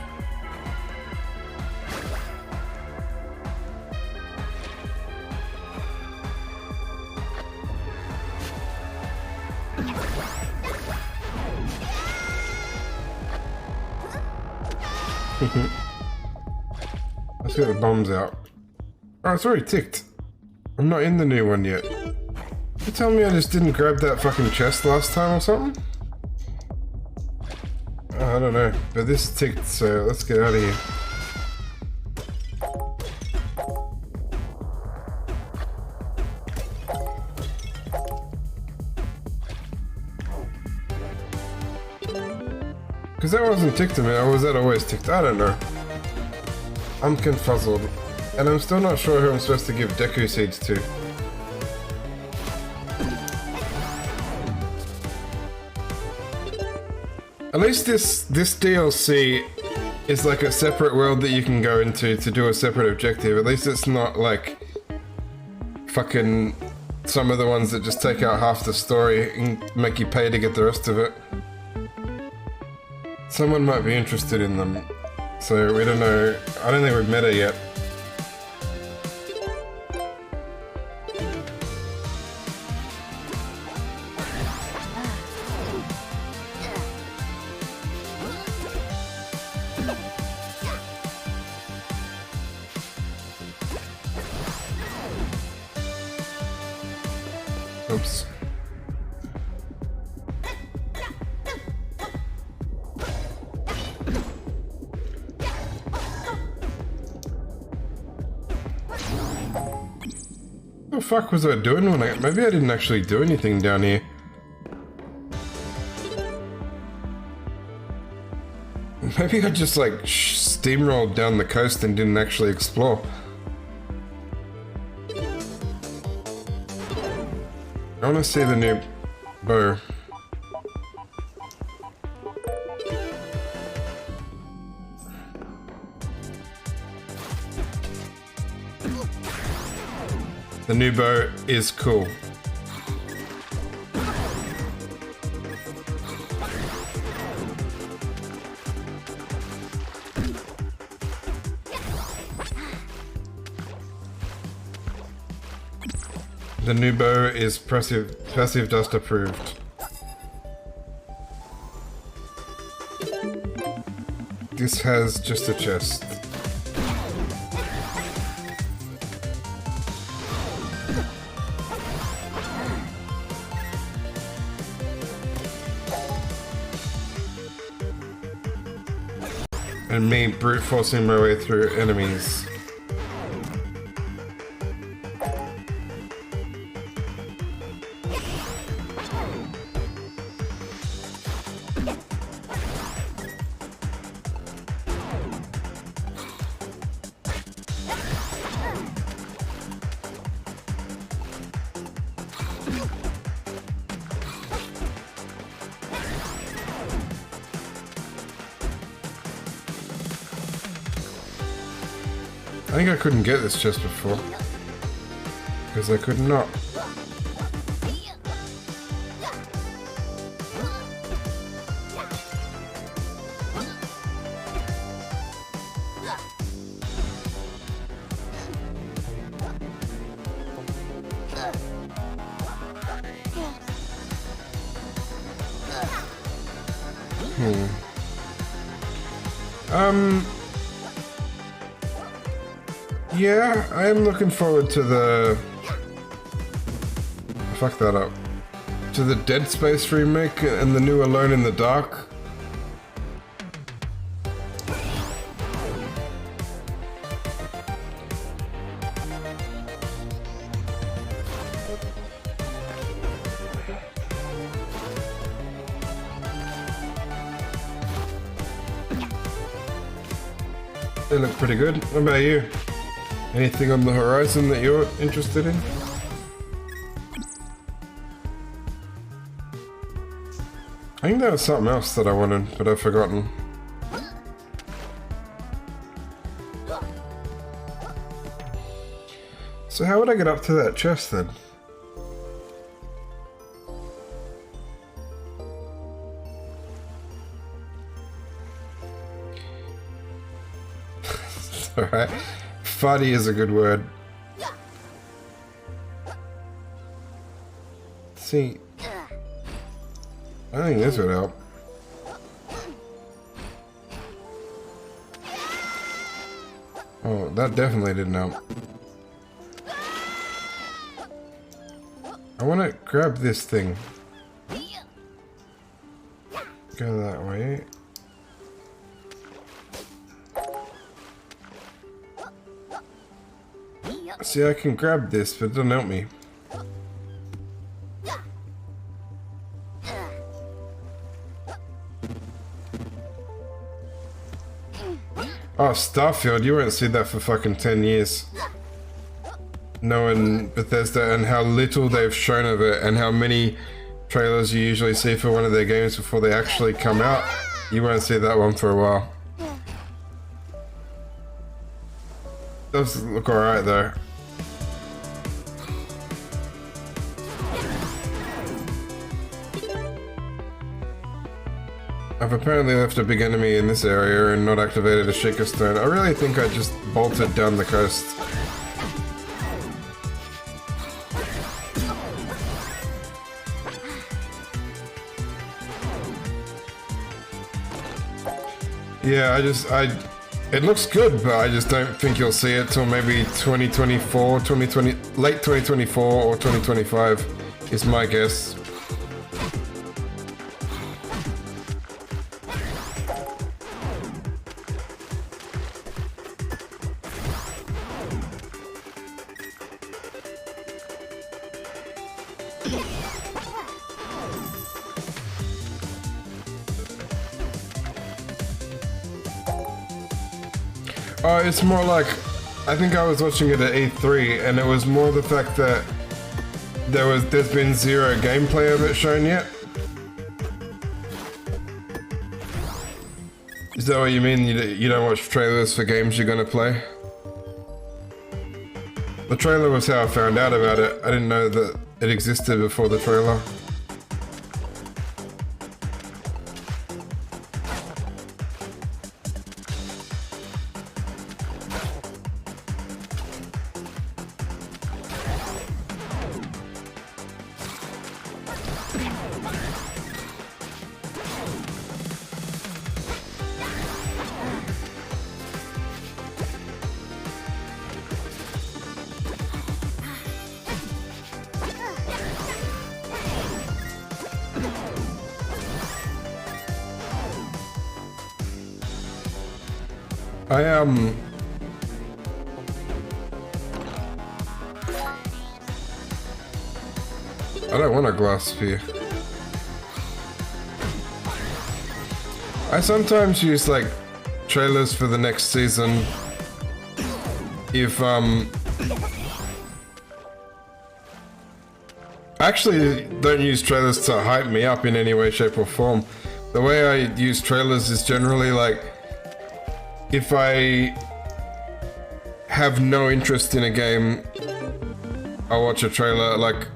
Let's get the bombs out. Oh, it's already ticked. I'm not in the new one yet. You tell me I just didn't grab that fucking chest last time or something? Oh, I don't know, but this is ticked, so let's get out of here. Because that wasn't ticked to me, or was that always ticked? I don't know. I'm confuzzled. And I'm still not sure who I'm supposed to give Deku Seeds to. At least this DLC is like a separate world that you can go into to do a separate objective. At least it's not like fucking some of the ones that just take out half the story and make you pay to get the rest of it. Someone might be interested in them, so we don't know. I don't think we've met her yet. Oops. What the fuck was I doing when maybe I didn't actually do anything down here. Maybe I just like steamrolled down the coast and didn't actually explore. I want to see the new bow. The new bow is cool. The new bow is passive dust approved. This has just a chest. And me brute forcing my way through enemies. I think I couldn't get this chest before. Because I could not. Yeah, I am looking forward to the... Fuck that up. To the Dead Space remake and the new Alone in the Dark. They look pretty good. What about you? Anything on the horizon that you're interested in? I think there was something else that I wanted, but I've forgotten. So how would I get up to that chest then? Alright. Fuddy is a good word. See, I think this would help. Oh, that definitely didn't help. I want to grab this thing. Go that way. See, I can grab this, but it doesn't help me. Oh, Starfield, you won't see that for fucking 10 years. Knowing Bethesda and how little they've shown of it and how many trailers you usually see for one of their games before they actually come out, you won't see that one for a while. Does look alright though. I've apparently left a big enemy in this area and not activated a Shaker Stone. I really think I just bolted down the coast. Yeah, it looks good, but I just don't think you'll see it till maybe 2024, late 2024 or 2025 is my guess. It's more like, I think I was watching it at E3, and it was more the fact that there's been zero gameplay of it shown yet. Is that what you mean? You don't watch trailers for games you're gonna play? The trailer was how I found out about it. I didn't know that it existed before the trailer. I don't want a glass sphere. I sometimes use like trailers for the next season if I actually don't use trailers to hype me up in any way, shape or form. The way I use trailers is generally like, if I have no interest in a game, I'll watch a trailer. Like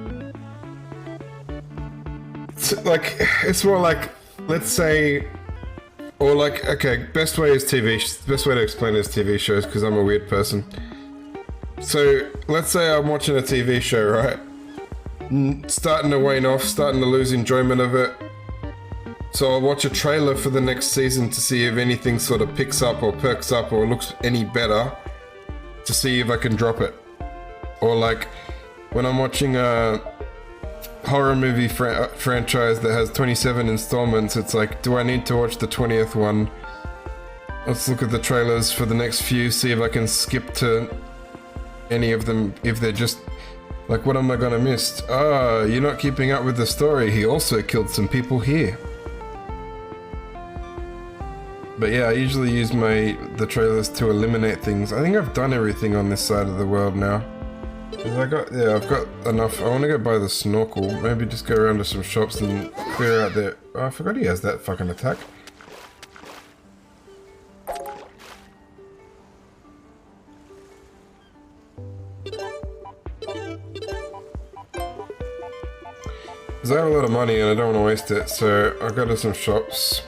it's more like, let's say, or like, okay, best way to explain it is TV shows, because I'm a weird person. So let's say I'm watching a TV show, right? Starting to wane off, starting to lose enjoyment of it. So I'll watch a trailer for the next season to see if anything sort of picks up or perks up or looks any better, to see if I can drop it. Or like when I'm watching a horror movie franchise that has 27 installments, it's like, do I need to watch the 20th one? Let's look at the trailers for the next few, see if I can skip to any of them, if they're just like, what am I gonna miss? Ah, you're not keeping up with the story. He also killed some people here. But yeah, I usually use the trailers to eliminate things. I think I've done everything on this side of the world now. I've got enough. I want to go buy the snorkel. Maybe just go around to some shops and clear out there. Oh, I forgot he has that fucking attack. Because I have a lot of money and I don't want to waste it, so I'll go to some shops.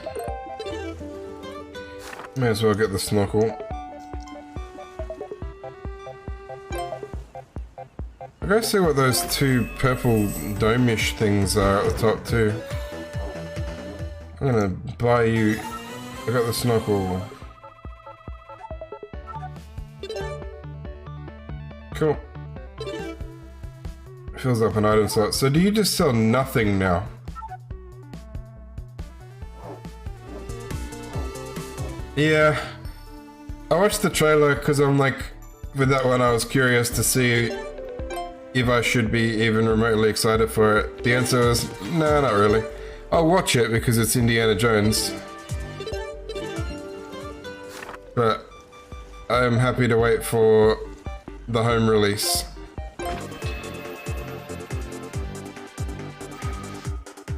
May as well get the snorkel. I'll go see what those two purple dome-ish things are at the top too. I'm gonna buy you... I got the snorkel. Cool. Fills up an item slot. So do you just sell nothing now? Yeah. I watched the trailer because I'm like, with that one I was curious to see if I should be even remotely excited for it. The answer was, no, not really. I'll watch it because it's Indiana Jones. But I'm happy to wait for the home release.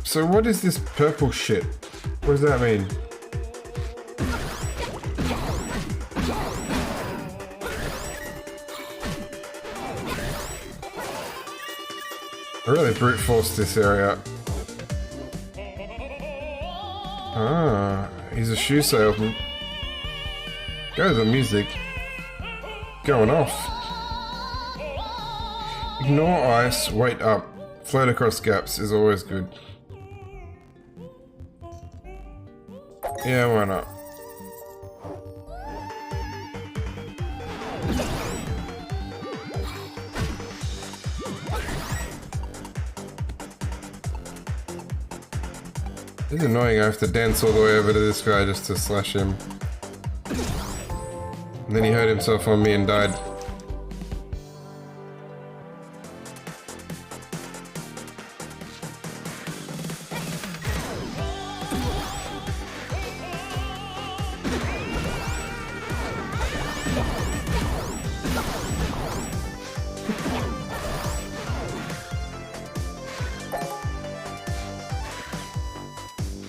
So what is this purple shit? What does that mean? I really brute forced this area. Ah, he's a shoe salesman. Go to the music. Going off. Ignore ice, wait up. Float across gaps is always good. Yeah, why not? It's annoying, I have to dance all the way over to this guy just to slash him. And then he hurt himself on me and died.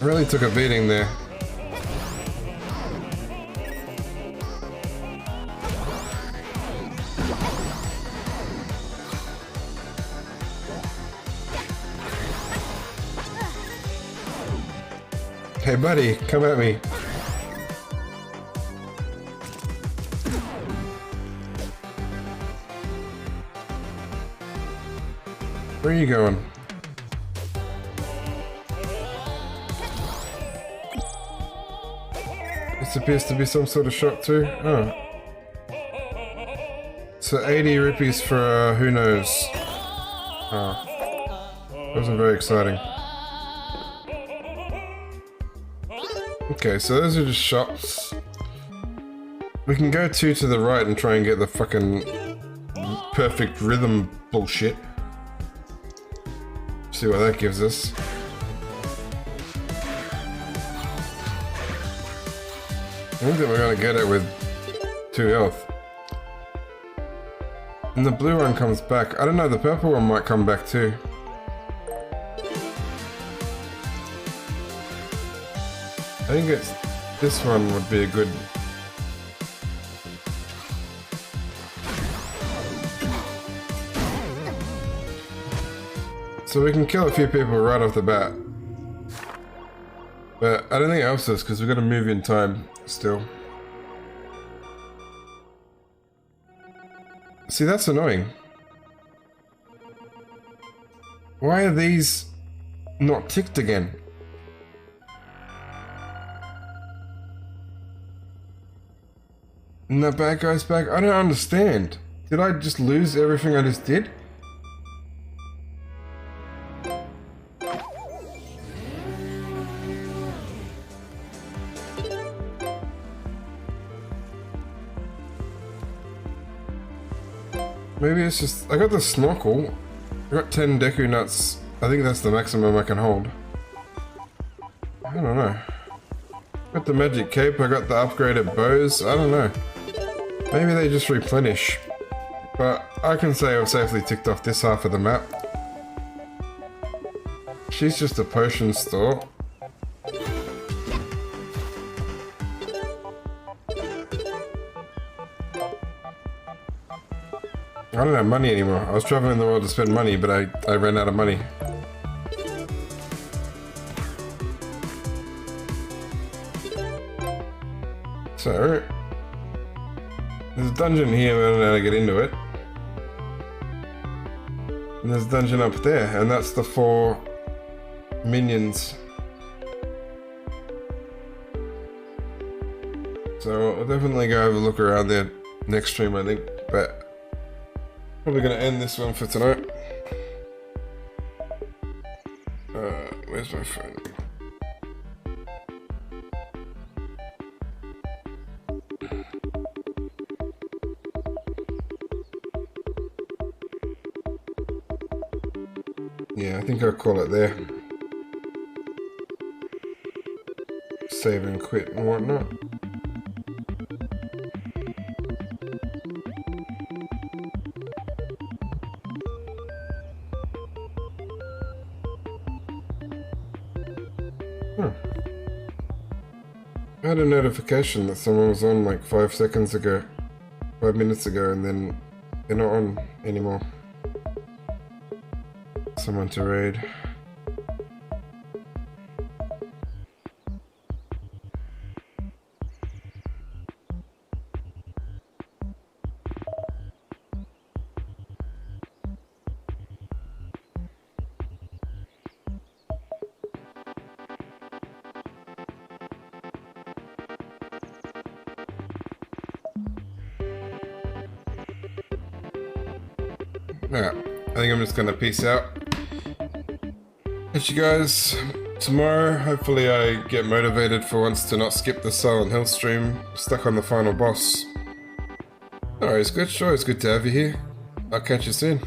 Really took a beating there. Hey buddy, come at me. Where are you going? This appears to be some sort of shop too. Oh. So 80 rupees for who knows. Oh. Wasn't very exciting. Okay, so those are just shops. We can go two to the right and try and get the fucking perfect rhythm bullshit. See what that gives us. I think that we're gonna get it with 2 health. And the blue one comes back. I don't know, the purple one might come back too. I think it's this one would be a good... So we can kill a few people right off the bat. But I don't think it helps us because we've got to move in time still. See, that's annoying. Why are these not ticked again? And that bad guy's back? I don't understand. Did I just lose everything I just did? Maybe it's just... I got the snorkel. I got 10 Deku Nuts. I think that's the maximum I can hold. I don't know. Got the magic cape, I got the upgraded bows, I don't know. Maybe they just replenish. But I can say I've safely ticked off this half of the map. She's just a potion store. I don't have money anymore. I was traveling the world to spend money, but I ran out of money. So, there's a dungeon here, I don't know how to get into it. And there's a dungeon up there, and that's the 4 minions. So, I'll definitely go have a look around there next stream, I think, but probably gonna end this one for tonight. Where's my phone? Yeah, I think I'll call it there. Save and quit and whatnot. I had a notification that someone was on like 5 minutes ago, and then they're not on anymore. Someone to raid. Yeah, I think I'm just gonna peace out. Catch you guys tomorrow. Hopefully I get motivated for once to not skip the Silent Hill stream. Stuck on the final boss. Alright, it's good. Sure, it's good to have you here. I'll catch you soon.